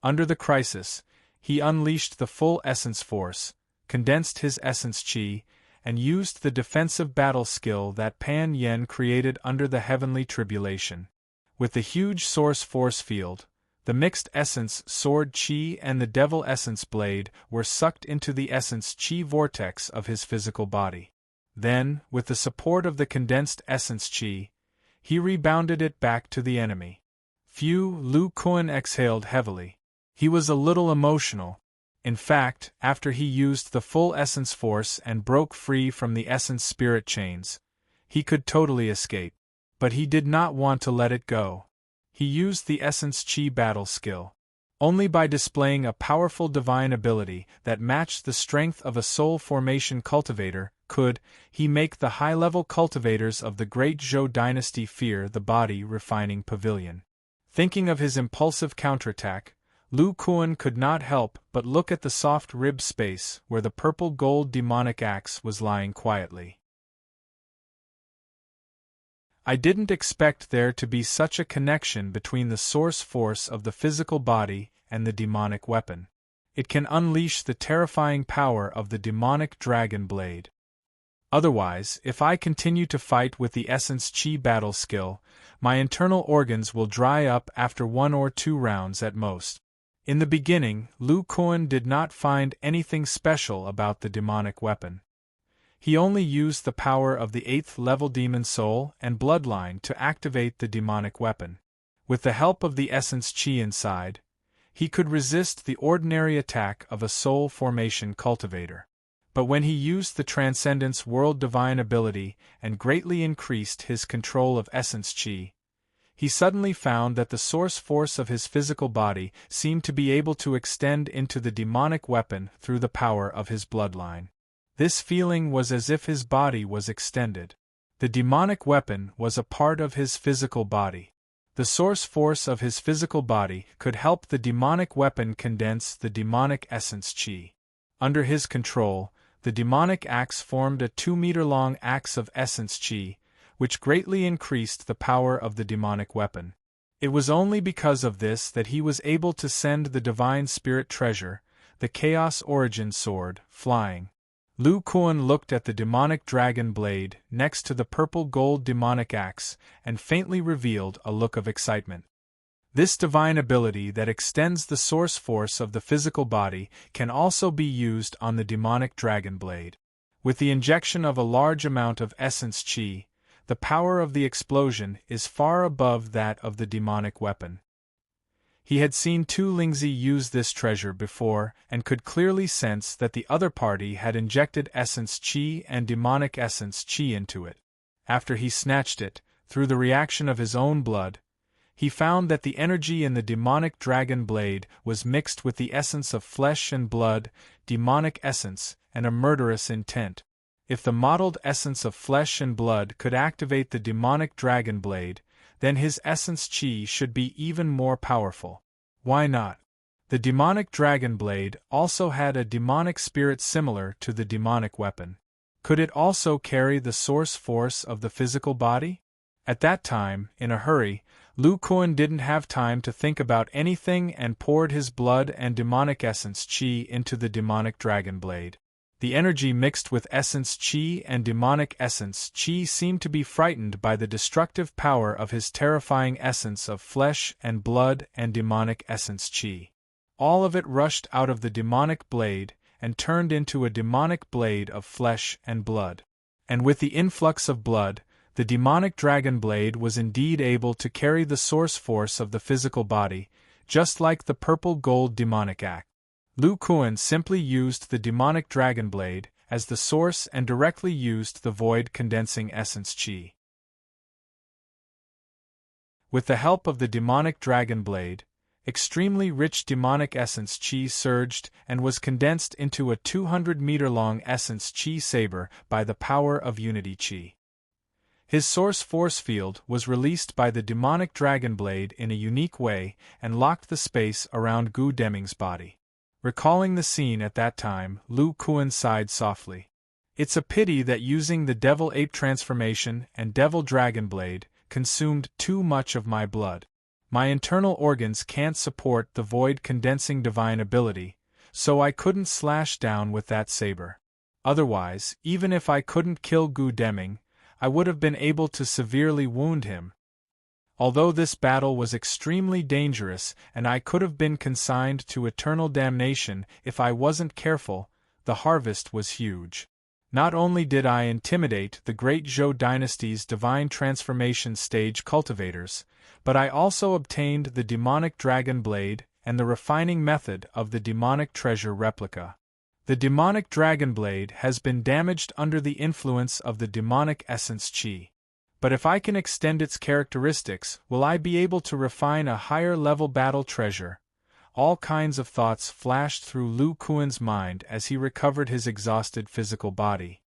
Under the crisis, he unleashed the full essence force, condensed his essence chi, and used the defensive battle skill that Pan Yen created under the heavenly tribulation. With the huge source force field, the mixed essence sword chi and the devil essence blade were sucked into the essence chi vortex of his physical body. Then, with the support of the condensed essence chi, he rebounded it back to the enemy. Lu Kuan exhaled heavily. He was a little emotional. In fact, after he used the full essence force and broke free from the essence spirit chains, he could totally escape. But he did not want to let it go. He used the essence chi battle skill. Only by displaying a powerful divine ability that matched the strength of a soul formation cultivator could he make the high-level cultivators of the great Zhou dynasty fear the body-refining pavilion. Thinking of his impulsive counterattack, Lu Kuan could not help but look at the soft rib space where the purple-gold demonic axe was lying quietly. I didn't expect there to be such a connection between the source force of the physical body and the demonic weapon. It can unleash the terrifying power of the demonic dragon blade. Otherwise, if I continue to fight with the essence chi battle skill, my internal organs will dry up after 1 or 2 rounds at most. In the beginning, Lu Kuan did not find anything special about the demonic weapon. He only used the power of the 8th level demon soul and bloodline to activate the demonic weapon. With the help of the essence chi inside, he could resist the ordinary attack of a soul formation cultivator. But when he used the Transcendence World Divine ability and greatly increased his control of essence chi, he suddenly found that the source force of his physical body seemed to be able to extend into the demonic weapon through the power of his bloodline. This feeling was as if his body was extended. The demonic weapon was a part of his physical body. The source force of his physical body could help the demonic weapon condense the demonic essence chi. Under his control, the demonic axe formed a 2-meter-long axe of essence chi, which greatly increased the power of the demonic weapon. It was only because of this that he was able to send the divine spirit treasure, the Chaos Origin Sword, flying. Lu Kuan looked at the demonic dragon blade next to the purple-gold demonic axe and faintly revealed a look of excitement. This divine ability that extends the source force of the physical body can also be used on the demonic dragon blade. With the injection of a large amount of essence chi, the power of the explosion is far above that of the demonic weapon. He had seen Tu Lingzi use this treasure before and could clearly sense that the other party had injected essence chi and demonic essence chi into it. After he snatched it, through the reaction of his own blood, he found that the energy in the demonic dragon blade was mixed with the essence of flesh and blood, demonic essence, and a murderous intent. If the mottled essence of flesh and blood could activate the demonic dragon blade, then his essence chi should be even more powerful. Why not? The demonic dragon blade also had a demonic spirit similar to the demonic weapon. Could it also carry the source force of the physical body? At that time, in a hurry, Lu Kuan didn't have time to think about anything and poured his blood and demonic essence chi into the demonic dragon blade. The energy mixed with essence chi and demonic essence chi seemed to be frightened by the destructive power of his terrifying essence of flesh and blood and demonic essence chi. All of it rushed out of the demonic blade and turned into a demonic blade of flesh and blood. And with the influx of blood, the demonic dragon blade was indeed able to carry the source force of the physical body, just like the purple-gold demonic axe. Lu Kuan simply used the demonic dragon blade as the source and directly used the void-condensing essence chi. With the help of the demonic dragon blade, extremely rich demonic essence chi surged and was condensed into a 200-meter-long essence chi saber by the power of unity chi. His source force field was released by the demonic dragon blade in a unique way and locked the space around Gu Deming's body. Recalling the scene at that time, Lu Kuan sighed softly. It's a pity that using the Devil Ape transformation and Devil Dragon Blade consumed too much of my blood. My internal organs can't support the void-condensing divine ability, so I couldn't slash down with that saber. Otherwise, even if I couldn't kill Gu Deming, I would have been able to severely wound him. Although this battle was extremely dangerous and I could have been consigned to eternal damnation if I wasn't careful, the harvest was huge. Not only did I intimidate the great Zhou dynasty's divine transformation stage cultivators, but I also obtained the demonic dragon blade and the refining method of the demonic treasure replica. The demonic dragon blade has been damaged under the influence of the demonic essence chi. But if I can extend its characteristics, will I be able to refine a higher-level battle treasure, All kinds of thoughts flashed through Lu Kuan's mind as he recovered his exhausted physical body.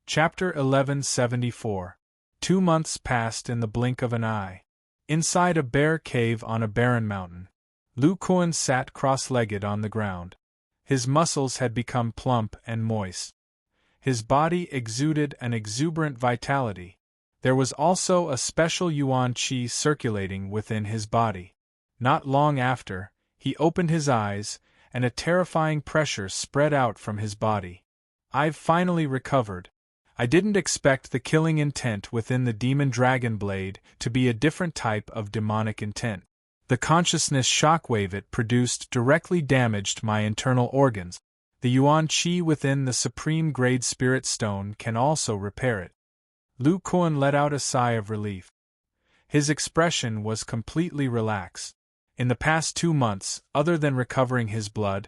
Chapter 1174. 2 months passed in the blink of an eye. Inside a bare cave on a barren mountain, Lu Kuan sat cross-legged on the ground. His muscles had become plump and moist. His body exuded an exuberant vitality. There was also a special yuan qi circulating within his body. Not long after, he opened his eyes, and a terrifying pressure spread out from his body. "I've finally recovered. I didn't expect the killing intent within the demon dragon blade to be a different type of demonic intent. The consciousness shockwave it produced directly damaged my internal organs. The yuan qi within the supreme grade spirit stone can also repair it." Lu Kuan let out a sigh of relief. His expression was completely relaxed. In the past 2 months, other than recovering his blood,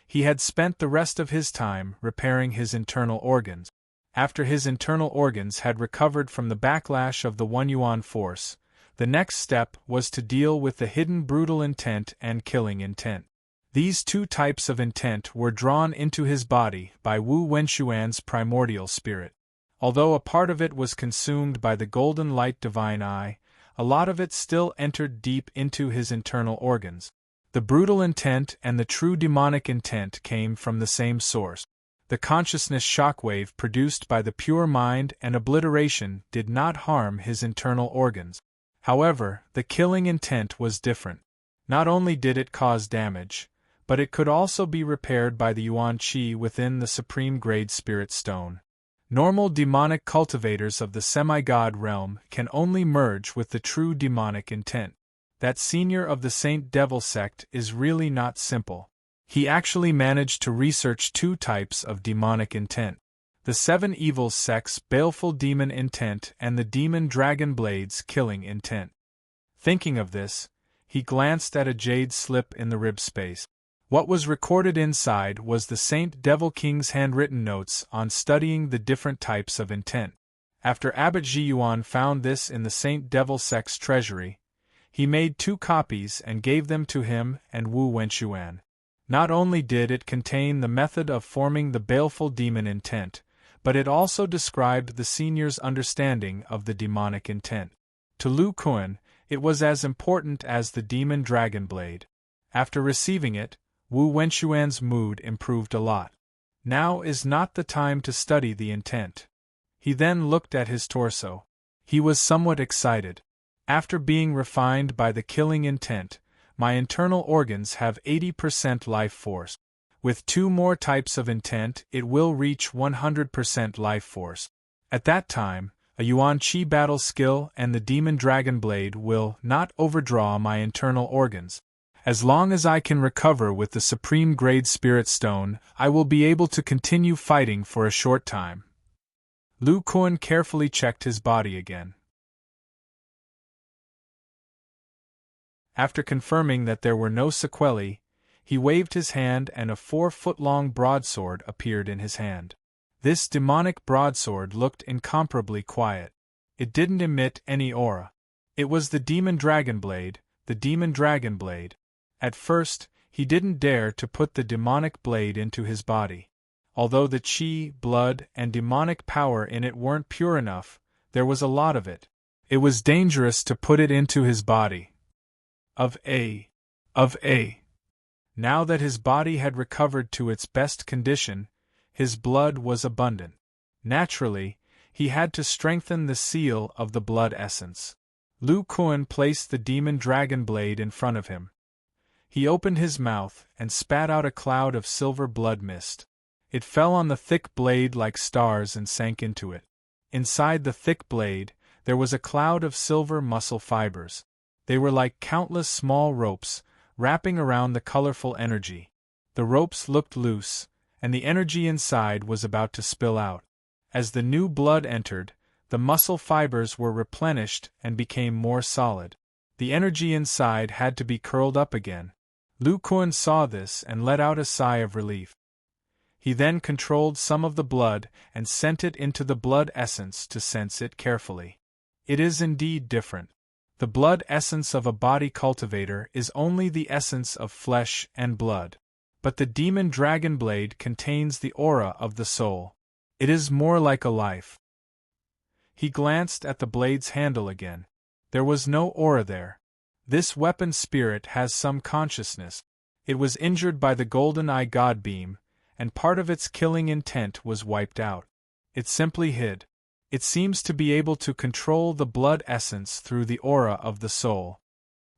he had spent the rest of his time repairing his internal organs. After his internal organs had recovered from the backlash of the One Yuan force, the next step was to deal with the hidden brutal intent and killing intent. These 2 types of intent were drawn into his body by Wu Wenxuan's primordial spirit. Although a part of it was consumed by the golden light divine eye, a lot of it still entered deep into his internal organs. The brutal intent and the true demonic intent came from the same source. The consciousness shockwave produced by the pure mind and obliteration did not harm his internal organs. However, the killing intent was different. Not only did it cause damage, but it could also be repaired by the yuan qi within the supreme grade spirit stone. Normal demonic cultivators of the semi-god realm can only merge with the true demonic intent. That senior of the Saint Devil sect is really not simple. He actually managed to research 2 types of demonic intent: the 7 evil sects' baleful demon intent and the demon dragon blade's killing intent. Thinking of this, he glanced at a jade slip in the rib space. What was recorded inside was the Saint Devil King's handwritten notes on studying the different types of intent. After Abbot Zhiyuan found this in the Saint Devil sect's treasury, he made 2 copies and gave them to him and Wu Wenxuan. Not only did it contain the method of forming the baleful demon intent, but it also described the senior's understanding of the demonic intent. To Lu Kuan, it was as important as the demon dragon blade. After receiving it, Wu Wenxuan's mood improved a lot. Now is not the time to study the intent. He then looked at his torso. He was somewhat excited. After being refined by the killing intent, my internal organs have 80% life force. With 2 more types of intent, it will reach 100% life force. At that time, a yuan qi battle skill and the demon dragon blade will not overdraw my internal organs. As long as I can recover with the supreme grade spirit stone, I will be able to continue fighting for a short time. Lu Kuan carefully checked his body again. After confirming that there were no sequelae, he waved his hand and a 4-foot-long broadsword appeared in his hand. This demonic broadsword looked incomparably quiet. It didn't emit any aura. It was the demon dragon blade, the demon dragon blade. At first, he didn't dare to put the demonic blade into his body. Although the qi, blood, and demonic power in it weren't pure enough, there was a lot of it. It was dangerous to put it into his body. Now that his body had recovered to its best condition, his blood was abundant. Naturally, he had to strengthen the seal of the blood essence. Lu Kuan placed the demon dragon blade in front of him. He opened his mouth and spat out a cloud of silver blood mist. It fell on the thick blade like stars and sank into it. Inside the thick blade, there was a cloud of silver muscle fibers. They were like countless small ropes, wrapping around the colorful energy. The ropes looked loose, and the energy inside was about to spill out. As the new blood entered, the muscle fibers were replenished and became more solid. The energy inside had to be curled up again. Lu Kuan saw this and let out a sigh of relief. He then controlled some of the blood and sent it into the blood essence to sense it carefully. It is indeed different. The blood essence of a body cultivator is only the essence of flesh and blood. But the demon dragon blade contains the aura of the soul. It is more like a life. He glanced at the blade's handle again. There was no aura there. This weapon spirit has some consciousness. It was injured by the golden eye god beam, and part of its killing intent was wiped out. It simply hid. It seems to be able to control the blood essence through the aura of the soul.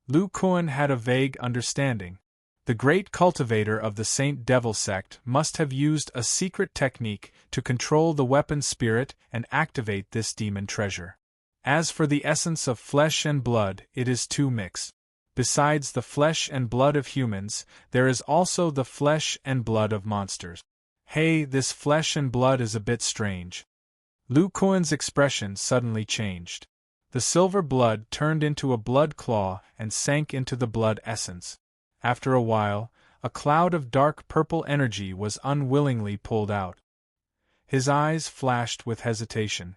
Lu Kuan had a vague understanding. The great cultivator of the Saint Devil sect must have used a secret technique to control the weapon spirit and activate this demon treasure. As for the essence of flesh and blood, it is too mixed. Besides the flesh and blood of humans, there is also the flesh and blood of monsters. Hey, this flesh and blood is a bit strange. Lu Kuan's expression suddenly changed. The silver blood turned into a blood claw and sank into the blood essence. After a while, a cloud of dark purple energy was unwillingly pulled out. His eyes flashed with hesitation.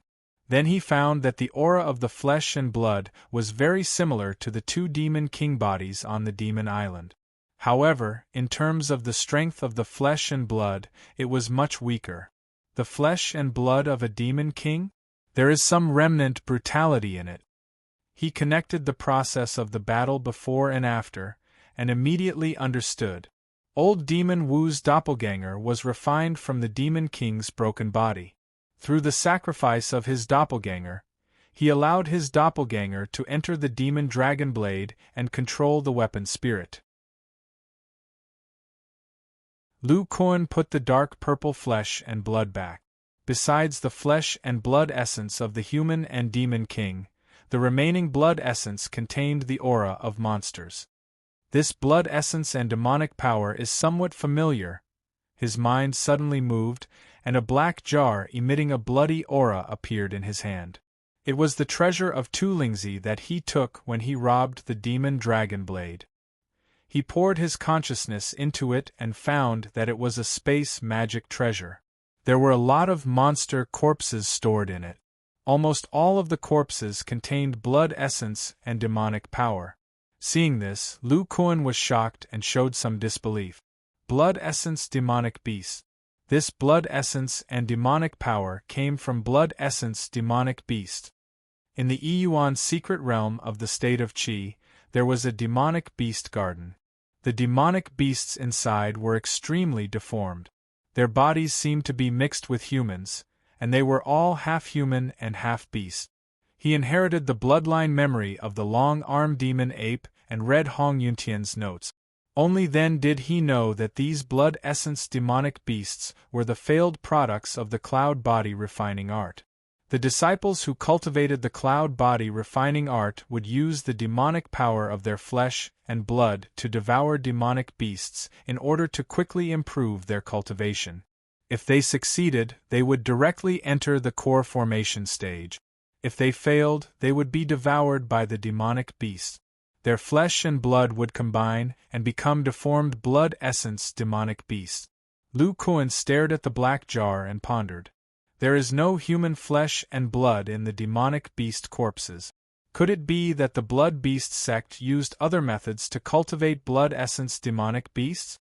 Then he found that the aura of the flesh and blood was very similar to the two demon king bodies on the demon island. However, in terms of the strength of the flesh and blood, it was much weaker. The flesh and blood of a demon king? There is some remnant brutality in it. He connected the process of the battle before and after, and immediately understood. Old Demon Wu's doppelganger was refined from the demon king's broken body. Through the sacrifice of his doppelganger, he allowed his doppelganger to enter the demon dragon blade and control the weapon spirit. Lu Kuan put the dark purple flesh and blood back. Besides the flesh and blood essence of the human and demon king, the remaining blood essence contained the aura of monsters. This blood essence and demonic power is somewhat familiar. His mind suddenly moved, and a black jar emitting a bloody aura appeared in his hand. It was the treasure of Tulingzi that he took when he robbed the demon dragon blade. He poured his consciousness into it and found that it was a space magic treasure. There were a lot of monster corpses stored in it. Almost all of the corpses contained blood essence and demonic power. Seeing this, Lu Kuan was shocked and showed some disbelief. Blood essence demonic beast. This blood essence and demonic power came from blood essence demonic beast. In the Yuan secret realm of the state of Qi, there was a demonic beast garden. The demonic beasts inside were extremely deformed. Their bodies seemed to be mixed with humans, and they were all half human and half beast. He inherited the bloodline memory of the long-armed demon ape and read Hong Yuntian's notes. Only then did he know that these blood essence demonic beasts were the failed products of the cloud body refining art. The disciples who cultivated the cloud body refining art would use the demonic power of their flesh and blood to devour demonic beasts in order to quickly improve their cultivation. If they succeeded, they would directly enter the core formation stage. If they failed, they would be devoured by the demonic beast. Their flesh and blood would combine and become deformed blood essence demonic beasts. Lu Kuan stared at the black jar and pondered. There is no human flesh and blood in the demonic beast corpses. Could it be that the blood beast sect used other methods to cultivate blood essence demonic beasts?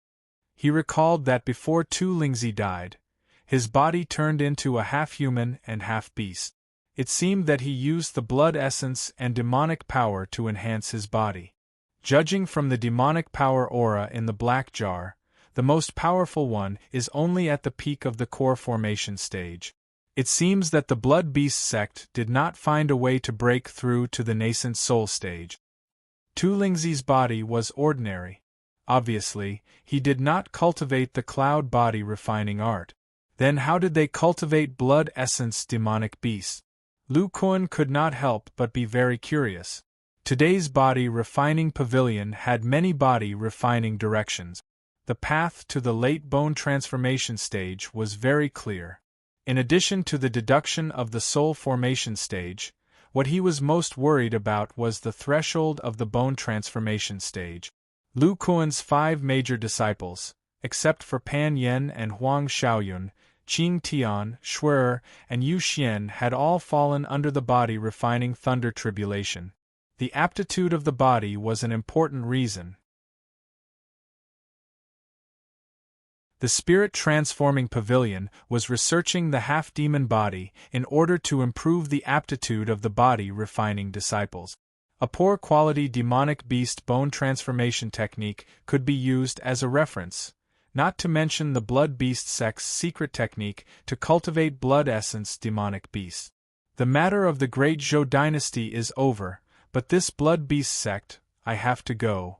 He recalled that before Tu Lingzi died, his body turned into a half-human and half-beast. It seemed that he used the blood essence and demonic power to enhance his body. Judging from the demonic power aura in the black jar, the most powerful one is only at the peak of the core formation stage. It seems that the Blood Beast sect did not find a way to break through to the nascent soul stage. Tu Lingzi's body was ordinary. Obviously, he did not cultivate the cloud body refining art. Then how did they cultivate blood essence demonic beasts? Lu Kuan could not help but be very curious. Today's body refining pavilion had many body refining directions. The path to the late bone transformation stage was very clear. In addition to the deduction of the soul formation stage, what he was most worried about was the threshold of the bone transformation stage. Lu Kuan's 5 major disciples, except for Pan Yen and Huang Xiaoyun, Qing Tian, Shuer, and Yu Xian had all fallen under the body refining thunder tribulation. The aptitude of the body was an important reason. The spirit transforming pavilion was researching the half-demon body in order to improve the aptitude of the body refining disciples. A poor quality demonic beast bone transformation technique could be used as a reference, not to mention the blood beast sect's secret technique to cultivate blood essence demonic beasts. The matter of the great Zhou dynasty is over, but this blood beast sect, I have to go.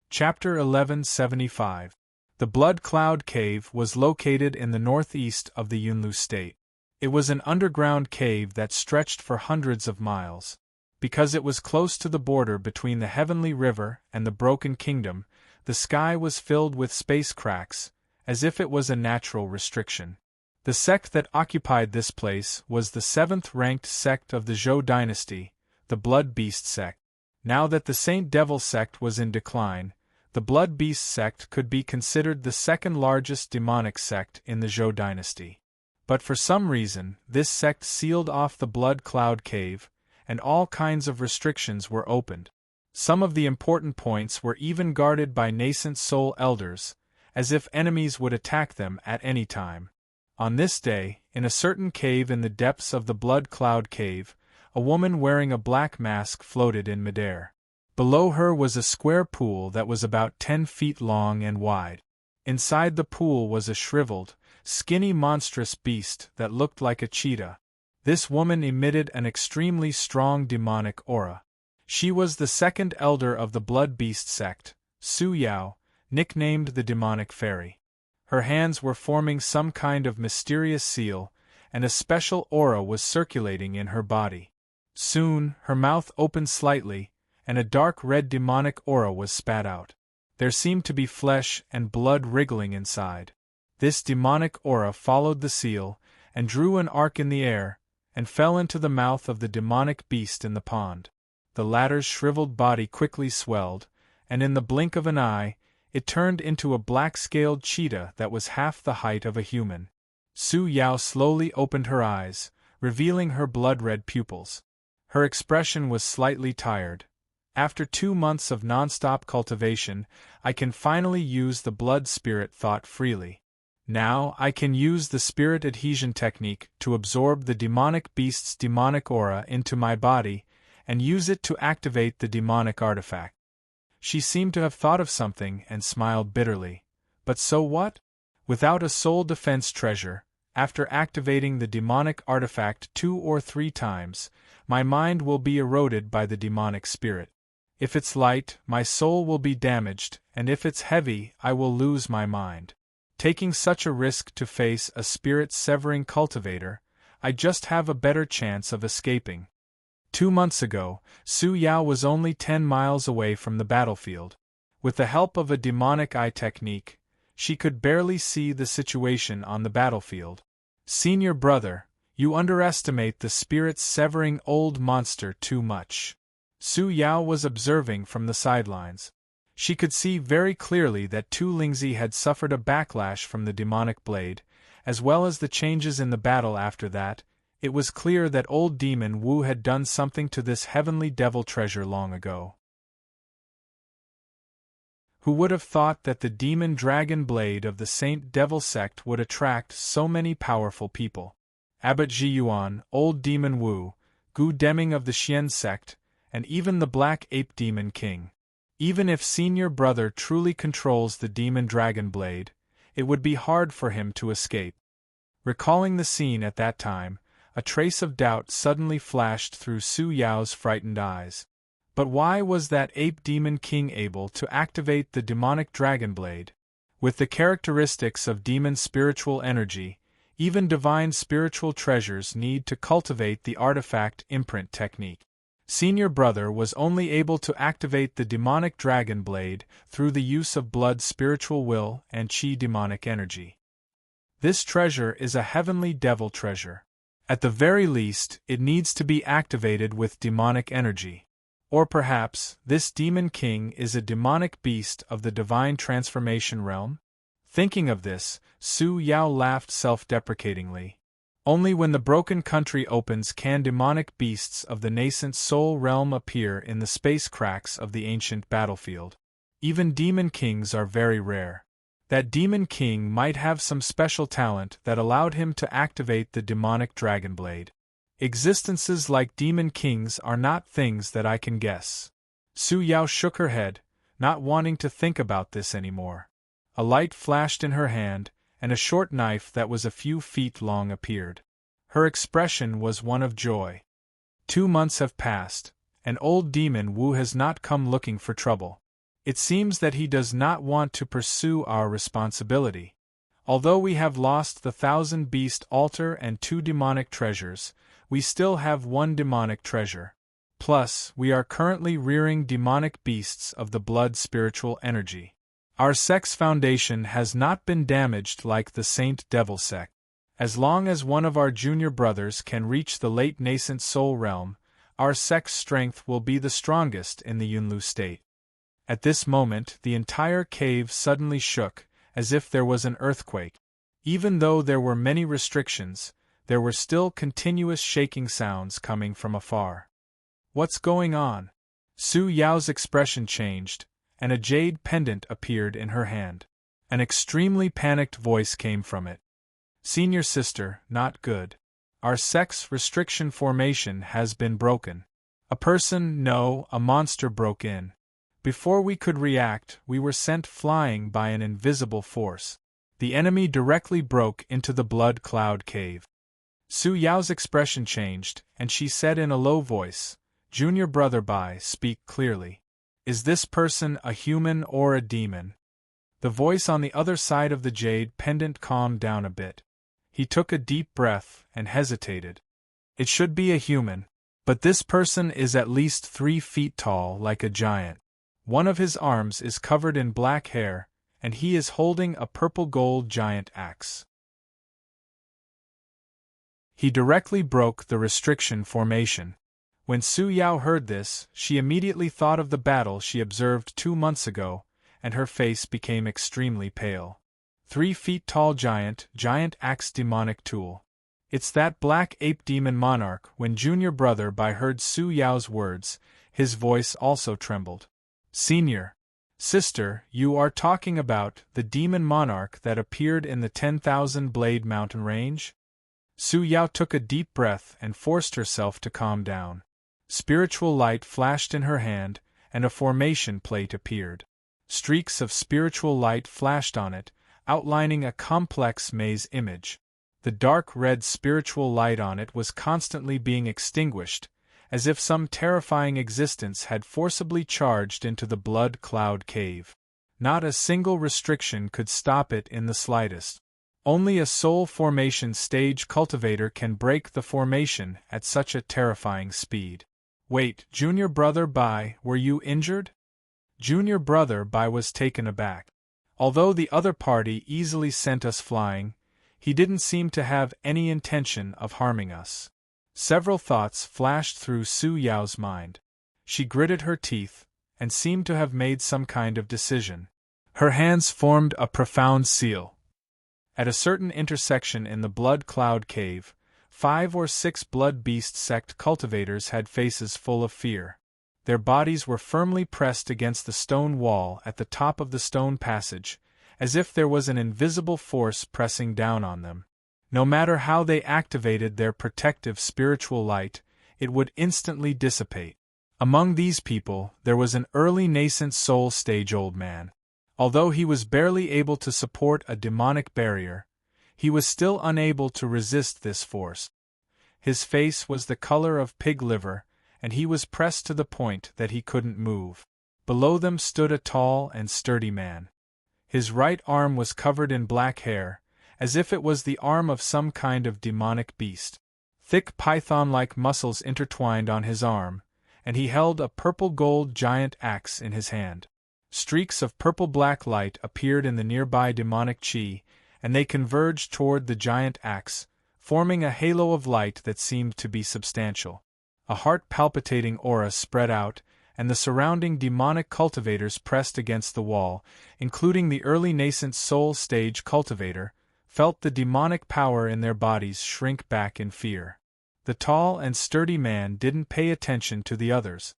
Chapter 1175. The Blood Cloud Cave was located in the northeast of the Yunlu state. It was an underground cave that stretched for hundreds of miles. Because it was close to the border between the Heavenly River and the Broken Kingdom, the sky was filled with space cracks, as if it was a natural restriction. The sect that occupied this place was the 7th-ranked sect of the Zhou dynasty, the Blood Beast sect. Now that the Saint Devil sect was in decline, the Blood Beast sect could be considered the second-largest demonic sect in the Zhou dynasty. But for some reason, this sect sealed off the Blood Cloud Cave, and all kinds of restrictions were opened. Some of the important points were even guarded by nascent soul elders, as if enemies would attack them at any time. On this day, in a certain cave in the depths of the Blood Cloud Cave, a woman wearing a black mask floated in midair. Below her was a square pool that was about 10 feet long and wide. Inside the pool was a shriveled, skinny monstrous beast that looked like a cheetah. This woman emitted an extremely strong demonic aura. She was the second elder of the Blood Beast sect, Su Yao, nicknamed the Demonic Fairy. Her hands were forming some kind of mysterious seal, and a special aura was circulating in her body. Soon, her mouth opened slightly, and a dark red demonic aura was spat out. There seemed to be flesh and blood wriggling inside. This demonic aura followed the seal, and drew an arc in the air, and fell into the mouth of the demonic beast in the pond. The latter's shriveled body quickly swelled, and in the blink of an eye, it turned into a black-scaled cheetah that was half the height of a human. Su Yao slowly opened her eyes, revealing her blood-red pupils. Her expression was slightly tired. After 2 months of non-stop cultivation, I can finally use the blood spirit thought freely. Now I can use the spirit adhesion technique to absorb the demonic beast's demonic aura into my body, and use it to activate the demonic artifact. She seemed to have thought of something and smiled bitterly. But so what? Without a soul defense treasure, after activating the demonic artifact 2 or 3 times, my mind will be eroded by the demonic spirit. If it's light, my soul will be damaged, and if it's heavy, I will lose my mind. Taking such a risk to face a spirit-severing cultivator, I just have a better chance of escaping. 2 months ago, Su Yao was only 10 miles away from the battlefield. With the help of a demonic eye technique, she could barely see the situation on the battlefield. Senior brother, you underestimate the spirit-severing old monster too much. Su Yao was observing from the sidelines. She could see very clearly that Tu Lingzi had suffered a backlash from the demonic blade, as well as the changes in the battle after that. It was clear that old demon Wu had done something to this heavenly devil treasure long ago. Who would have thought that the demon dragon blade of the Saint Devil sect would attract so many powerful people? Abbot Zhiyuan, old demon Wu, Gu Deming of the Xian sect, and even the Black Ape Demon King. Even if senior brother truly controls the demon dragon blade, it would be hard for him to escape. Recalling the scene at that time, a trace of doubt suddenly flashed through Su Yao's frightened eyes. But why was that Ape Demon King able to activate the demonic dragon blade? With the characteristics of demon spiritual energy, even divine spiritual treasures need to cultivate the artifact imprint technique. Senior brother was only able to activate the demonic dragon blade through the use of blood spiritual will and qi demonic energy. This treasure is a heavenly devil treasure. At the very least, it needs to be activated with demonic energy. Or perhaps, this demon king is a demonic beast of the divine transformation realm? Thinking of this, Su Yao laughed self-deprecatingly. Only when the broken country opens can demonic beasts of the nascent soul realm appear in the space cracks of the ancient battlefield. Even demon kings are very rare. That demon king might have some special talent that allowed him to activate the demonic dragon blade. Existences like demon kings are not things that I can guess. Su Yao shook her head, not wanting to think about this anymore. A light flashed in her hand, and a short knife that was a few feet long appeared. Her expression was one of joy. 2 months have passed, and old demon Wu has not come looking for trouble. It seems that he does not want to pursue our responsibility. Although we have lost the 1,000-beast altar and 2 demonic treasures, we still have 1 demonic treasure. Plus, we are currently rearing demonic beasts of the blood spiritual energy. Our sect's foundation has not been damaged like the Saint Devil sect. As long as one of our junior brothers can reach the late nascent soul realm, our sect's strength will be the strongest in the Yunlu state. At this moment, the entire cave suddenly shook, as if there was an earthquake. Even though there were many restrictions, there were still continuous shaking sounds coming from afar. What's going on? Su Yao's expression changed, and a jade pendant appeared in her hand. An extremely panicked voice came from it. Senior sister, not good. Our sect's restriction formation has been broken. A monster broke in. Before we could react, we were sent flying by an invisible force. The enemy directly broke into the blood cloud cave. Su Yao's expression changed, and she said in a low voice, "Junior brother Bai, speak clearly. Is this person a human or a demon?" The voice on the other side of the jade pendant calmed down a bit. He took a deep breath and hesitated. It should be a human, but this person is at least 3 feet tall, like a giant. One of his arms is covered in black hair, and he is holding a purple-gold giant axe. He directly broke the restriction formation. When Su Yao heard this, she immediately thought of the battle she observed 2 months ago, and her face became extremely pale. 3 feet tall giant axe demonic tool. It's that black ape demon monarch. When junior brother Bai heard Su Yao's words, his voice also trembled. Senior sister, you are talking about the demon monarch that appeared in the 10,000 Blade Mountain range? Su Yao took a deep breath and forced herself to calm down. Spiritual light flashed in her hand, and a formation plate appeared. Streaks of spiritual light flashed on it, outlining a complex maze image. The dark red spiritual light on it was constantly being extinguished, as if some terrifying existence had forcibly charged into the blood cloud cave. Not a single restriction could stop it in the slightest. Only a soul formation stage cultivator can break the formation at such a terrifying speed. Wait, junior brother Bai, were you injured? Junior brother Bai was taken aback. Although the other party easily sent us flying, he didn't seem to have any intention of harming us. Several thoughts flashed through Su Yao's mind. She gritted her teeth, and seemed to have made some kind of decision. Her hands formed a profound seal. At a certain intersection in the blood cloud cave, 5 or 6 blood beast sect cultivators had faces full of fear. Their bodies were firmly pressed against the stone wall at the top of the stone passage, as if there was an invisible force pressing down on them. No matter how they activated their protective spiritual light, it would instantly dissipate. Among these people, there was an early nascent soul stage old man. Although he was barely able to support a demonic barrier, he was still unable to resist this force. His face was the color of pig liver, and he was pressed to the point that he couldn't move. Below them stood a tall and sturdy man. His right arm was covered in black hair, as if it was the arm of some kind of demonic beast. Thick python-like muscles intertwined on his arm, and he held a purple-gold giant axe in his hand. Streaks of purple-black light appeared in the nearby demonic chi, and they converged toward the giant axe, forming a halo of light that seemed to be substantial. A heart-palpitating aura spread out, and the surrounding demonic cultivators pressed against the wall, including the early nascent soul stage cultivator, felt the demonic power in their bodies shrink back in fear. The tall and sturdy man didn't pay attention to the others.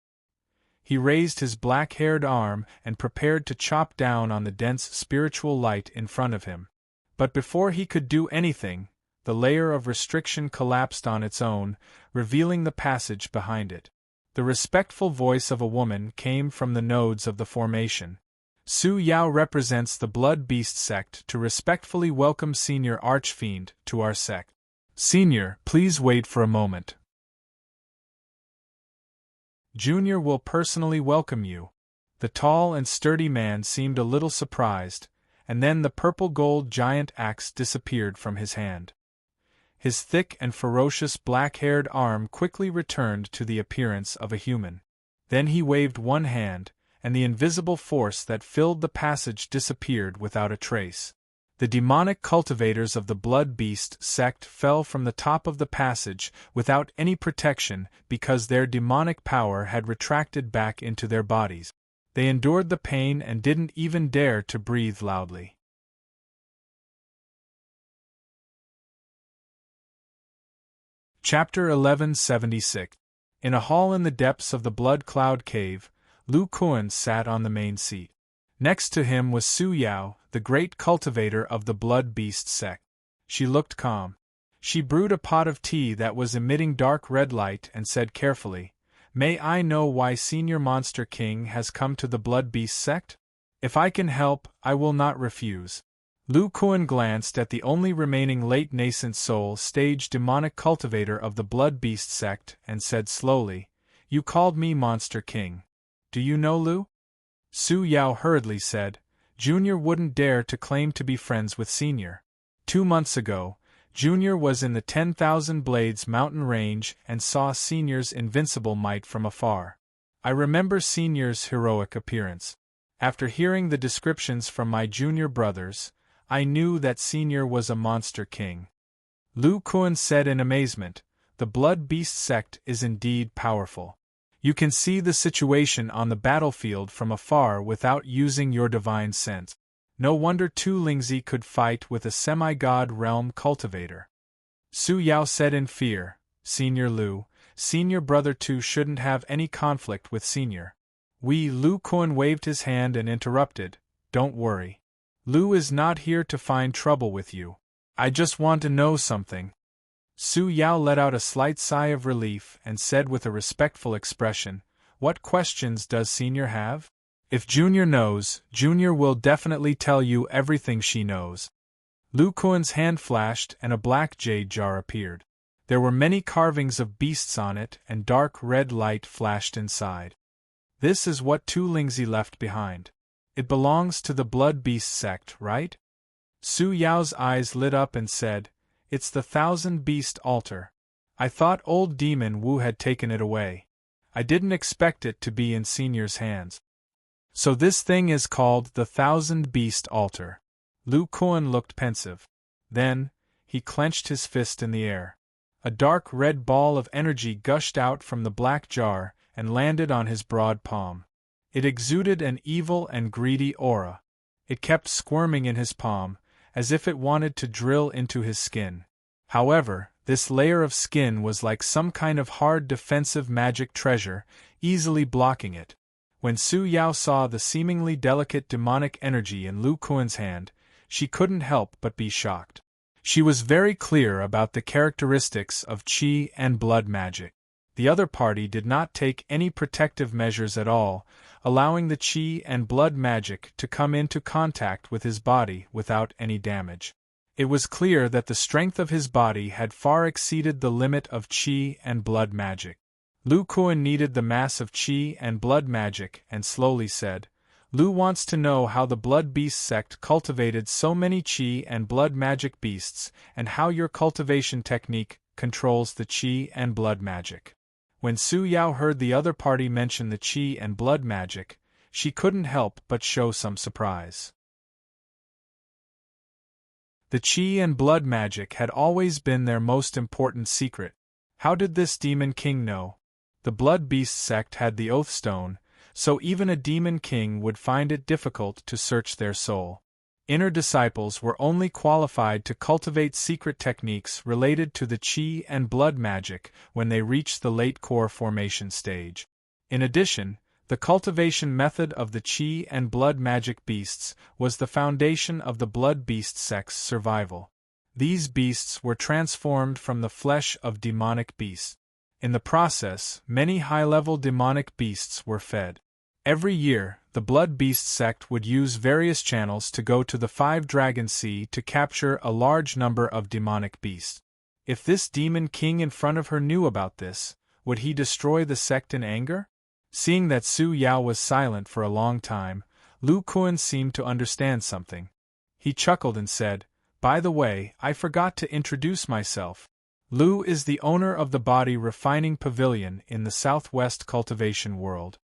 He raised his black-haired arm and prepared to chop down on the dense spiritual light in front of him. But before he could do anything, the layer of restriction collapsed on its own, revealing the passage behind it. The respectful voice of a woman came from the nodes of the formation. Su Yao represents the Blood Beast sect to respectfully welcome Senior Archfiend to our sect. Senior, please wait for a moment. Junior will personally welcome you. The tall and sturdy man seemed a little surprised, and then the purple-gold giant axe disappeared from his hand. His thick and ferocious black-haired arm quickly returned to the appearance of a human. Then he waved one hand, and the invisible force that filled the passage disappeared without a trace. The demonic cultivators of the Blood Beast sect fell from the top of the passage without any protection because their demonic power had retracted back into their bodies. They endured the pain and didn't even dare to breathe loudly. Chapter 1176. In a hall in the depths of the Blood Cloud Cave, Lu Kuan sat on the main seat. Next to him was Su Yao, the great cultivator of the Blood Beast sect. She looked calm. She brewed a pot of tea that was emitting dark red light and said carefully, "May I know why Senior Monster King has come to the Blood Beast sect? If I can help, I will not refuse." Lu Kuan glanced at the only remaining late nascent soul stage demonic cultivator of the Blood Beast sect and said slowly, "You called me Monster King. Do you know Lu?" Su Yao hurriedly said, "Junior wouldn't dare to claim to be friends with Senior. 2 months ago, Junior was in the 10,000 Blades mountain range and saw Senior's invincible might from afar. I remember Senior's heroic appearance. After hearing the descriptions from my junior brothers, I knew that Senior was a Monster King." Lu Kuan said in amazement, "The Blood Beast sect is indeed powerful. You can see the situation on the battlefield from afar without using your divine sense. No wonder Tu Lingzi could fight with a semi-god realm cultivator." Su Yao said in fear, "Senior Lu, Senior Brother Tu shouldn't have any conflict with Senior." Lu Kuan waved his hand and interrupted, "Don't worry. Lu is not here to find trouble with you. I just want to know something." Su Yao let out a slight sigh of relief and said with a respectful expression, "What questions does Senior have? If Junior knows, Junior will definitely tell you everything she knows." Lu Kuan's hand flashed and a black jade jar appeared. There were many carvings of beasts on it and dark red light flashed inside. "This is what Tu Lingzi left behind. It belongs to the Blood Beast sect, right?" Su Yao's eyes lit up and said, "It's the 1,000 Beast altar. I thought old Demon Wu had taken it away. I didn't expect it to be in Senior's hands. So this thing is called the 1,000 Beast altar." Lu Kuan looked pensive. Then, he clenched his fist in the air. A dark red ball of energy gushed out from the black jar and landed on his broad palm. It exuded an evil and greedy aura. It kept squirming in his palm, as if it wanted to drill into his skin. However, this layer of skin was like some kind of hard defensive magic treasure, easily blocking it. When Su Yao saw the seemingly delicate demonic energy in Lu Kuan's hand, she couldn't help but be shocked. She was very clear about the characteristics of qi and blood magic. The other party did not take any protective measures at all, allowing the qi and blood magic to come into contact with his body without any damage. It was clear that the strength of his body had far exceeded the limit of qi and blood magic. Lu Kuan needed the mass of qi and blood magic and slowly said, "Lu wants to know how the Blood Beast sect cultivated so many qi and blood magic beasts and how your cultivation technique controls the qi and blood magic." When Su Yao heard the other party mention the qi and blood magic, she couldn't help but show some surprise. The qi and blood magic had always been their most important secret. How did this Demon King know? The Blood Beast sect had the Oath Stone, so even a demon king would find it difficult to search their soul. Inner disciples were only qualified to cultivate secret techniques related to the chi and blood magic when they reached the late core formation stage. In addition, the cultivation method of the chi and blood magic beasts was the foundation of the blood beast sect's survival. These beasts were transformed from the flesh of demonic beasts. In the process, many high-level demonic beasts were fed. Every year, the Blood Beast sect would use various channels to go to the Five Dragon Sea to capture a large number of demonic beasts. If this demon king in front of her knew about this, would he destroy the sect in anger? Seeing that Su Yao was silent for a long time, Lu Kuan seemed to understand something. He chuckled and said, "By the way, I forgot to introduce myself. Lu is the owner of the body refining pavilion in the southwest cultivation world.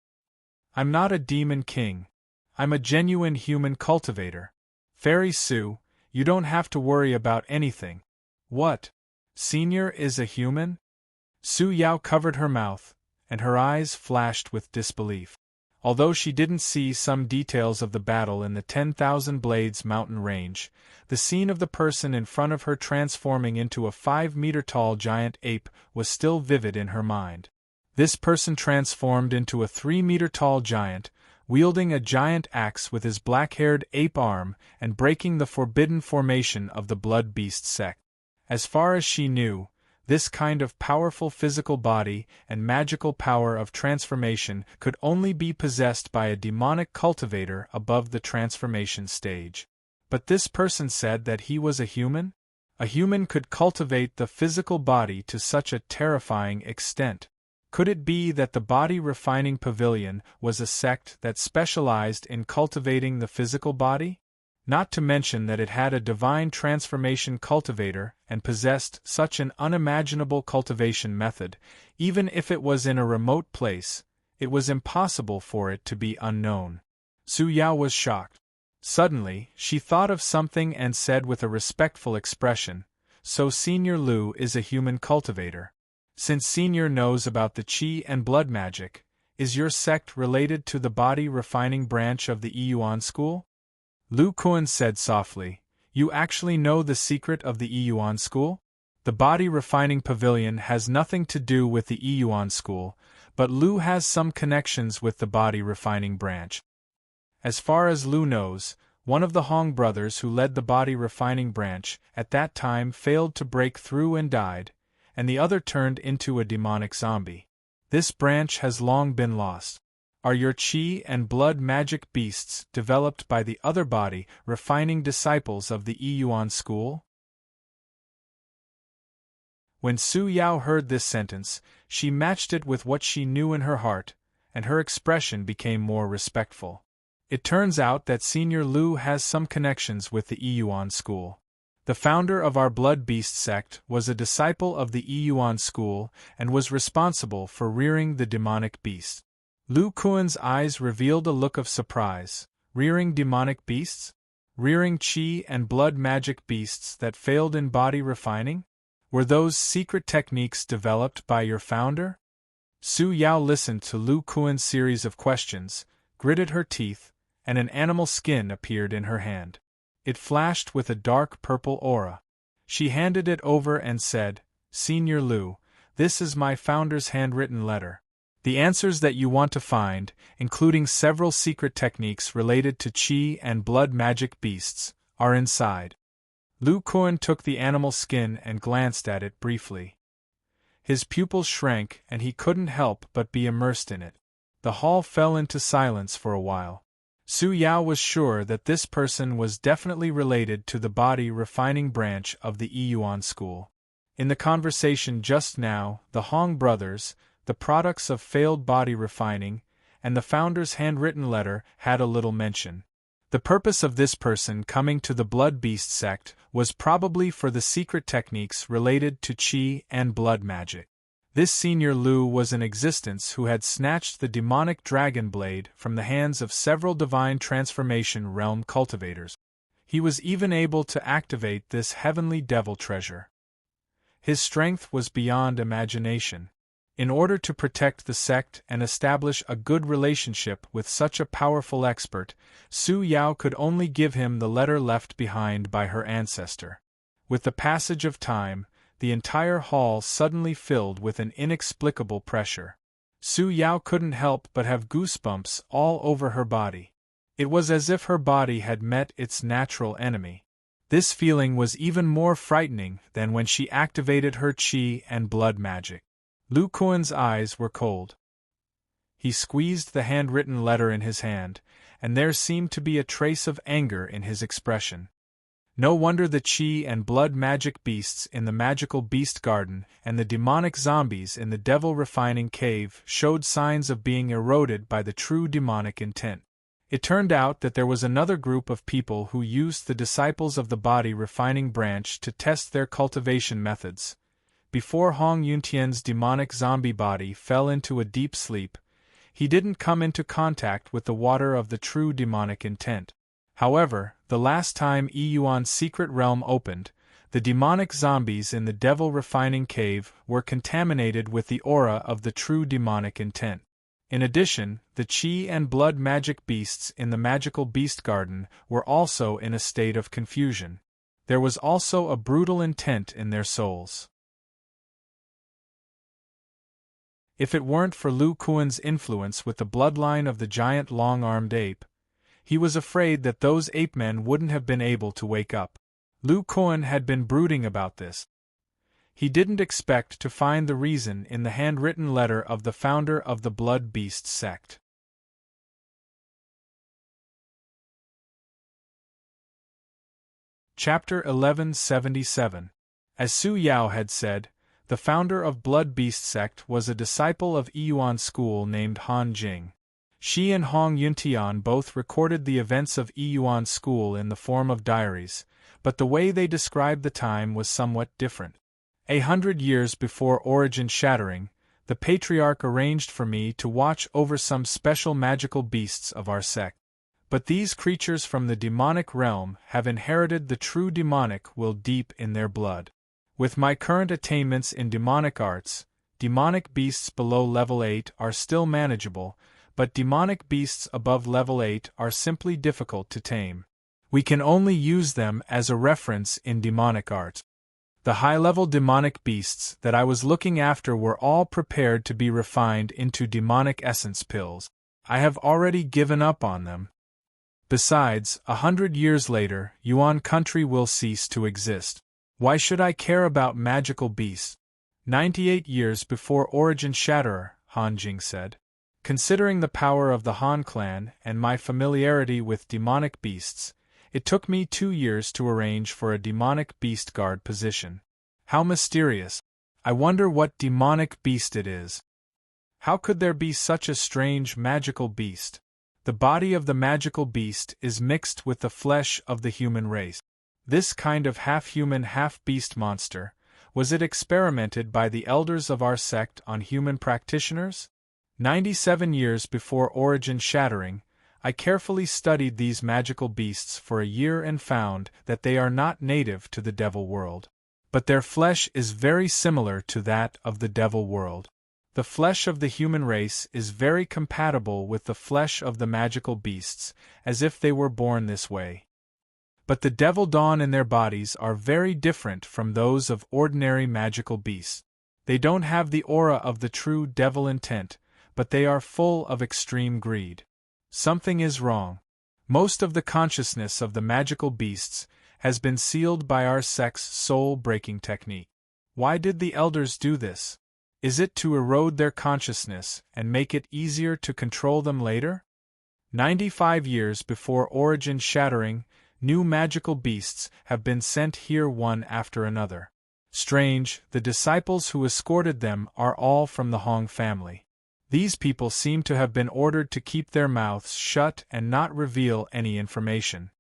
I'm not a demon king. I'm a genuine human cultivator. Fairy Su, you don't have to worry about anything." "What? Senior is a human?" Su Yao covered her mouth, and her eyes flashed with disbelief. Although she didn't see some details of the battle in the 10,000 Blades mountain range, the scene of the person in front of her transforming into a 5-meter-tall giant ape was still vivid in her mind. This person transformed into a 3-meter-tall giant, wielding a giant axe with his black-haired ape arm and breaking the forbidden formation of the Blood Beast sect. As far as she knew, this kind of powerful physical body and magical power of transformation could only be possessed by a demonic cultivator above the transformation stage. But this person said that he was a human? A human could cultivate the physical body to such a terrifying extent. Could it be that the Body Refining Pavilion was a sect that specialized in cultivating the physical body? Not to mention that it had a divine transformation cultivator and possessed such an unimaginable cultivation method. Even if it was in a remote place, it was impossible for it to be unknown. Su Yao was shocked. Suddenly, she thought of something and said with a respectful expression, "So Senior Lu is a human cultivator. Since Senior knows about the chi and blood magic, is your sect related to the body refining branch of the Iyuan school?" Lu Kuan said softly, "You actually know the secret of the Iyuan school? The body refining pavilion has nothing to do with the Iyuan school, but Lu has some connections with the body refining branch." As far as Lu knows, one of the Hong brothers who led the body refining branch at that time failed to break through and died, and the other turned into a demonic zombie. This branch has long been lost. Are your chi and blood magic beasts developed by the other body refining disciples of the Iyuan school? When Su Yao heard this sentence, she matched it with what she knew in her heart, and her expression became more respectful. It turns out that Senior Lu has some connections with the Iyuan school. The founder of our Blood Beast sect was a disciple of the Iyuan school and was responsible for rearing the demonic beast. Lu Kuan's eyes revealed a look of surprise. Rearing demonic beasts? Rearing chi and blood magic beasts that failed in body refining? Were those secret techniques developed by your founder? Su Yao listened to Lu Kuan's series of questions, gritted her teeth, and an animal skin appeared in her hand. It flashed with a dark purple aura. She handed it over and said, "Senior Lu, this is my founder's handwritten letter. The answers that you want to find, including several secret techniques related to chi and blood magic beasts, are inside." Lu Kuan took the animal skin and glanced at it briefly. His pupils shrank and he couldn't help but be immersed in it. The hall fell into silence for a while. Su Yao was sure that this person was definitely related to the body refining branch of the Iyuan school. In the conversation just now, the Hong brothers, the products of failed body refining, and the founder's handwritten letter had a little mention. The purpose of this person coming to the Blood Beast sect was probably for the secret techniques related to chi and blood magic. This Senior Lu was in existence who had snatched the demonic dragon blade from the hands of several divine transformation realm cultivators. He was even able to activate this heavenly devil treasure. His strength was beyond imagination. In order to protect the sect and establish a good relationship with such a powerful expert, Su Yao could only give him the letter left behind by her ancestor. With the passage of time, the entire hall suddenly filled with an inexplicable pressure. Su Yao couldn't help but have goosebumps all over her body. It was as if her body had met its natural enemy. This feeling was even more frightening than when she activated her qi and blood magic. Lu Kuan's eyes were cold. He squeezed the handwritten letter in his hand, and there seemed to be a trace of anger in his expression. No wonder the qi and blood magic beasts in the magical beast garden and the demonic zombies in the devil refining cave showed signs of being eroded by the true demonic intent. It turned out that there was another group of people who used the disciples of the body refining branch to test their cultivation methods. Before Hong Yuntian's demonic zombie body fell into a deep sleep, he didn't come into contact with the water of the true demonic intent. However, the last time Yuan's secret realm opened, the demonic zombies in the devil refining cave were contaminated with the aura of the true demonic intent. In addition, the qi and blood magic beasts in the magical beast garden were also in a state of confusion. There was also a brutal intent in their souls. If it weren't for Lu Kuan's influence with the bloodline of the giant long-armed ape, he was afraid that those ape-men wouldn't have been able to wake up. Lu Kuan had been brooding about this. He didn't expect to find the reason in the handwritten letter of the founder of the Blood Beast sect. Chapter 1177. As Su Yao had said, the founder of Blood Beast sect was a disciple of Yuan's school named Han Jing. She and Hong Yuntian both recorded the events of Yuan's school in the form of diaries, but the way they described the time was somewhat different. 100 years before Origin Shattering, the Patriarch arranged for me to watch over some special magical beasts of our sect. But these creatures from the demonic realm have inherited the true demonic will deep in their blood. With my current attainments in demonic arts, demonic beasts below level 8 are still manageable, but demonic beasts above level 8 are simply difficult to tame. We can only use them as a reference in demonic art. The high-level demonic beasts that I was looking after were all prepared to be refined into demonic essence pills. I have already given up on them. Besides, 100 years later, Yuan country will cease to exist. Why should I care about magical beasts? 98 years before Origin Shatterer, Han Jing said. Considering the power of the Han clan and my familiarity with demonic beasts, it took me 2 years to arrange for a demonic beast guard position. How mysterious. I wonder what demonic beast it is. How could there be such a strange magical beast? The body of the magical beast is mixed with the flesh of the human race. This kind of half-human, half-beast monster, was it experimented by the elders of our sect on human practitioners? 97 years before Origin Shattering, I carefully studied these magical beasts for a year and found that they are not native to the devil world. But their flesh is very similar to that of the devil world. The flesh of the human race is very compatible with the flesh of the magical beasts, as if they were born this way. But the devil dawn in their bodies are very different from those of ordinary magical beasts. They don't have the aura of the true devil intent, but they are full of extreme greed. Something is wrong. Most of the consciousness of the magical beasts has been sealed by our sect's soul-breaking technique. Why did the elders do this? Is it to erode their consciousness and make it easier to control them later? 95 years before Origin Shattering, new magical beasts have been sent here one after another. Strange, the disciples who escorted them are all from the Hong family. These people seem to have been ordered to keep their mouths shut and not reveal any information.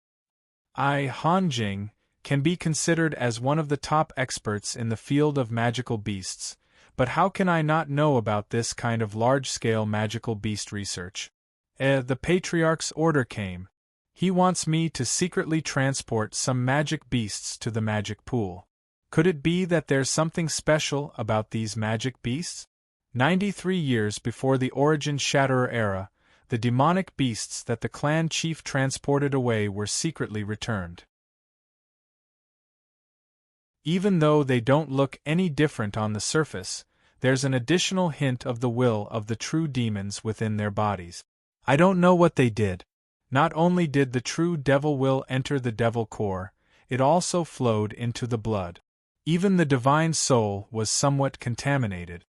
I, Han Jing, can be considered as one of the top experts in the field of magical beasts, but how can I not know about this kind of large-scale magical beast research? The Patriarch's order came. He wants me to secretly transport some magic beasts to the magic pool. Could it be that there's something special about these magic beasts? 93 years before the Origin Shatterer era, the demonic beasts that the clan chief transported away were secretly returned. Even though they don't look any different on the surface, there's an additional hint of the will of the true demons within their bodies. I don't know what they did. Not only did the true devil will enter the devil core, it also flowed into the blood. Even the divine soul was somewhat contaminated.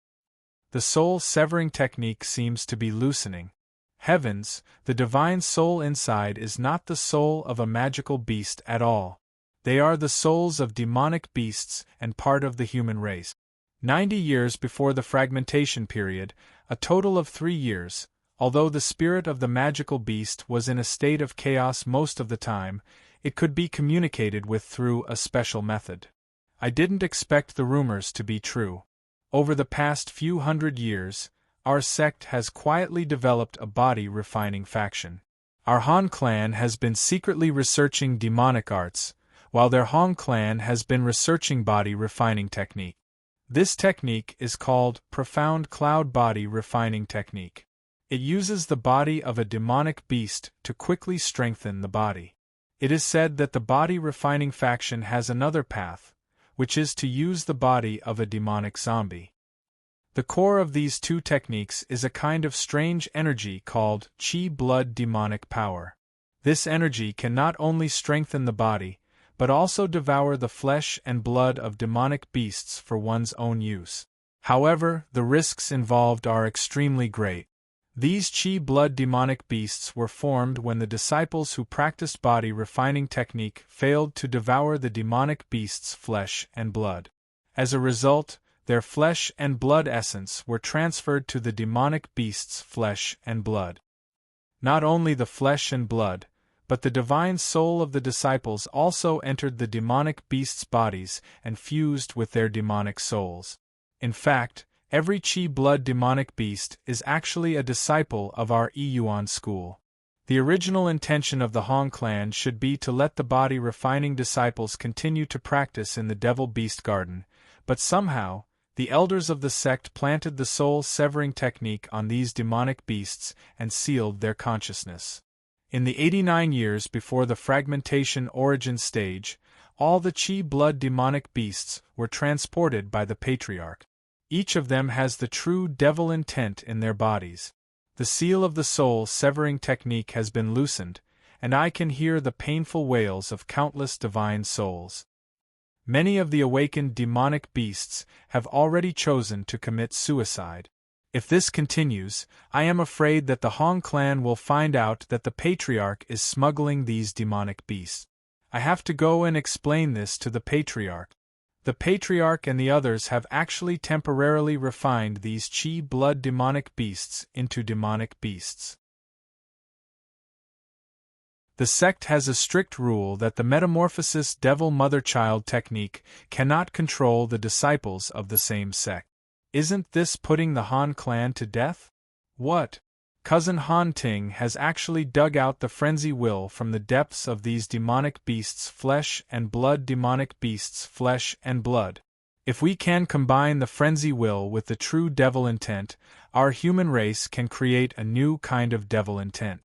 The soul-severing technique seems to be loosening. Heavens, the divine soul inside is not the soul of a magical beast at all. They are the souls of demonic beasts and part of the human race. 90 years before the fragmentation period, a total of 3 years, although the spirit of the magical beast was in a state of chaos most of the time, it could be communicated with through a special method. I didn't expect the rumors to be true. Over the past few hundred years, our sect has quietly developed a body-refining faction. Our Han clan has been secretly researching demonic arts, while their Hong clan has been researching body-refining technique. This technique is called Profound Cloud Body Refining Technique. It uses the body of a demonic beast to quickly strengthen the body. It is said that the body-refining faction has another path, which is to use the body of a demonic zombie. The core of these two techniques is a kind of strange energy called Qi blood demonic power. This energy can not only strengthen the body, but also devour the flesh and blood of demonic beasts for one's own use. However, the risks involved are extremely great. These Qi blood demonic beasts were formed when the disciples who practiced body refining technique failed to devour the demonic beast's flesh and blood. As a result, their flesh and blood essence were transferred to the demonic beast's flesh and blood. Not only the flesh and blood, but the divine soul of the disciples also entered the demonic beasts' bodies and fused with their demonic souls. In fact, every Qi blood demonic beast is actually a disciple of our Yuan school. The original intention of the Hong clan should be to let the body refining disciples continue to practice in the devil beast garden, but somehow, the elders of the sect planted the soul-severing technique on these demonic beasts and sealed their consciousness. In the 89 years before the fragmentation origin stage, all the Qi blood demonic beasts were transported by the Patriarch. Each of them has the true devil intent in their bodies. The seal of the soul-severing technique has been loosened, and I can hear the painful wails of countless divine souls. Many of the awakened demonic beasts have already chosen to commit suicide. If this continues, I am afraid that the Hong clan will find out that the Patriarch is smuggling these demonic beasts. I have to go and explain this to the Patriarch. The Patriarch and the others have actually temporarily refined these Qi blood demonic beasts into demonic beasts. The sect has a strict rule that the metamorphosis devil mother-child technique cannot control the disciples of the same sect. Isn't this putting the Han clan to death? What? Cousin Han Ting has actually dug out the frenzy will from the depths of these demonic beasts' flesh and blood demonic beasts' flesh and blood. If we can combine the frenzy will with the true devil intent, our human race can create a new kind of devil intent.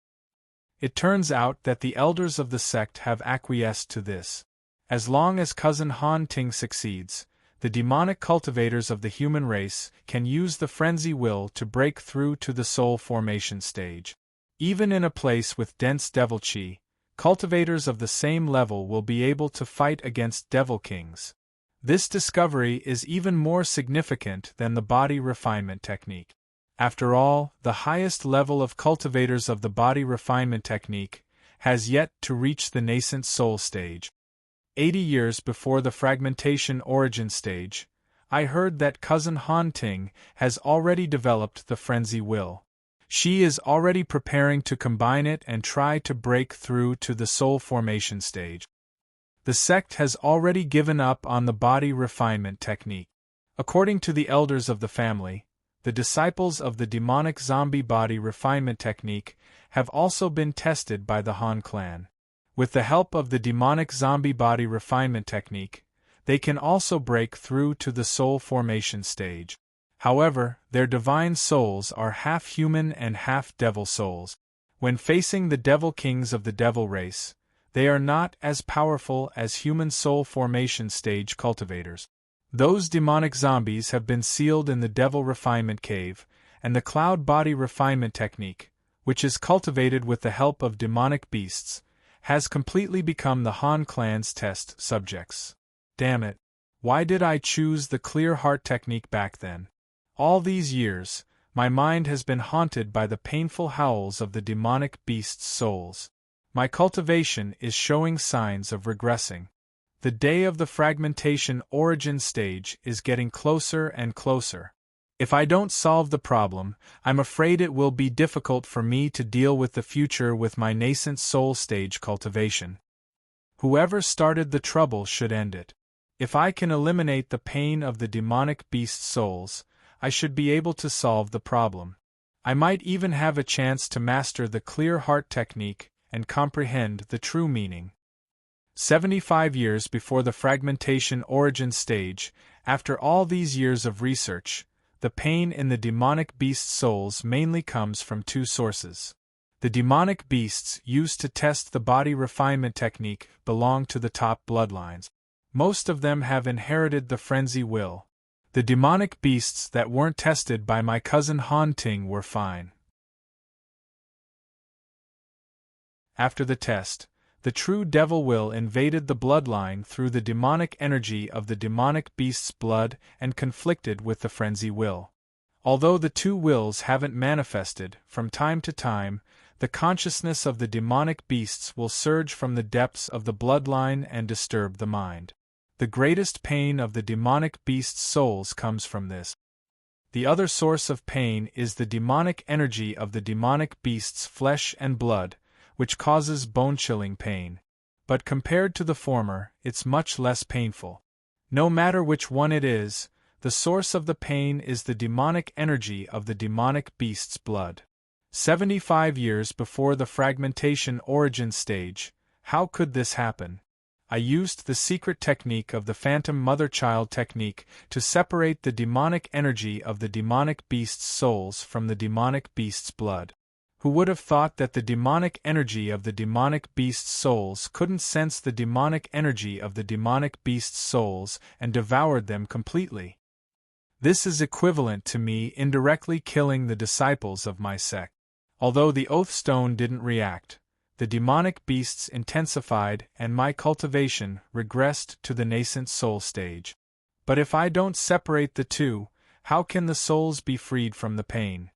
It turns out that the elders of the sect have acquiesced to this. As long as Cousin Han Ting succeeds, the demonic cultivators of the human race can use the frenzy will to break through to the soul formation stage. Even in a place with dense devil chi, cultivators of the same level will be able to fight against devil kings. This discovery is even more significant than the body refinement technique. After all, the highest level of cultivators of the body refinement technique has yet to reach the nascent soul stage. 80 years before the fragmentation origin stage, I heard that Cousin Han Ting has already developed the frenzy will. She is already preparing to combine it and try to break through to the soul formation stage. The sect has already given up on the body refinement technique. According to the elders of the family, the disciples of the demonic zombie body refinement technique have also been tested by the Han clan. With the help of the demonic zombie body refinement technique, they can also break through to the soul formation stage. However, their divine souls are half human and half devil souls. When facing the devil kings of the devil race, they are not as powerful as human soul formation stage cultivators. Those demonic zombies have been sealed in the devil refinement cave, and the cloud body refinement technique, which is cultivated with the help of demonic beasts, has completely become the Han clan's test subjects. Damn it. Why did I choose the clear heart technique back then? All these years, my mind has been haunted by the painful howls of the demonic beasts' souls. My cultivation is showing signs of regressing. The day of the fragmentation origin stage is getting closer and closer. If I don't solve the problem, I'm afraid it will be difficult for me to deal with the future with my nascent soul stage cultivation. Whoever started the trouble should end it. If I can eliminate the pain of the demonic beast souls, I should be able to solve the problem. I might even have a chance to master the clear heart technique and comprehend the true meaning. 75 years before the fragmentation origin stage, after all these years of research, the pain in the demonic beast souls mainly comes from two sources. The demonic beasts used to test the body refinement technique belong to the top bloodlines. Most of them have inherited the frenzy will. The demonic beasts that weren't tested by my cousin Han Ting were fine. After the test, the true devil will invaded the bloodline through the demonic energy of the demonic beast's blood and conflicted with the frenzy will. Although the two wills haven't manifested, from time to time, the consciousness of the demonic beasts will surge from the depths of the bloodline and disturb the mind. The greatest pain of the demonic beast's souls comes from this. The other source of pain is the demonic energy of the demonic beast's flesh and blood, which causes bone-chilling pain. But compared to the former, it's much less painful. No matter which one it is, the source of the pain is the demonic energy of the demonic beast's blood. 75 years before the fragmentation origin stage, how could this happen? I used the secret technique of the phantom mother-child technique to separate the demonic energy of the demonic beast's souls from the demonic beast's blood. Who would have thought that the demonic energy of the demonic beast's souls couldn't sense the demonic energy of the demonic beast's souls and devoured them completely? This is equivalent to me indirectly killing the disciples of my sect. Although the oath stone didn't react, the demonic beasts intensified and my cultivation regressed to the nascent soul stage. But if I don't separate the two, how can the souls be freed from the pain?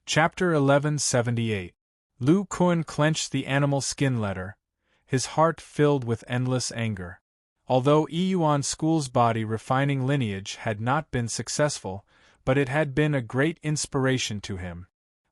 Chapter 1178. Lu Kun clenched the animal skin letter, his heart filled with endless anger. Although Yuan School's body refining lineage had not been successful, but it had been a great inspiration to him.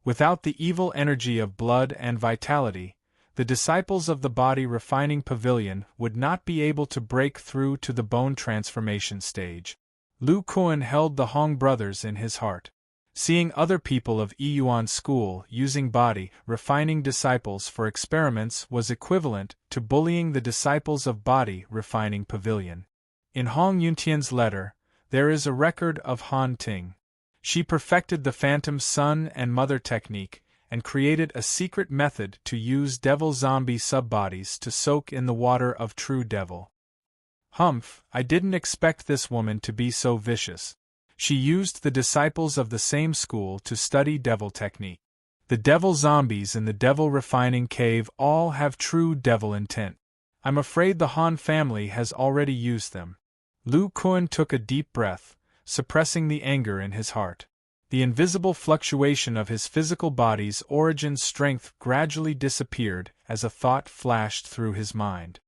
Without the evil energy of blood and vitality, the disciples of the body refining pavilion would not be able to break through to the bone transformation stage. Lu Kun held the Hong brothers in his heart. Seeing other people of Yuan School using body refining disciples for experiments was equivalent to bullying the disciples of body refining pavilion. In Hong Yuntian's letter, there is a record of Han Ting. She perfected the phantom son and mother technique and created a secret method to use devil zombie subbodies to soak in the water of true devil. Humph, I didn't expect this woman to be so vicious. She used the disciples of the same school to study devil technique. The devil zombies in the devil refining cave all have true devil intent. I'm afraid the Han family has already used them. Lu Kun took a deep breath, suppressing the anger in his heart. The invisible fluctuation of his physical body's origin strength gradually disappeared as a thought flashed through his mind.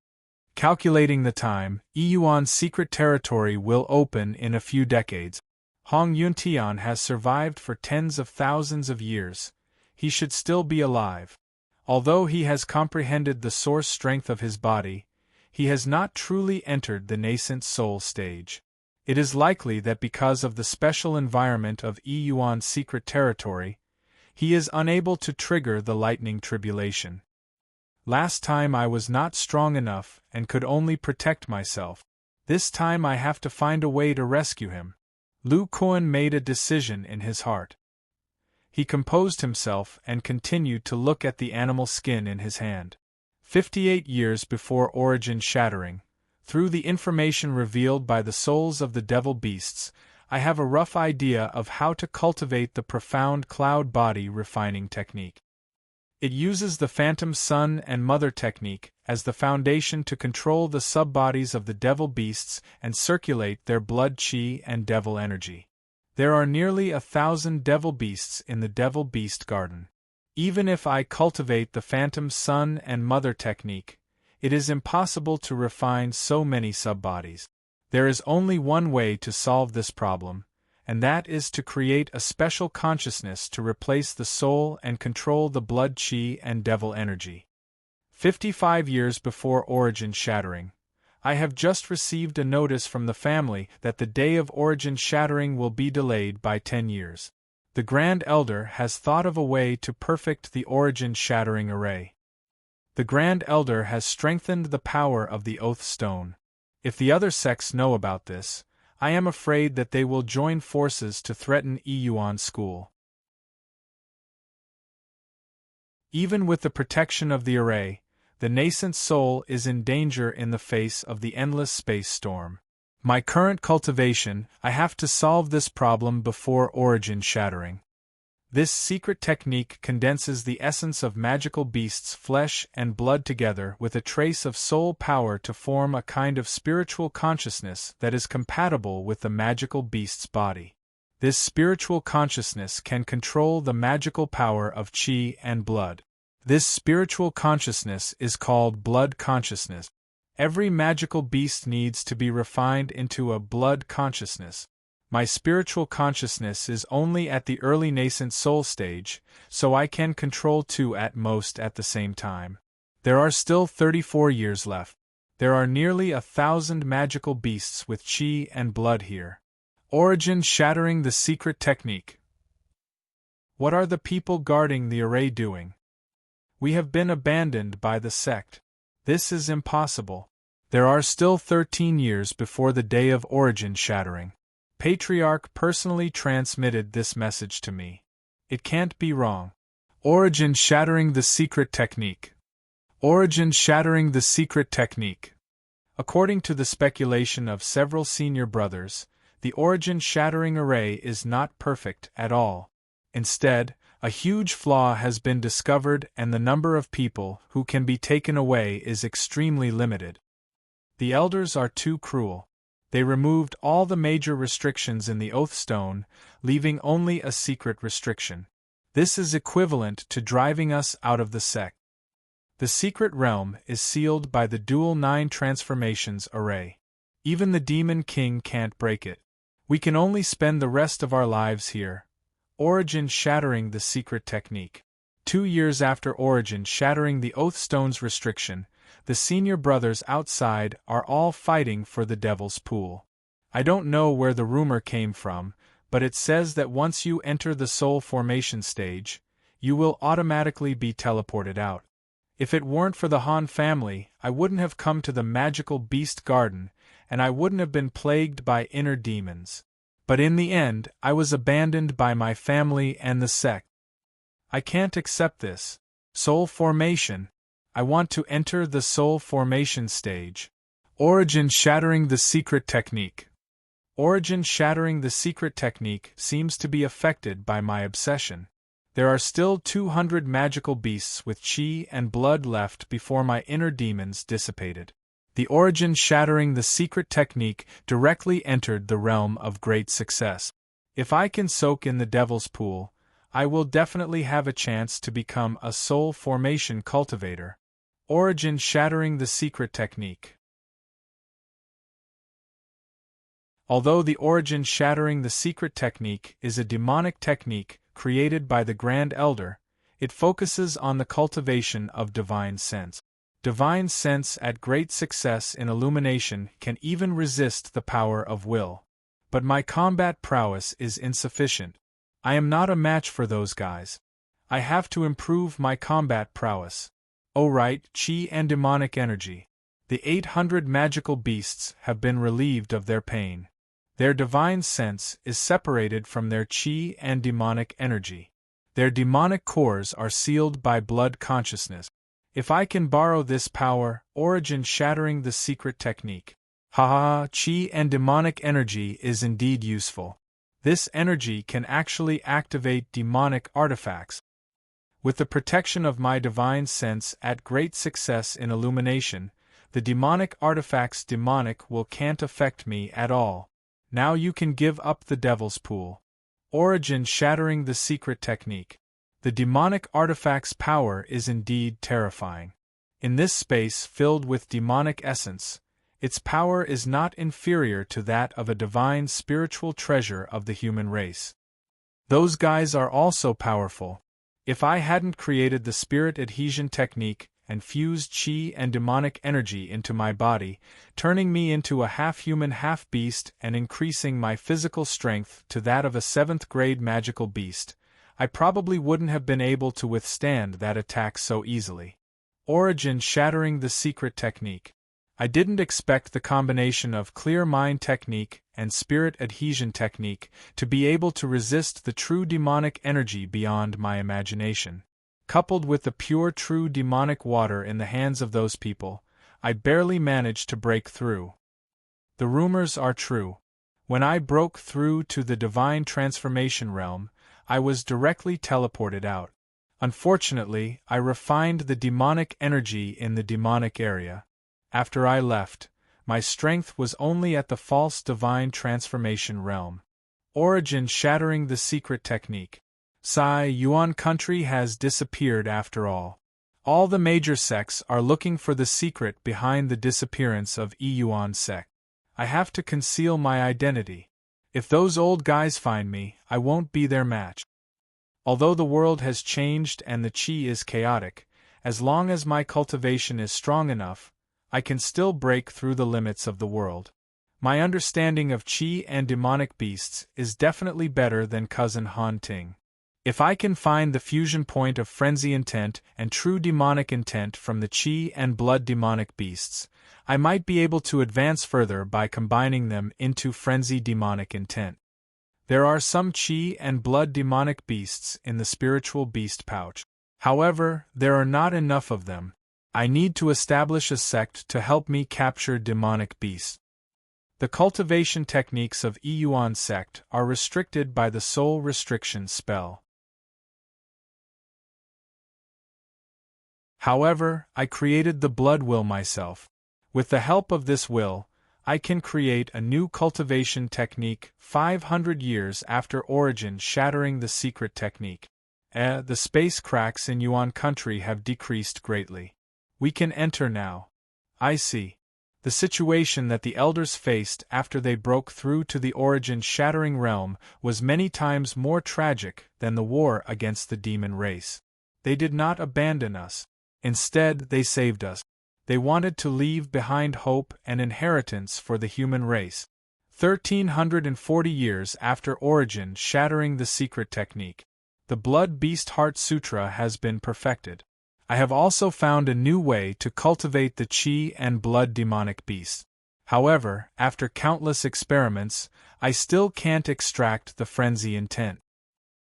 Calculating the time, Yuan's secret territory will open in a few decades. Hong Yuntian has survived for tens of thousands of years. He should still be alive. Although he has comprehended the source strength of his body, he has not truly entered the nascent soul stage. It is likely that because of the special environment of Yuan's secret territory, he is unable to trigger the lightning tribulation. Last time I was not strong enough and could only protect myself. This time I have to find a way to rescue him. Lu Kuan made a decision in his heart. He composed himself and continued to look at the animal skin in his hand. 58 years before origin shattering, through the information revealed by the souls of the devil beasts, I have a rough idea of how to cultivate the profound cloud body refining technique. It uses the phantom sun and mother technique as the foundation to control the subbodies of the devil beasts and circulate their blood chi and devil energy. There are nearly 1,000 devil beasts in the devil beast garden. Even if I cultivate the phantom sun and mother technique, it is impossible to refine so many subbodies. There is only one way to solve this problem, and that is to create a special consciousness to replace the soul and control the blood chi and devil energy. 55 years before origin shattering, I have just received a notice from the family that the day of origin shattering will be delayed by 10 years. The Grand Elder has thought of a way to perfect the origin shattering array. The Grand Elder has strengthened the power of the Oath Stone. If the other sects know about this, I am afraid that they will join forces to threaten Yuan School. Even with the protection of the array, the nascent soul is in danger in the face of the endless space storm. My current cultivation, I have to solve this problem before origin shattering. This secret technique condenses the essence of magical beasts' flesh and blood together with a trace of soul power to form a kind of spiritual consciousness that is compatible with the magical beast's body. This spiritual consciousness can control the magical power of chi and blood. This spiritual consciousness is called blood consciousness. Every magical beast needs to be refined into a blood consciousness. My spiritual consciousness is only at the early nascent soul stage, so I can control two at most at the same time. There are still 34 years left. There are nearly 1,000 magical beasts with chi and blood here. Origin shattering the secret technique. What are the people guarding the array doing? We have been abandoned by the sect. This is impossible. There are still 13 years before the day of origin shattering. Patriarch personally transmitted this message to me. It can't be wrong. Origin shattering the secret technique. Origin shattering the secret technique. According to the speculation of several senior brothers, the origin shattering array is not perfect at all. Instead, a huge flaw has been discovered and the number of people who can be taken away is extremely limited. The elders are too cruel. They removed all the major restrictions in the Oath Stone, leaving only a secret restriction. This is equivalent to driving us out of the sect. The secret realm is sealed by the dual 9 transformations array. Even the Demon King can't break it. We can only spend the rest of our lives here. Origin shattering the secret technique. 2 years after origin shattering the Oath Stone's restriction, the senior brothers outside are all fighting for the Devil's Pool. I don't know where the rumor came from, but it says that once you enter the soul formation stage, you will automatically be teleported out. If it weren't for the Han family, I wouldn't have come to the magical beast garden, and I wouldn't have been plagued by inner demons. But in the end, I was abandoned by my family and the sect. I can't accept this. Soul formation. I want to enter the soul formation stage. Origin shattering the secret technique. Origin shattering the secret technique seems to be affected by my obsession. There are still 200 magical beasts with chi and blood left before my inner demons dissipated. The origin shattering the secret technique directly entered the realm of great success. If I can soak in the Devil's Pool, I will definitely have a chance to become a soul formation cultivator. Origin shattering the secret technique. Although the origin shattering the secret technique is a demonic technique created by the Grand Elder, it focuses on the cultivation of divine sense. Divine sense at great success in illumination can even resist the power of will. But my combat prowess is insufficient. I am not a match for those guys. I have to improve my combat prowess. Oh right, qi and demonic energy. The 800 magical beasts have been relieved of their pain. Their divine sense is separated from their qi and demonic energy. Their demonic cores are sealed by blood consciousness. If I can borrow this power, origin shattering the secret technique. Haha, qi and demonic energy is indeed useful. This energy can actually activate demonic artifacts. With the protection of my divine sense at great success in illumination, the demonic artifacts can't affect me at all. Now you can give up the devil's pool. Origin shattering the secret technique. The demonic artifact's power is indeed terrifying. In this space filled with demonic essence, its power is not inferior to that of a divine spiritual treasure of the human race. Those guys are also powerful. If I hadn't created the spirit adhesion technique and fused qi and demonic energy into my body, turning me into a half-human half-beast and increasing my physical strength to that of a 7th-grade magical beast, I probably wouldn't have been able to withstand that attack so easily. Origin shattering the secret technique. I didn't expect the combination of clear mind technique and spirit adhesion technique to be able to resist the true demonic energy beyond my imagination. Coupled with the pure true demonic water in the hands of those people, I barely managed to break through. The rumors are true. When I broke through to the divine transformation realm, I was directly teleported out. Unfortunately, I refined the demonic energy in the demonic area. After I left, my strength was only at the false divine transformation realm. Origin shattering the secret technique. Yuan country has disappeared after all. All the major sects are looking for the secret behind the disappearance of Yuan sect. I have to conceal my identity. If those old guys find me, I won't be their match. Although the world has changed and the qi is chaotic, as long as my cultivation is strong enough, I can still break through the limits of the world. My understanding of qi and demonic beasts is definitely better than Cousin Han Ting. If I can find the fusion point of frenzy intent and true demonic intent from the qi and blood demonic beasts, I might be able to advance further by combining them into frenzy demonic intent. There are some qi and blood demonic beasts in the spiritual beast pouch. However, there are not enough of them. I need to establish a sect to help me capture demonic beasts. The cultivation techniques of Yuan sect are restricted by the soul restriction spell. However, I created the blood will myself. With the help of this will, I can create a new cultivation technique 500 years after origin shattering the secret technique. The space cracks in Yuan country have decreased greatly. We can enter now. I see. The situation that the elders faced after they broke through to the origin shattering realm was many times more tragic than the war against the demon race. They did not abandon us. Instead, they saved us. They wanted to leave behind hope and inheritance for the human race. 1340 years after origin shattering the secret technique, the Blood Beast Heart Sutra has been perfected. I have also found a new way to cultivate the qi and blood demonic beasts. However, after countless experiments, I still can't extract the frenzy intent.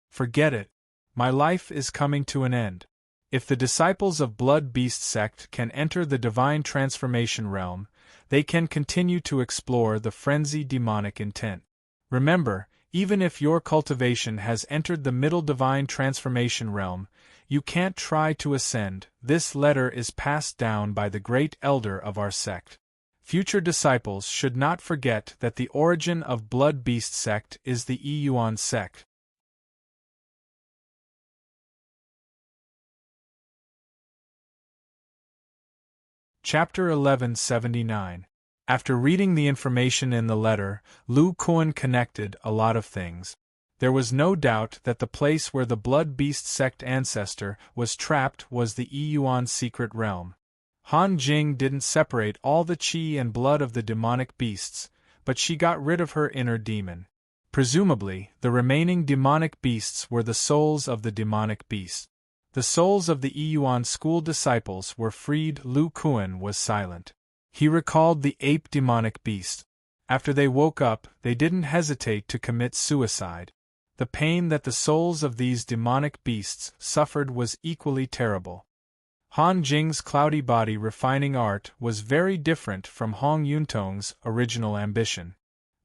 Forget it. My life is coming to an end. If the disciples of Blood Beast sect can enter the divine transformation realm, they can continue to explore the frenzy demonic intent. Remember, even if your cultivation has entered the middle divine transformation realm, you can't try to ascend. This letter is passed down by the great elder of our sect. Future disciples should not forget that the origin of Blood Beast sect is the Yuan sect. Chapter 1179. After reading the information in the letter, Lu Kuan connected a lot of things. There was no doubt that the place where the Blood Beast sect ancestor was trapped was the Yuan secret realm. Han Jing didn't separate all the qi and blood of the demonic beasts, but she got rid of her inner demon. Presumably, the remaining demonic beasts were the souls of the demonic beasts. The souls of the Yuan school disciples were freed. Lu Kuan was silent. He recalled the ape demonic beast. After they woke up, they didn't hesitate to commit suicide. The pain that the souls of these demonic beasts suffered was equally terrible. Han Jing's cloudy body refining art was very different from Hong Yuntong's original ambition.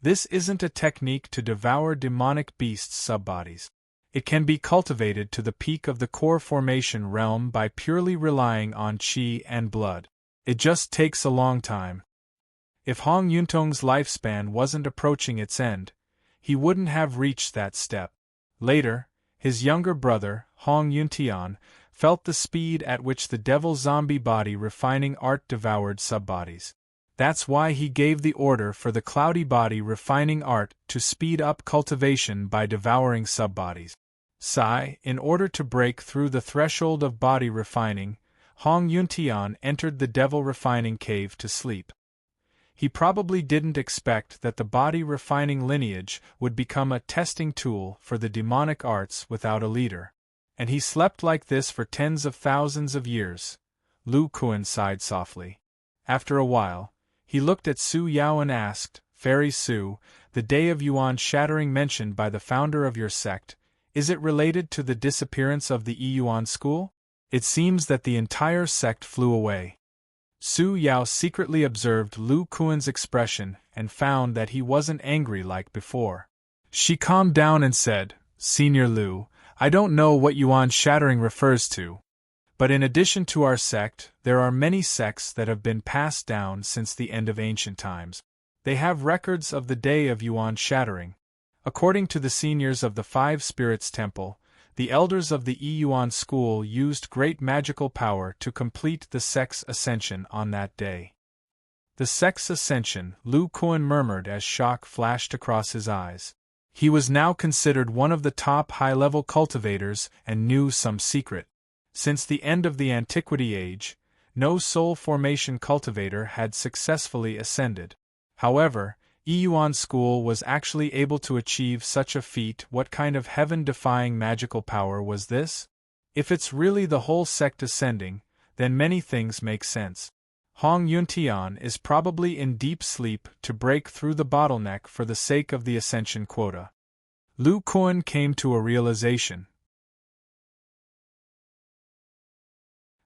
This isn't a technique to devour demonic beasts' subbodies. It can be cultivated to the peak of the core formation realm by purely relying on qi and blood. It just takes a long time. If Hong Yuntong's lifespan wasn't approaching its end, he wouldn't have reached that step. Later, his younger brother, Hong Yuntian, felt the speed at which the devil zombie body refining art devoured subbodies. That's why he gave the order for the cloudy body refining art to speed up cultivation by devouring subbodies. In order to break through the threshold of body refining, Hong Yuntian entered the devil refining cave to sleep. He probably didn't expect that the body refining lineage would become a testing tool for the demonic arts without a leader. And he slept like this for tens of thousands of years. Lu Kuan sighed softly. After a while, he looked at Su Yao and asked, Fairy Su, the day of Yuan shattering mentioned by the founder of your sect, is it related to the disappearance of the Yuan school? It seems that the entire sect flew away. Su Yao secretly observed Lu Kuan's expression and found that he wasn't angry like before. She calmed down and said, Senior Lu, I don't know what Yuan shattering refers to. But in addition to our sect, there are many sects that have been passed down since the end of ancient times. They have records of the day of Yuan shattering. According to the seniors of the Five Spirits Temple, the elders of the Yuan school used great magical power to complete the sect's ascension on that day. The sect's ascension, Lu Kuan murmured as shock flashed across his eyes. He was now considered one of the top high-level cultivators and knew some secret. Since the end of the Antiquity Age, no soul formation cultivator had successfully ascended. However, Yuan school was actually able to achieve such a feat. What kind of heaven-defying magical power was this? If it's really the whole sect ascending, then many things make sense. Hong Yuntian is probably in deep sleep to break through the bottleneck for the sake of the ascension quota. Lu Kuan came to a realization.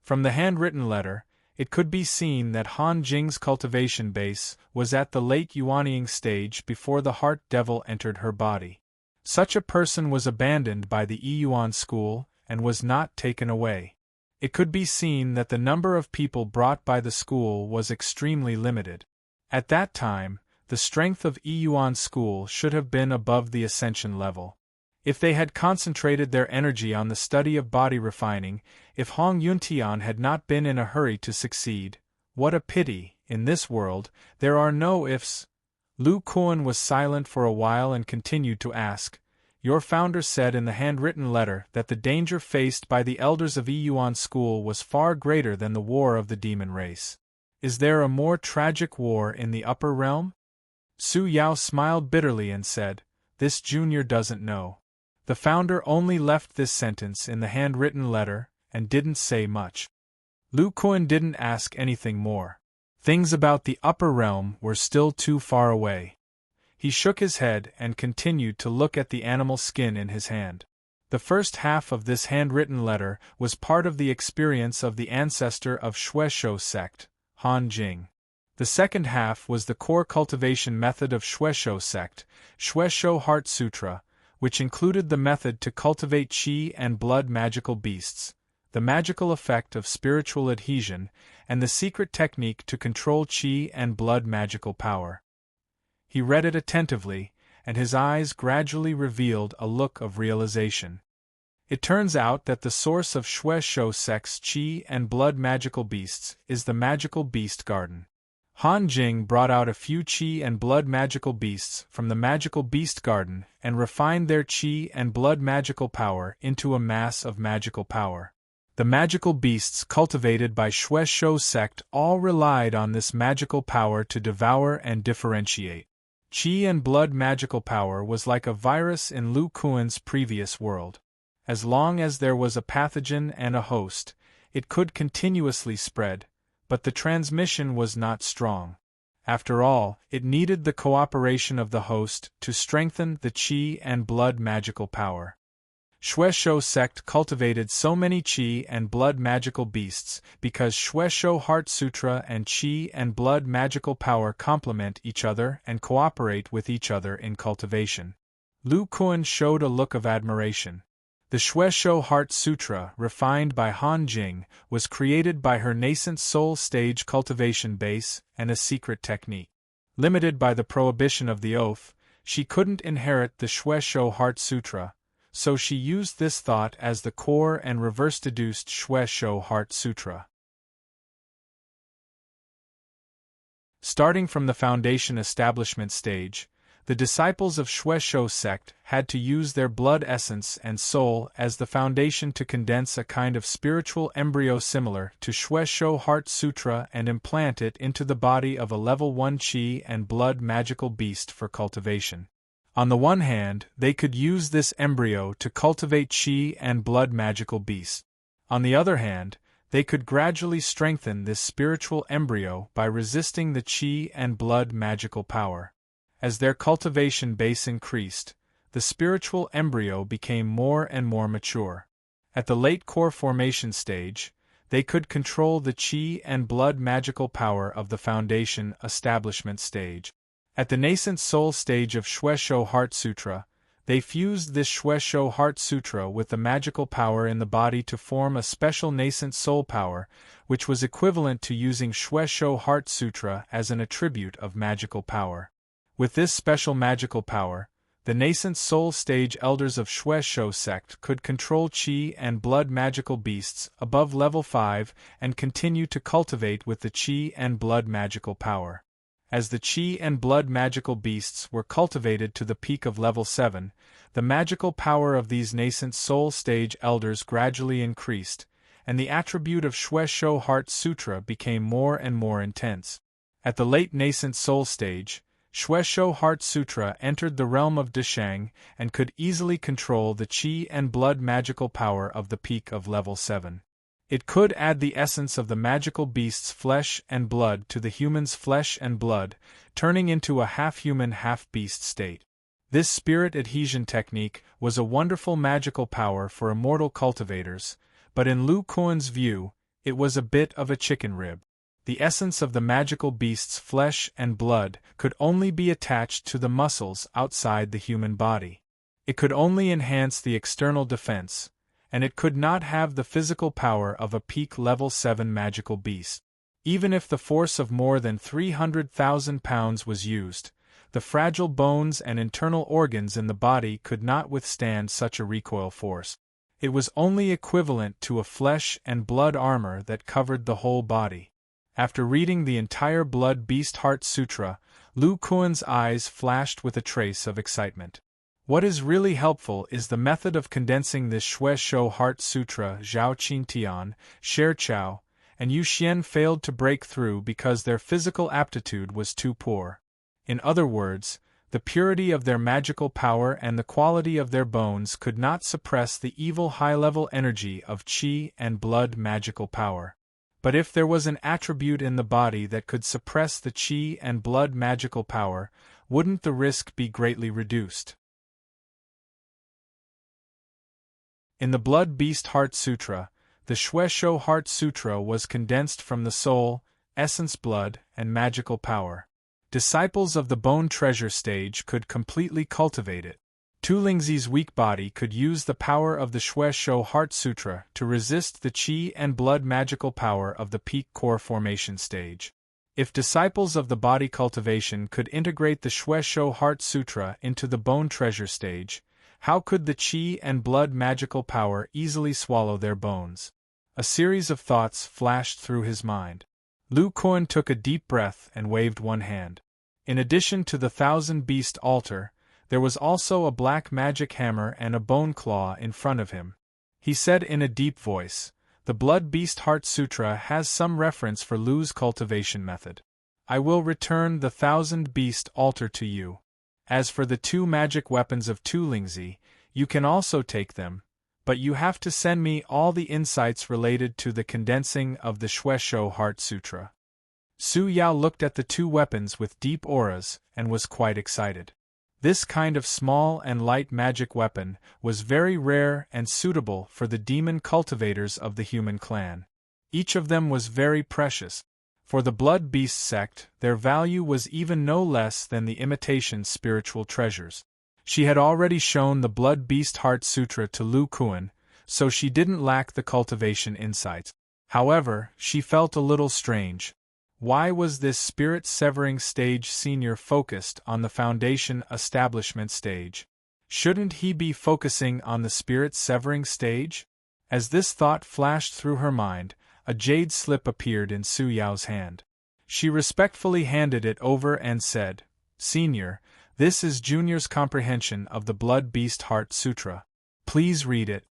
From the handwritten letter, it could be seen that Han Jing's cultivation base was at the late Yuanying stage before the heart devil entered her body. Such a person was abandoned by the Yuan school and was not taken away. It could be seen that the number of people brought by the school was extremely limited. At that time, the strength of Yuan school should have been above the ascension level. If they had concentrated their energy on the study of body refining, if Hong Yuntian had not been in a hurry to succeed, what a pity, in this world, there are no ifs. Lu Kuan was silent for a while and continued to ask, Your founder said in the handwritten letter that the danger faced by the elders of Yuan school was far greater than the war of the demon race. Is there a more tragic war in the upper realm? Su Yao smiled bitterly and said, This junior doesn't know. The founder only left this sentence in the handwritten letter and didn't say much. Lu Kuan didn't ask anything more. Things about the upper realm were still too far away. He shook his head and continued to look at the animal skin in his hand. The first half of this handwritten letter was part of the experience of the ancestor of Shueshou sect, Han Jing. The second half was the core cultivation method of Shueshou sect, Shueshou Heart Sutra, which included the method to cultivate qi and blood magical beasts, the magical effect of spiritual adhesion, and the secret technique to control qi and blood magical power. He read it attentively, and his eyes gradually revealed a look of realization. It turns out that the source of Shueshou sect's qi and blood magical beasts is the magical beast garden. Han Jing brought out a few qi and blood magical beasts from the magical beast garden and refined their qi and blood magical power into a mass of magical power. The magical beasts cultivated by Shueshou sect all relied on this magical power to devour and differentiate. Qi and blood magical power was like a virus in Lu Kuan's previous world. As long as there was a pathogen and a host, it could continuously spread, but the transmission was not strong. After all, it needed the cooperation of the host to strengthen the qi and blood magical power. Shueisho sect cultivated so many qi and blood magical beasts because Shueisho Heart Sutra and qi and blood magical power complement each other and cooperate with each other in cultivation. Lu Kuan showed a look of admiration. The Shueisho Heart Sutra, refined by Han Jing, was created by her nascent soul stage cultivation base and a secret technique. Limited by the prohibition of the oath, she couldn't inherit the Shueisho Heart Sutra, so she used this thought as the core and reverse-deduced Shueisho Heart Sutra. Starting from the foundation establishment stage, the disciples of Shueisho sect had to use their blood essence and soul as the foundation to condense a kind of spiritual embryo similar to Shueisho Heart Sutra and implant it into the body of a level 1 qi and blood magical beast for cultivation. On the one hand, they could use this embryo to cultivate qi and blood magical beasts. On the other hand, they could gradually strengthen this spiritual embryo by resisting the qi and blood magical power. As their cultivation base increased, the spiritual embryo became more and more mature. At the late core formation stage, they could control the qi and blood magical power of the foundation establishment stage. At the nascent soul stage of Shueisho Heart Sutra, they fused this Shueisho Heart Sutra with the magical power in the body to form a special nascent soul power, which was equivalent to using Shueisho Heart Sutra as an attribute of magical power. With this special magical power, the nascent soul stage elders of Shueisho sect could control qi and blood magical beasts above level 5 and continue to cultivate with the qi and blood magical power. As the qi and blood magical beasts were cultivated to the peak of level 7, the magical power of these nascent soul stage elders gradually increased, and the attribute of Shueisho Heart Sutra became more and more intense. At the late nascent soul stage, Shueisho Heart Sutra entered the realm of Deshang and could easily control the qi and blood magical power of the peak of level 7. It could add the essence of the magical beast's flesh and blood to the human's flesh and blood, turning into a half-human half-beast state. This spirit adhesion technique was a wonderful magical power for immortal cultivators, but in Lu Kuan's view, it was a bit of a chicken rib. The essence of the magical beast's flesh and blood could only be attached to the muscles outside the human body. It could only enhance the external defense, and it could not have the physical power of a peak level 7 magical beast. Even if the force of more than 300,000 pounds was used, the fragile bones and internal organs in the body could not withstand such a recoil force. It was only equivalent to a flesh and blood armor that covered the whole body. After reading the entire Blood Beast Heart Sutra, Lu Kuan's eyes flashed with a trace of excitement. What is really helpful is the method of condensing this Shueisho Heart Sutra. Zhao Qintian, Sher Chao, and Yu Xian failed to break through because their physical aptitude was too poor. In other words, the purity of their magical power and the quality of their bones could not suppress the evil high-level energy of qi and blood magical power. But if there was an attribute in the body that could suppress the qi and blood magical power, wouldn't the risk be greatly reduced? In the Blood Beast Heart Sutra, the Shueisho Heart Sutra was condensed from the soul, essence blood, and magical power. Disciples of the Bone Treasure stage could completely cultivate it. Tu Lingzi's weak body could use the power of the Shueisho Heart Sutra to resist the qi and blood magical power of the peak core formation stage. If disciples of the body cultivation could integrate the Shueisho Heart Sutra into the Bone Treasure stage, how could the qi and blood magical power easily swallow their bones? A series of thoughts flashed through his mind. Lu Kuan took a deep breath and waved one hand. In addition to the Thousand Beast altar, there was also a black magic hammer and a bone claw in front of him. He said in a deep voice, "The Blood Beast Heart Sutra has some reference for Lu's cultivation method. I will return the Thousand Beast altar to you. As for the two magic weapons of Tu Lingzi, you can also take them, but you have to send me all the insights related to the condensing of the Shuesho Heart Sutra. Su Yao looked at the two weapons with deep auras and was quite excited. This kind of small and light magic weapon was very rare and suitable for the demon cultivators of the human clan. Each of them was very precious. For the Blood Beast sect, their value was even no less than the imitation spiritual treasures. She had already shown the Blood Beast Heart Sutra to Lu Kuan, so she didn't lack the cultivation insights. However, she felt a little strange. Why was this spirit-severing stage senior focused on the foundation establishment stage? Shouldn't he be focusing on the spirit-severing stage? As this thought flashed through her mind, a jade slip appeared in Su Yao's hand. She respectfully handed it over and said, "Senior, this is Junior's comprehension of the Blood Beast Heart Sutra. Please read it."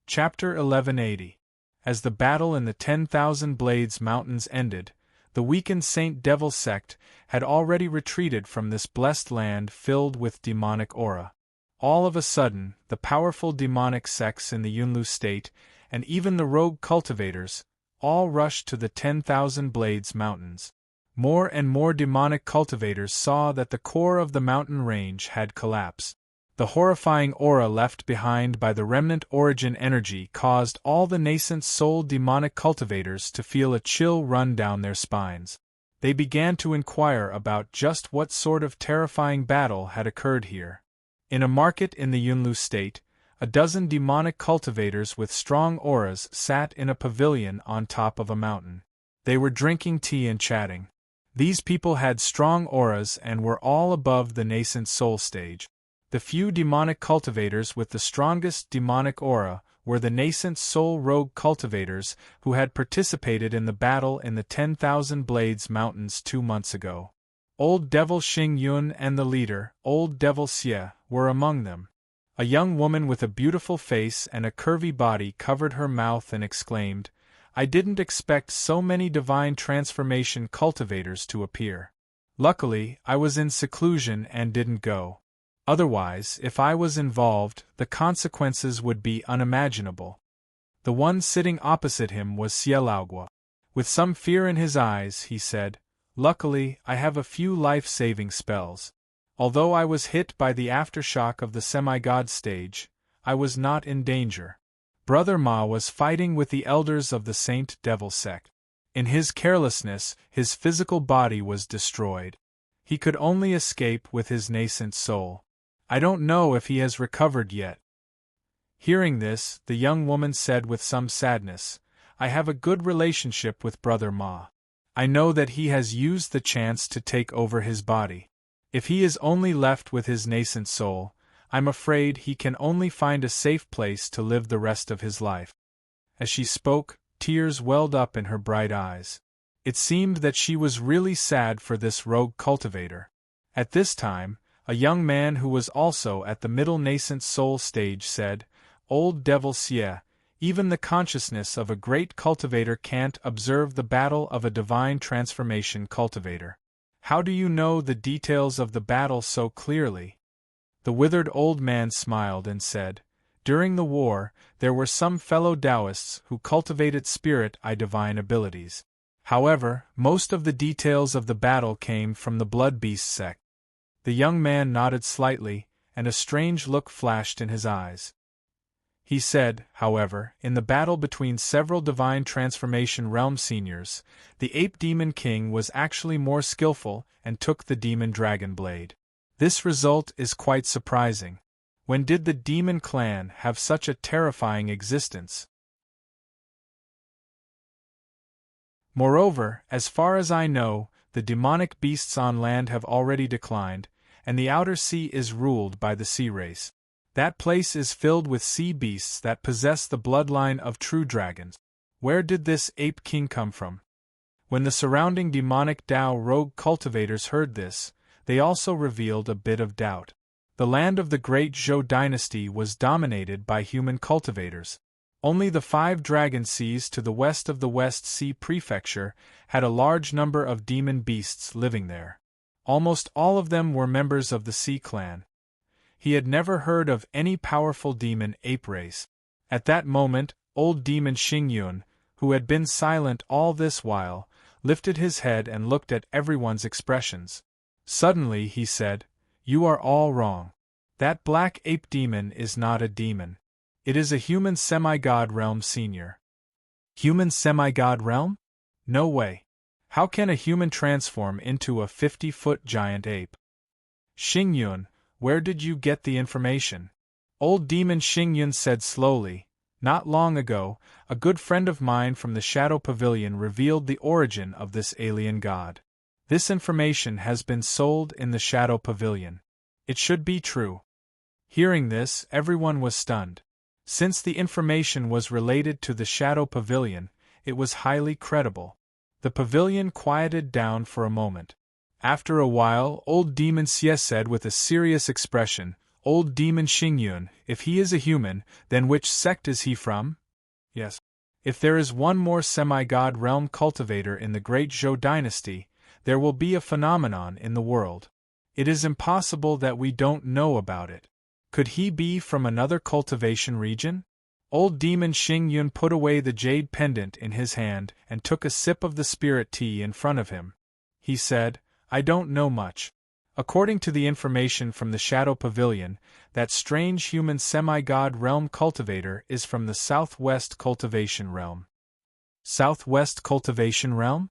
Chapter 1180. As the battle in the 10,000 Blades Mountains ended, the weakened Saint Devil sect had already retreated from this blessed land filled with demonic aura. All of a sudden, the powerful demonic sects in the Yunlu state, and even the rogue cultivators, all rushed to the 10,000 Blades Mountains. More and more demonic cultivators saw that the core of the mountain range had collapsed. The horrifying aura left behind by the remnant origin energy caused all the nascent soul demonic cultivators to feel a chill run down their spines. They began to inquire about just what sort of terrifying battle had occurred here. In a market in the Yunlu state, a dozen demonic cultivators with strong auras sat in a pavilion on top of a mountain. They were drinking tea and chatting. These people had strong auras and were all above the nascent soul stage. The few demonic cultivators with the strongest demonic aura were the nascent soul rogue cultivators who had participated in the battle in the 10,000 Blades Mountains 2 months ago. Old Devil Xing Yun and the leader, Old Devil Xie, were among them. A young woman with a beautiful face and a curvy body covered her mouth and exclaimed, "I didn't expect so many divine transformation cultivators to appear. Luckily, I was in seclusion and didn't go. Otherwise, if I was involved, the consequences would be unimaginable." The one sitting opposite him was Xielaogua. With some fear in his eyes, he said, "Luckily, I have a few life-saving spells. Although I was hit by the aftershock of the semi-god stage, I was not in danger." Brother Ma was fighting with the elders of the Saint Devil sect. In his carelessness, his physical body was destroyed. He could only escape with his nascent soul. I don't know if he has recovered yet. Hearing this, the young woman said with some sadness, "I have a good relationship with Brother Ma. I know that he has used the chance to take over his body. If he is only left with his nascent soul, I'm afraid he can only find a safe place to live the rest of his life." As she spoke, tears welled up in her bright eyes. It seemed that she was really sad for this rogue cultivator. At this time, a young man who was also at the middle nascent soul stage said, "Old Devil Xie, even the consciousness of a great cultivator can't observe the battle of a divine transformation cultivator. How do you know the details of the battle so clearly?" The withered old man smiled and said, "During the war, there were some fellow Taoists who cultivated divine abilities. However, most of the details of the battle came from the Blood Beast sect." The young man nodded slightly, and a strange look flashed in his eyes. He said, however, in the battle between several divine transformation realm seniors, the ape demon king was actually more skillful and took the demon dragon blade. This result is quite surprising. When did the demon clan have such a terrifying existence? Moreover, as far as I know, the demonic beasts on land have already declined, and the outer sea is ruled by the sea race. That place is filled with sea beasts that possess the bloodline of true dragons. Where did this ape king come from? When the surrounding demonic Tao rogue cultivators heard this, they also revealed a bit of doubt. The land of the great Zhou dynasty was dominated by human cultivators. Only the 5 dragon seas to the west of the West Sea Prefecture had a large number of demon beasts living there. Almost all of them were members of the Sea Clan. He had never heard of any powerful demon ape race. At that moment, old demon Xingyun, who had been silent all this while, lifted his head and looked at everyone's expressions. Suddenly he said, "You are all wrong. That black ape demon is not a demon. It is a human semi-god realm senior." Human semi-god realm? No way. How can a human transform into a 50-foot giant ape? Xingyun, where did you get the information? Old demon Xingyun said slowly. Not long ago, a good friend of mine from the Shadow Pavilion revealed the origin of this alien god. This information has been sold in the Shadow Pavilion. It should be true. Hearing this, everyone was stunned. Since the information was related to the Shadow Pavilion, it was highly credible. The pavilion quieted down for a moment. After a while, old demon Xie said with a serious expression, "Old demon Xingyun, if he is a human, then which sect is he from?" "Yes. If there is one more semi-god realm cultivator in the Great Zhou dynasty, there will be a phenomenon in the world. It is impossible that we don't know about it. Could he be from another cultivation region?" Old demon Xingyun put away the jade pendant in his hand and took a sip of the spirit tea in front of him. He said, "I don't know much. According to the information from the Shadow Pavilion, that strange human semi-god realm cultivator is from the Southwest Cultivation Realm." Southwest Cultivation Realm?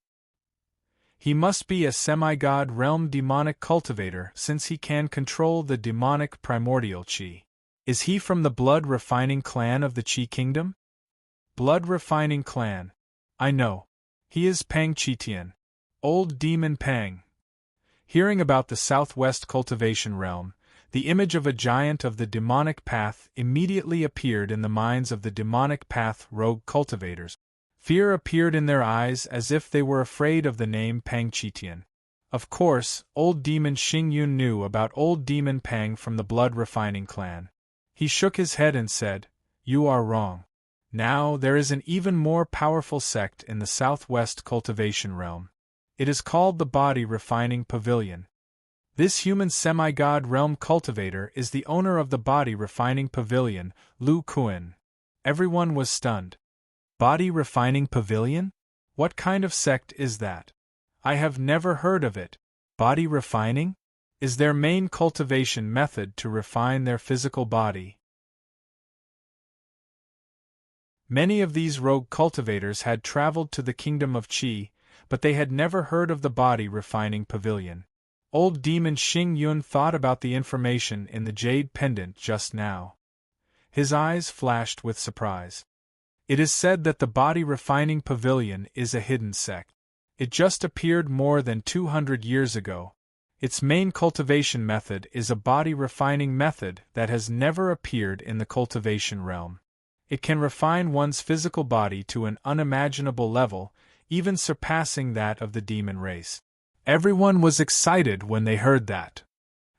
He must be a semi-god realm demonic cultivator since he can control the demonic primordial qi. Is he from the blood-refining clan of the Qi Kingdom? Blood-refining clan. I know. He is Pang Qitian. Old demon Pang. Hearing about the Southwest Cultivation Realm, the image of a giant of the demonic path immediately appeared in the minds of the demonic path rogue cultivators. Fear appeared in their eyes as if they were afraid of the name Pang Qitian. Of course, old demon Xingyun knew about old demon Pang from the blood-refining clan. He shook his head and said, "You are wrong. Now there is an even more powerful sect in the Southwest Cultivation Realm. It is called the Body Refining Pavilion. This human semi-god realm cultivator is the owner of the Body Refining Pavilion, Lu Kuan." Everyone was stunned. Body Refining Pavilion? What kind of sect is that? I have never heard of it. Body refining? Is their main cultivation method to refine their physical body? Many of these rogue cultivators had traveled to the kingdom of Qi, but they had never heard of the Body Refining Pavilion. Old demon Xingyun thought about the information in the jade pendant just now. His eyes flashed with surprise. It is said that the Body Refining Pavilion is a hidden sect. It just appeared more than 200 years ago. Its main cultivation method is a body refining method that has never appeared in the cultivation realm. It can refine one's physical body to an unimaginable level, even surpassing that of the demon race. Everyone was excited when they heard that.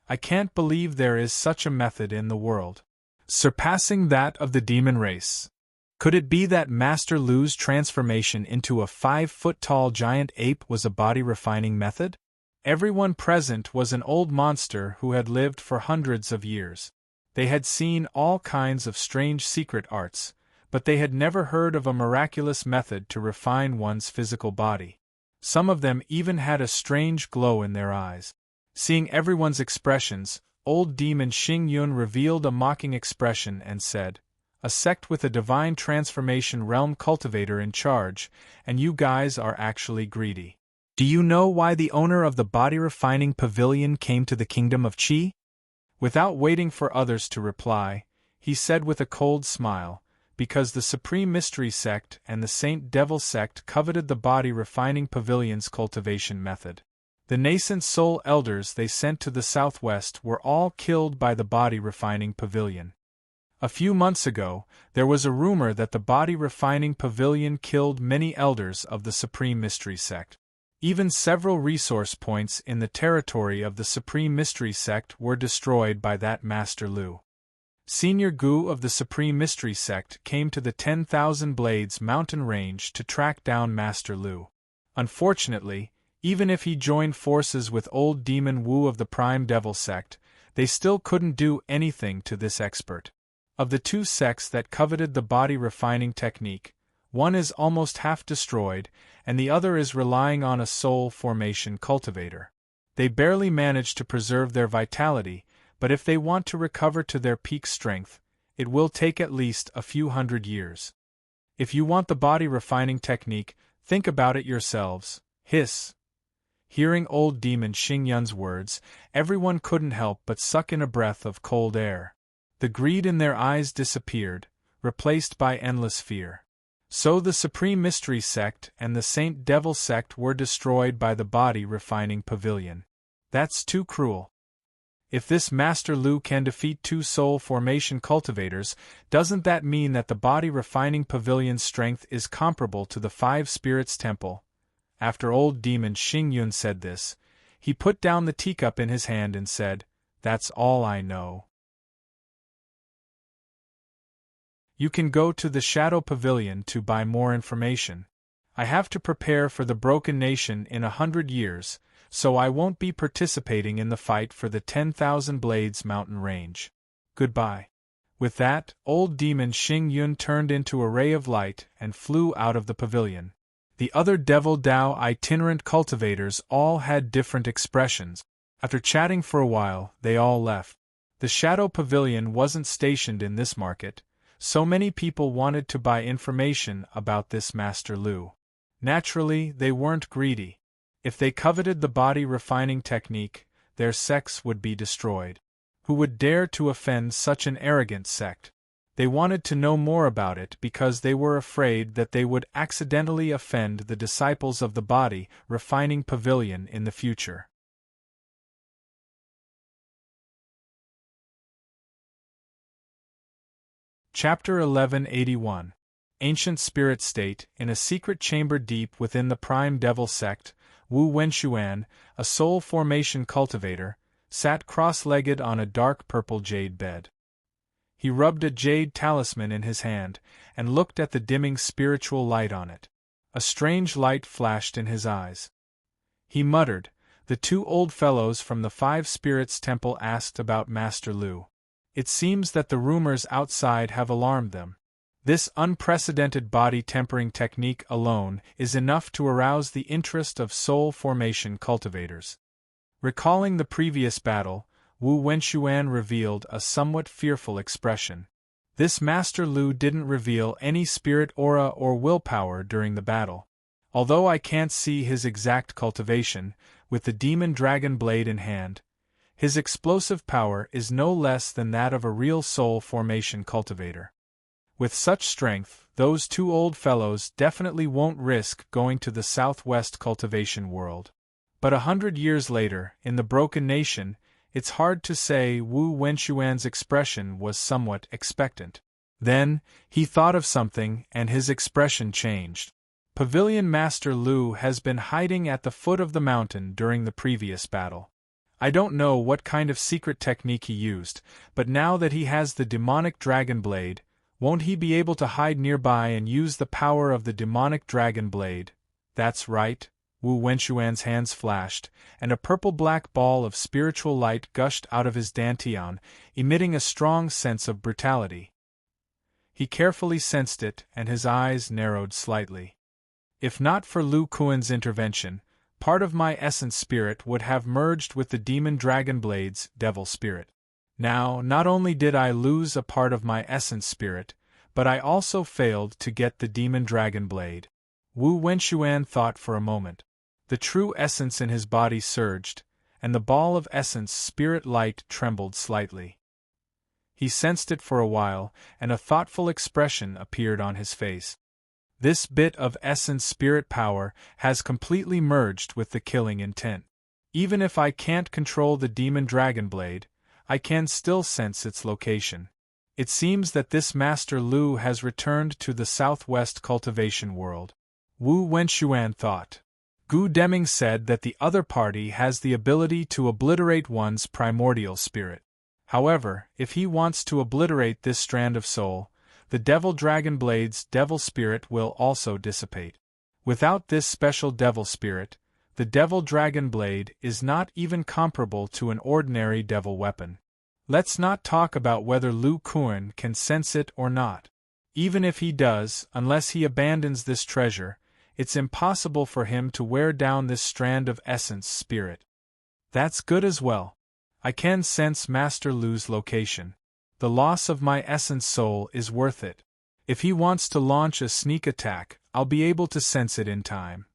I can't believe there is such a method in the world. Surpassing that of the demon race. Could it be that Master Lu's transformation into a 5-foot-tall giant ape was a body-refining method? Everyone present was an old monster who had lived for hundreds of years. They had seen all kinds of strange secret arts, but they had never heard of a miraculous method to refine one's physical body. Some of them even had a strange glow in their eyes. Seeing everyone's expressions, old demon Xingyun revealed a mocking expression and said, "A sect with a divine transformation realm cultivator in charge, and you guys are actually greedy. Do you know why the owner of the Body Refining Pavilion came to the kingdom of Qi?" Without waiting for others to reply, he said with a cold smile, "Because the Supreme Mystery Sect and the Saint Devil Sect coveted the Body Refining Pavilion's cultivation method. The nascent soul elders they sent to the southwest were all killed by the Body Refining Pavilion. A few months ago, there was a rumor that the Body Refining Pavilion killed many elders of the Supreme Mystery Sect. Even several resource points in the territory of the Supreme Mystery Sect were destroyed by that Master Lu. Senior Gu of the Supreme Mystery Sect came to the 10,000 Blades mountain range to track down Master Lu. Unfortunately, Even if he joined forces with old demon Wu of the Prime Devil sect, they still couldn't do anything to this expert. Of the two sects that coveted the body refining technique, one is almost half destroyed, and the other is relying on a soul formation cultivator. They barely manage to preserve their vitality, but if they want to recover to their peak strength, it will take at least a few hundred years. If you want the body refining technique, think about it yourselves. Hiss. Hearing old demon Xingyun's words, everyone couldn't help but suck in a breath of cold air. The greed in their eyes disappeared, replaced by endless fear. So the Supreme Mystery Sect and the Saint Devil Sect were destroyed by the body refining pavilion. That's too cruel. If this Master Lu can defeat two soul formation cultivators, doesn't that mean that the body refining pavilion's strength is comparable to the Five Spirits Temple? After old demon Xingyun said this, he put down the teacup in his hand and said, "That's all I know." You can go to the Shadow Pavilion to buy more information. I have to prepare for the Broken Nation in 100 years, so I won't be participating in the fight for the 10,000 Blades mountain range. Goodbye. With that, old demon Xingyun turned into a ray of light and flew out of the pavilion. The other Devil Dao itinerant cultivators all had different expressions. After chatting for a while, they all left. The Shadow Pavilion wasn't stationed in this market, so many people wanted to buy information about this Master Lu. Naturally, they weren't greedy. If they coveted the body refining technique, their sects would be destroyed. Who would dare to offend such an arrogant sect? They wanted to know more about it because they were afraid that they would accidentally offend the disciples of the body refining pavilion in the future. Chapter 1181. Ancient Spirit State. In a secret chamber deep within the Prime Devil sect, Wu Wenxuan, a soul formation cultivator, sat cross-legged on a dark purple jade bed. He rubbed a jade talisman in his hand, and looked at the dimming spiritual light on it. A strange light flashed in his eyes. He muttered, "The two old fellows from the Five Spirits Temple asked about Master Lu. It seems that the rumors outside have alarmed them. This unprecedented body tempering technique alone is enough to arouse the interest of soul formation cultivators." Recalling the previous battle, Wu Wenxuan revealed a somewhat fearful expression. This Master Lu didn't reveal any spirit aura or willpower during the battle. Although I can't see his exact cultivation, with the demon dragon blade in hand, his explosive power is no less than that of a real soul formation cultivator. With such strength, those two old fellows definitely won't risk going to the Southwest cultivation world. But 100 years later, in the Broken Nation, it's hard to say. Wu Wenxuan's expression was somewhat expectant. Then, he thought of something and his expression changed. Pavilion Master Lu has been hiding at the foot of the mountain during the previous battle. I don't know what kind of secret technique he used, but now that he has the demonic dragon blade, won't he be able to hide nearby and use the power of the demonic dragon blade? That's right. Wu Wenxuan's hands flashed, and a purple-black ball of spiritual light gushed out of his dantian, emitting a strong sense of brutality. He carefully sensed it, and his eyes narrowed slightly. If not for Lu Kuan's intervention, part of my essence spirit would have merged with the demon dragon blade's devil spirit. Now, not only did I lose a part of my essence spirit, but I also failed to get the demon dragon blade. Wu Wenxuan thought for a moment. The true essence in his body surged, and the ball of essence spirit light trembled slightly. He sensed it for a while, and a thoughtful expression appeared on his face. This bit of essence spirit power has completely merged with the killing intent. Even if I can't control the demon dragon blade, I can still sense its location. It seems that this Master Lu has returned to the Southwest cultivation world. Wu Wenxuan thought. Gu Deming said that the other party has the ability to obliterate one's primordial spirit. However, if he wants to obliterate this strand of soul, the Devil Dragon Blade's devil spirit will also dissipate. Without this special devil spirit, The Devil Dragon Blade is not even comparable to an ordinary devil weapon. Let's not talk about whether Lu Kuan can sense it or not. Even if he does, unless he abandons this treasure, it's impossible for him to wear down this strand of essence spirit. That's good as well. I can sense Master Lu's location. The loss of my essence soul is worth it. If he wants to launch a sneak attack, I'll be able to sense it in time.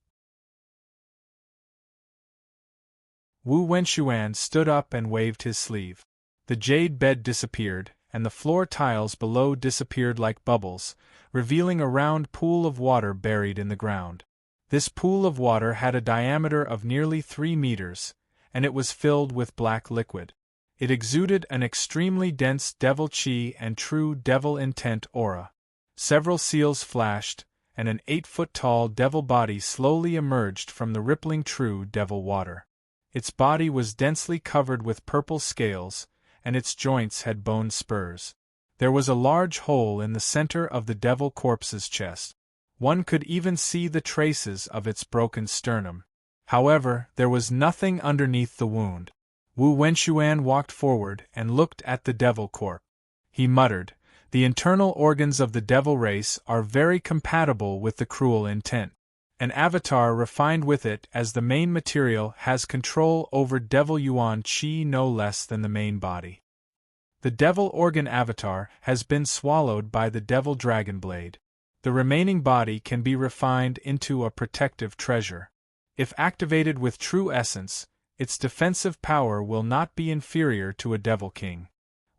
Wu Wenxuan stood up and waved his sleeve. The jade bed disappeared, and the floor tiles below disappeared like bubbles, revealing a round pool of water buried in the ground. This pool of water had a diameter of nearly 3 meters, and it was filled with black liquid. It exuded an extremely dense devil chi and true devil intent aura. Several seals flashed, and an 8-foot-tall devil body slowly emerged from the rippling true devil water. Its body was densely covered with purple scales, and its joints had bone spurs. There was a large hole in the center of the devil corpse's chest. One could even see the traces of its broken sternum. However, there was nothing underneath the wound. Wu Wenxuan walked forward and looked at the devil corpse. He muttered, "The internal organs of the devil race are very compatible with the cruel intent. An avatar refined with it as the main material has control over devil yuan chi no less than the main body. The devil organ avatar has been swallowed by the devil dragon blade. The remaining body can be refined into a protective treasure. If activated with true essence, its defensive power will not be inferior to a devil king."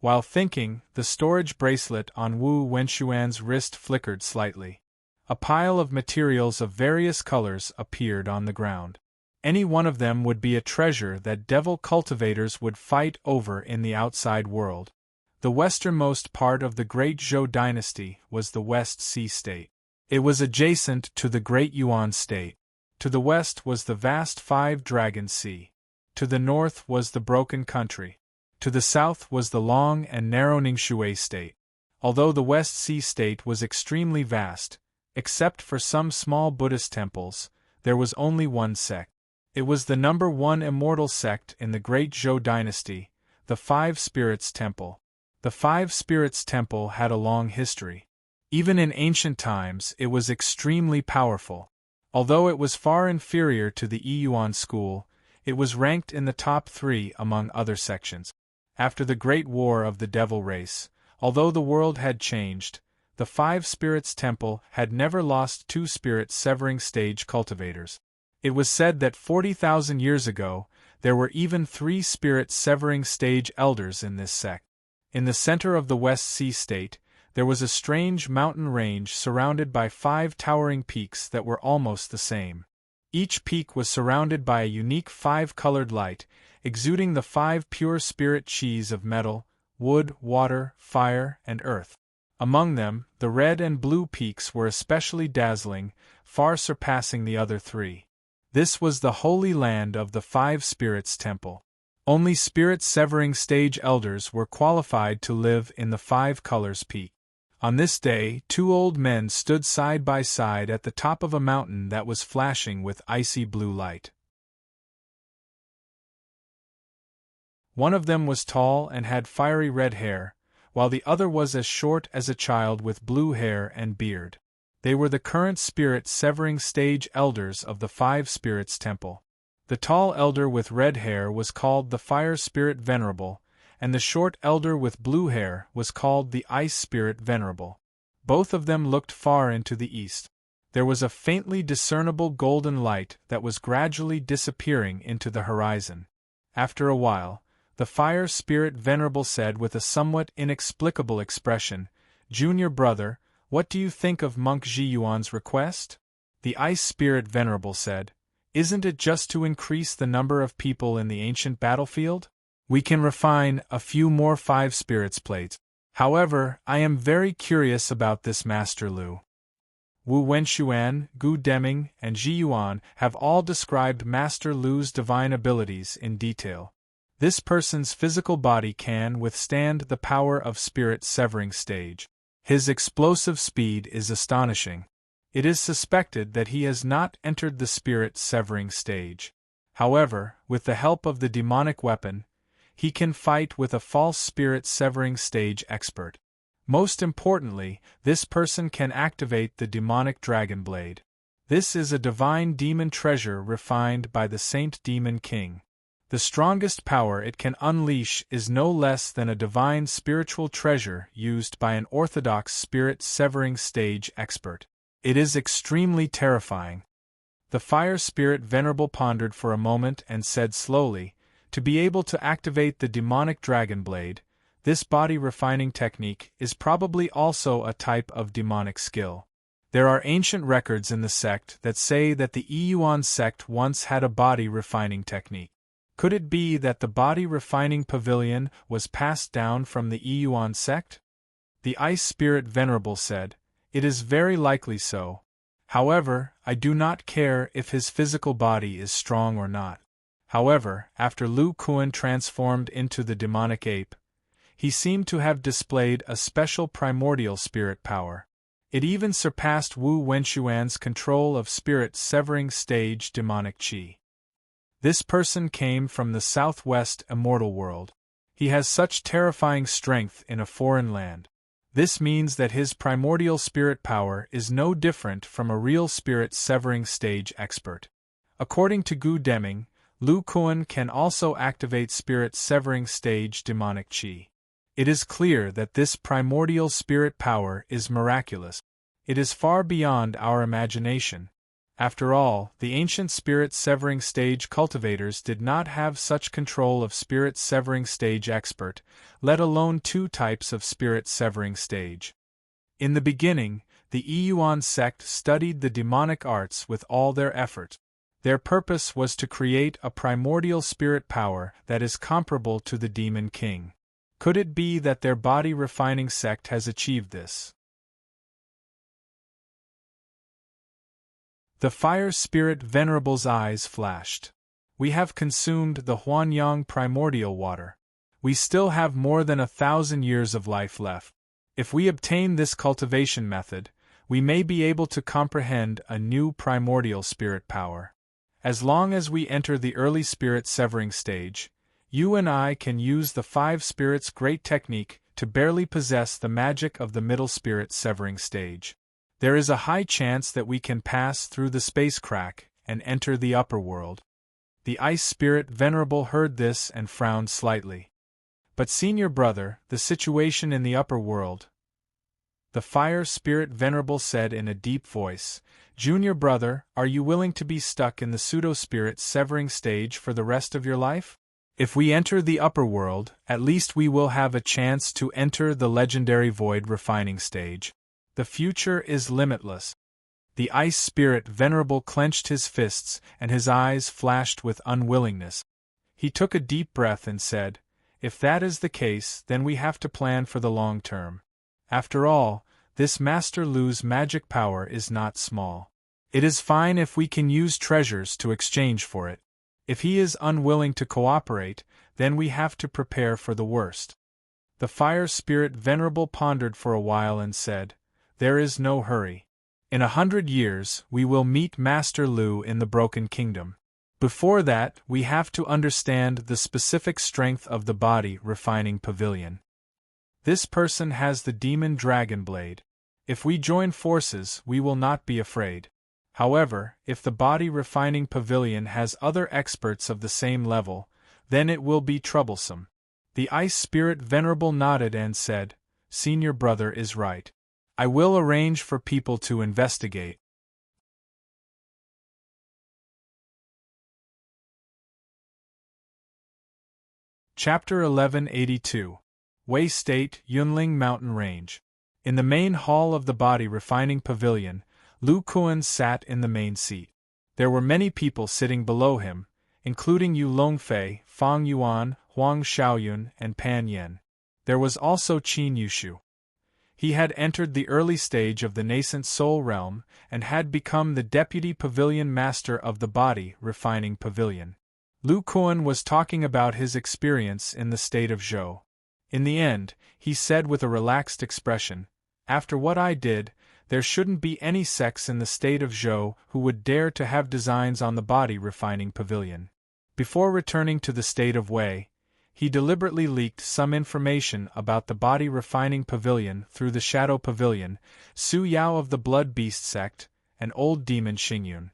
While thinking, the storage bracelet on Wu Wenxuan's wrist flickered slightly. A pile of materials of various colors appeared on the ground. Any one of them would be a treasure that devil cultivators would fight over in the outside world. The westernmost part of the Great Zhou dynasty was the West Sea State. It was adjacent to the Great Yuan State. To the west was the vast Five-Dragon Sea. To the north was the Broken Country. To the south was the long and narrow Ningxue State. Although the West Sea State was extremely vast, except for some small Buddhist temples, there was only one sect. It was the number 1 immortal sect in the Great Zhou dynasty, the Five Spirits Temple. The Five Spirits Temple had a long history. Even in ancient times it was extremely powerful. Although it was far inferior to the Yiyuan school, it was ranked in the top 3 among other sections. After the Great War of the Devil Race, although the world had changed, the Five Spirits Temple had never lost 2 spirit-severing stage cultivators. It was said that 40,000 years ago, there were even 3 spirit-severing stage elders in this sect. In the center of the West Sea State, there was a strange mountain range surrounded by 5 towering peaks that were almost the same. Each peak was surrounded by a unique 5-colored light, exuding the 5 pure spirit chis of metal, wood, water, fire, and earth. Among them, the red and blue peaks were especially dazzling, far surpassing the other 3. This was the holy land of the Five Spirits Temple. Only spirit-severing stage elders were qualified to live in the 5 colors peak. On this day, 2 old men stood side by side at the top of a mountain that was flashing with icy blue light. One of them was tall and had fiery red hair, while the other was as short as a child with blue hair and beard. They were the current spirit-severing stage elders of the Five Spirits Temple. The tall elder with red hair was called the Fire Spirit Venerable, and the short elder with blue hair was called the Ice Spirit Venerable. Both of them looked far into the east. There was a faintly discernible golden light that was gradually disappearing into the horizon. After a while, the Fire Spirit Venerable said with a somewhat inexplicable expression, "Junior brother, what do you think of Monk Zhiyuan's request?" The Ice Spirit Venerable said, "Isn't it just to increase the number of people in the ancient battlefield? We can refine a few more 5 spirits plates. However, I am very curious about this Master Lu. Wu Wenxuan, Gu Deming, and Zhiyuan have all described Master Lu's divine abilities in detail. This person's physical body can withstand the power of spirit-severing stage. His explosive speed is astonishing. It is suspected that he has not entered the spirit-severing stage. However, with the help of the demonic weapon, he can fight with a false spirit-severing stage expert. Most importantly, this person can activate the demonic dragon blade. This is a divine demon treasure refined by the Saint Demon King. The strongest power it can unleash is no less than a divine spiritual treasure used by an orthodox spirit-severing stage expert. It is extremely terrifying. The fire spirit venerable pondered for a moment and said slowly, to be able to activate the demonic dragon blade, this body refining technique is probably also a type of demonic skill. There are ancient records in the sect that say that the Yuan sect once had a body refining technique. Could it be that the body refining pavilion was passed down from the Yuan sect? The ice spirit venerable said, "It is very likely so. However, I do not care if his physical body is strong or not." However, after Lu Kuan transformed into the demonic ape, he seemed to have displayed a special primordial spirit power. It even surpassed Wu Wenxuan's control of spirit-severing stage demonic qi. This person came from the southwest immortal world. He has such terrifying strength in a foreign land. This means that his primordial spirit power is no different from a real spirit-severing stage expert. According to Gu Deming, Lu Kuan can also activate spirit-severing stage demonic qi. It is clear that this primordial spirit power is miraculous. It is far beyond our imagination. After all, the ancient spirit-severing stage cultivators did not have such control of spirit-severing stage expert, let alone two types of spirit-severing stage. In the beginning, the Yuan sect studied the demonic arts with all their effort. Their purpose was to create a primordial spirit power that is comparable to the Demon King. Could it be that their body-refining sect has achieved this? The fire spirit venerable's eyes flashed. We have consumed the Huanyang primordial water. We still have more than 1,000 years of life left. If we obtain this cultivation method, we may be able to comprehend a new primordial spirit power. As long as we enter the early spirit-severing stage, you and I can use the five spirits' great technique to barely possess the magic of the middle spirit-severing stage. There is a high chance that we can pass through the space crack and enter the upper world. The ice spirit venerable heard this and frowned slightly. But senior brother, the situation in the upper world. The fire spirit venerable said in a deep voice, "Junior brother, are you willing to be stuck in the pseudo-spirit-severing stage for the rest of your life? If we enter the upper world, at least we will have a chance to enter the legendary void refining stage. The future is limitless." The ice spirit venerable clenched his fists and his eyes flashed with unwillingness. He took a deep breath and said, "If that is the case, then we have to plan for the long term. After all, this Master Lu's magic power is not small. It is fine if we can use treasures to exchange for it. If he is unwilling to cooperate, then we have to prepare for the worst." The fire spirit venerable pondered for a while and said, "There is no hurry. In 100 years, we will meet Master Lu in the Broken Kingdom. Before that, we have to understand the specific strength of the body refining pavilion. This person has the demon dragon blade. If we join forces, we will not be afraid. However, if the body refining pavilion has other experts of the same level, then it will be troublesome." The ice spirit venerable nodded and said, "Senior brother is right. I will arrange for people to investigate." Chapter 1182. Wei State, Yunling Mountain Range. In the main hall of the body refining pavilion, Lu Kuan sat in the main seat. There were many people sitting below him, including Yu Longfei, Fang Yuan, Huang Xiaoyun, and Pan Yen. There was also Qin Yushu. He had entered the early stage of the nascent soul realm and had become the deputy pavilion master of the body refining pavilion. Lu Kuan was talking about his experience in the state of Zhou. In the end, he said with a relaxed expression, "After what I did, there shouldn't be any sects in the state of Zhou who would dare to have designs on the body refining pavilion. Before returning to the state of Wei, he deliberately leaked some information about the body refining pavilion through the Shadow Pavilion, Su Yao of the Blood Beast sect, and old demon Xingyun.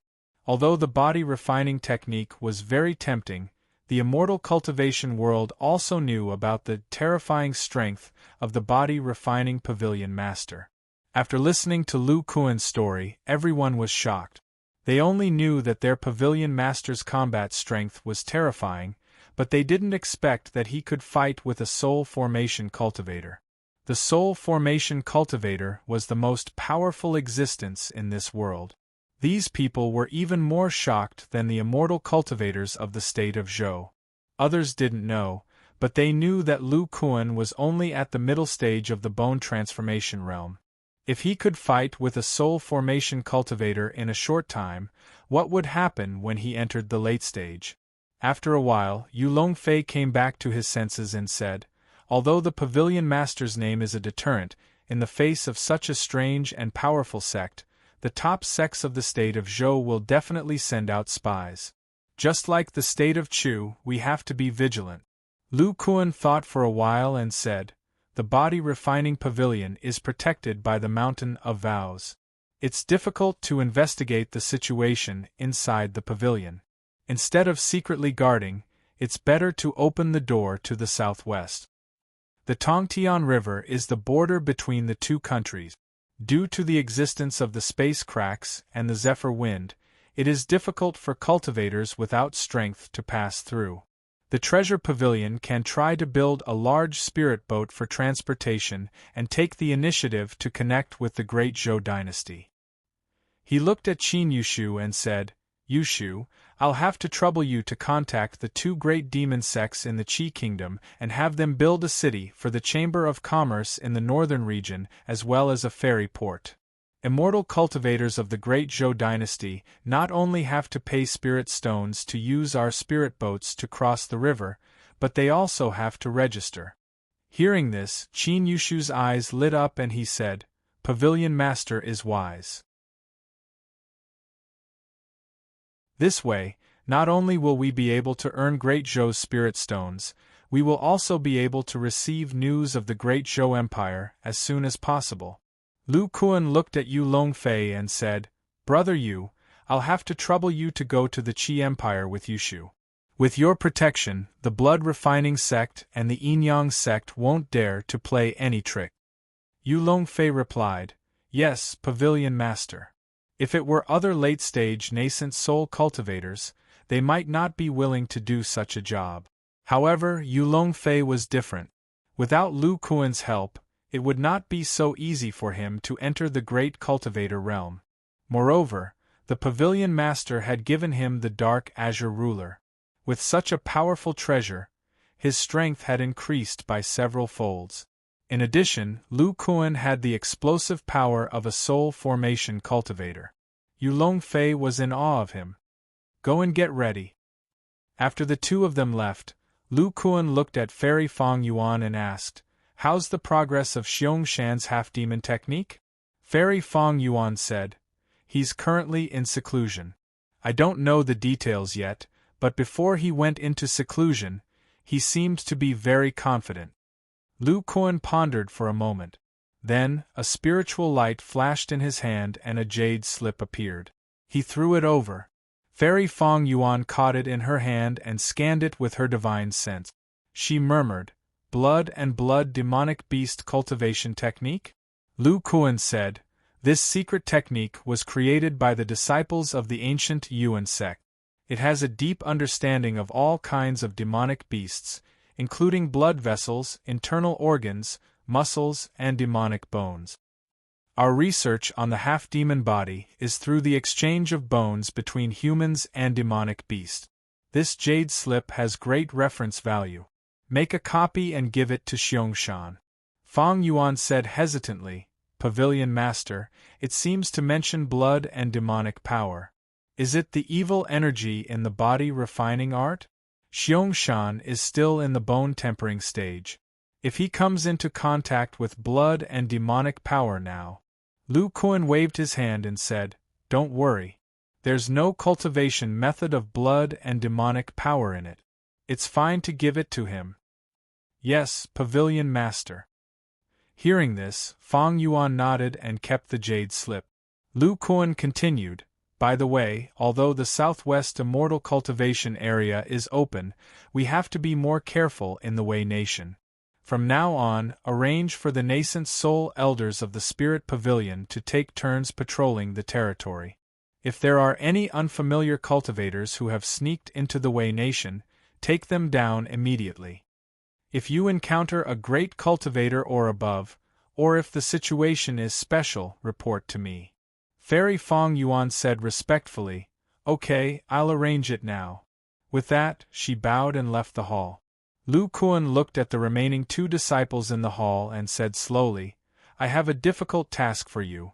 Although the body refining technique was very tempting, the immortal cultivation world also knew about the terrifying strength of the body refining pavilion master. After listening to Lu Kuan's story, everyone was shocked. They only knew that their pavilion master's combat strength was terrifying, but they didn't expect that he could fight with a soul formation cultivator. The soul formation cultivator was the most powerful existence in this world. These people were even more shocked than the immortal cultivators of the state of Zhou. Others didn't know, but they knew that Lu Kuan was only at the middle stage of the bone transformation realm. If he could fight with a soul formation cultivator in a short time, what would happen when he entered the late stage? After a while, Yu Longfei came back to his senses and said, although the pavilion master's name is a deterrent, in the face of such a strange and powerful sect, the top sects of the state of Zhou will definitely send out spies. Just like the state of Chu, we have to be vigilant. Lu Kuan thought for a while and said, the body refining pavilion is protected by the Mountain of Vows. It's difficult to investigate the situation inside the pavilion. Instead of secretly guarding, it's better to open the door to the southwest. The Tongtian River is the border between the two countries. Due to the existence of the space cracks and the zephyr wind, it is difficult for cultivators without strength to pass through. The treasure pavilion can try to build a large spirit boat for transportation and take the initiative to connect with the great Zhou dynasty. He looked at Qin Yushu and said, Yushu, I'll have to trouble you to contact the two great demon sects in the Qi kingdom and have them build a city for the Chamber of Commerce in the northern region as well as a ferry port. Immortal cultivators of the great Zhou dynasty not only have to pay spirit stones to use our spirit boats to cross the river, but they also have to register. Hearing this, Qin Yushu's eyes lit up and he said, Pavilion Master is wise. This way, not only will we be able to earn Great Zhou's spirit stones, we will also be able to receive news of the Great Zhou Empire as soon as possible. Lu Kuan looked at Yu Longfei and said, Brother Yu, I'll have to trouble you to go to the Qi Empire with Yushu. With your protection, the Blood Refining sect and the Yinyang sect won't dare to play any trick. Yu Longfei replied, Yes, Pavilion Master. If it were other late-stage nascent soul cultivators, they might not be willing to do such a job. However, Yu Longfei was different. Without Lu Kuan's help, it would not be so easy for him to enter the great cultivator realm. Moreover, the Pavilion Master had given him the Dark Azure Ruler. With such a powerful treasure, his strength had increased by several folds. In addition, Lu Kuan had the explosive power of a soul formation cultivator. Yu Longfei was in awe of him. Go and get ready. After the two of them left, Lu Kuan looked at Fairy Fong Yuan and asked, How's the progress of Xiong-shan's half-demon technique? Fairy Fong Yuan said, He's currently in seclusion. I don't know the details yet, but before he went into seclusion, he seemed to be very confident. Lu Kuan pondered for a moment. Then, a spiritual light flashed in his hand and a jade slip appeared. He threw it over. Fairy Fong Yuan caught it in her hand and scanned it with her divine sense. She murmured, Blood and Blood Demonic Beast Cultivation Technique? Lu Kuan said, This secret technique was created by the disciples of the ancient Yuan sect. It has a deep understanding of all kinds of demonic beasts, including blood vessels, internal organs, muscles, and demonic bones. Our research on the half-demon body is through the exchange of bones between humans and demonic beasts. This jade slip has great reference value. Make a copy and give it to Xiong-shan. Fong Yuan said hesitantly, Pavilion Master, it seems to mention blood and demonic power. Is it the evil energy in the body refining art? Xiong-shan is still in the bone tempering stage. If he comes into contact with blood and demonic power now, Lu Kuan waved his hand and said, "Don't worry. There's no cultivation method of blood and demonic power in it. It's fine to give it to him." "Yes, Pavilion Master." Hearing this, Fang Yuan nodded and kept the jade slip. Lu Kuan continued, "By the way, although the southwest immortal cultivation area is open, we have to be more careful in the Wei Nation. From now on, arrange for the nascent soul elders of the Spirit Pavilion to take turns patrolling the territory. If there are any unfamiliar cultivators who have sneaked into the Wei Nation, take them down immediately. If you encounter a great cultivator or above, or if the situation is special, report to me." Fairy Fang Yuan said respectfully, "Okay, I'll arrange it now." With that, she bowed and left the hall. Lu Kuan looked at the remaining 2 disciples in the hall and said slowly, "I have a difficult task for you."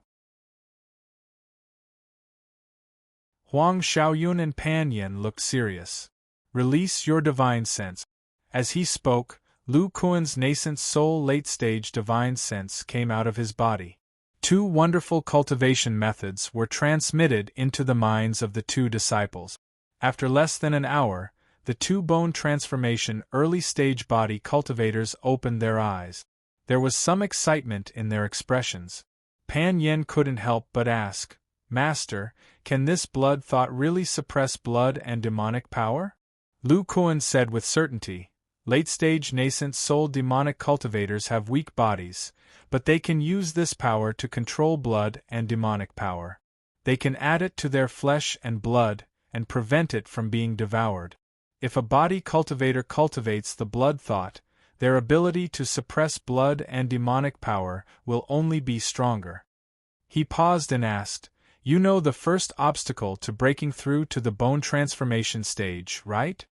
Huang Xiaoyun and Pan Yin looked serious. "Release your divine sense." As he spoke, Lu Kuan's nascent soul late-stage divine sense came out of his body. 2 wonderful cultivation methods were transmitted into the minds of the 2 disciples. After less than an hour, the 2 bone transformation early-stage body cultivators opened their eyes. There was some excitement in their expressions. Pan Yin couldn't help but ask, "Master, can this blood thought really suppress blood and demonic power?" Lu Kuan said with certainty, "Late-stage nascent soul demonic cultivators have weak bodies, but they can use this power to control blood and demonic power. They can add it to their flesh and blood, and prevent it from being devoured. If a body cultivator cultivates the blood thought, their ability to suppress blood and demonic power will only be stronger." He paused and asked, "You know the first obstacle to breaking through to the bone transformation stage, right?"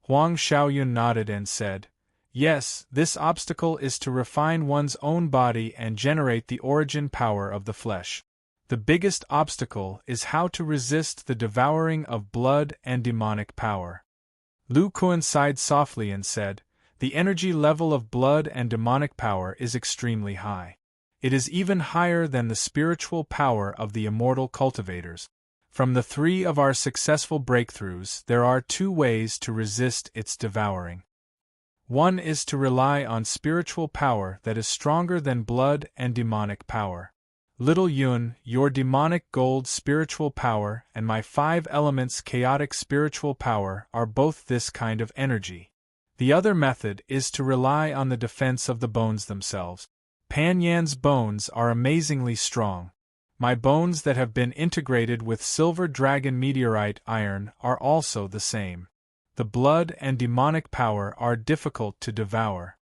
Huang Xiaoyun nodded and said, "Yes, this obstacle is to refine one's own body and generate the origin power of the flesh. The biggest obstacle is how to resist the devouring of blood and demonic power." Lu Kuan sighed softly and said, "The energy level of blood and demonic power is extremely high. It is even higher than the spiritual power of the immortal cultivators. From the 3 of our successful breakthroughs, there are 2 ways to resist its devouring. One is to rely on spiritual power that is stronger than blood and demonic power. Little Yun, your demonic gold spiritual power and my 5 elements chaotic spiritual power are both this kind of energy. The other method is to rely on the defense of the bones themselves. Pan Yan's bones are amazingly strong. My bones that have been integrated with silver dragon meteorite iron are also the same. The blood and demonic power are difficult to devour.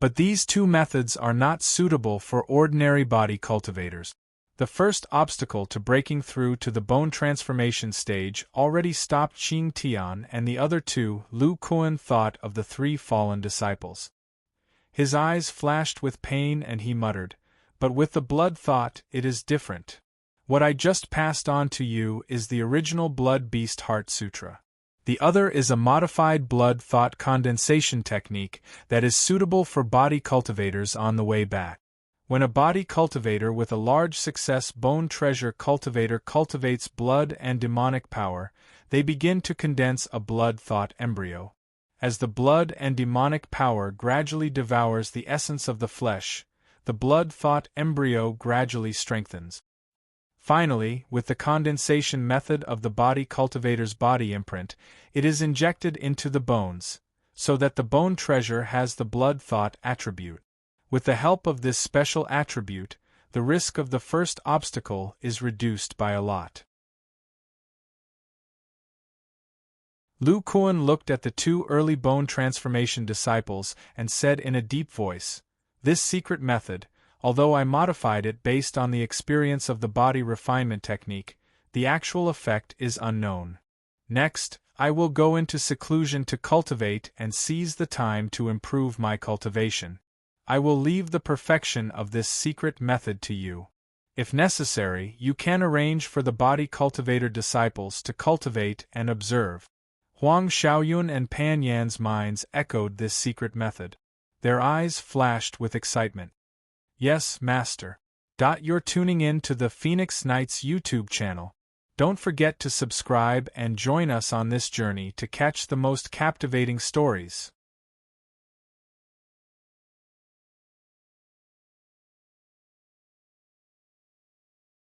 But these 2 methods are not suitable for ordinary body cultivators. The first obstacle to breaking through to the bone transformation stage already stopped Qing Tian, and the other 2, Lu Kuan thought of the 3 fallen disciples. His eyes flashed with pain and he muttered, "But with the blood thought, it is different. What I just passed on to you is the original Blood Beast Heart Sutra. The other is a modified blood thought condensation technique that is suitable for body cultivators on the way back. When a body cultivator with a large success bone treasure cultivator cultivates blood and demonic power, they begin to condense a blood thought embryo. As the blood and demonic power gradually devours the essence of the flesh, the blood thought embryo gradually strengthens. Finally, with the condensation method of the body cultivator's body imprint, it is injected into the bones, so that the bone treasure has the blood thought attribute. With the help of this special attribute, the risk of the first obstacle is reduced by a lot." Lu Kuan looked at the 2 early bone transformation disciples and said in a deep voice, "This secret method, although I modified it based on the experience of the body refinement technique, the actual effect is unknown. Next, I will go into seclusion to cultivate and seize the time to improve my cultivation. I will leave the perfection of this secret method to you. If necessary, you can arrange for the body cultivator disciples to cultivate and observe." Huang Xiaoyun and Pan Yan's minds echoed this secret method. Their eyes flashed with excitement. "Yes, Master. You're tuning in to the Phoenix Knights YouTube channel. Don't forget to subscribe and join us on this journey to catch the most captivating stories.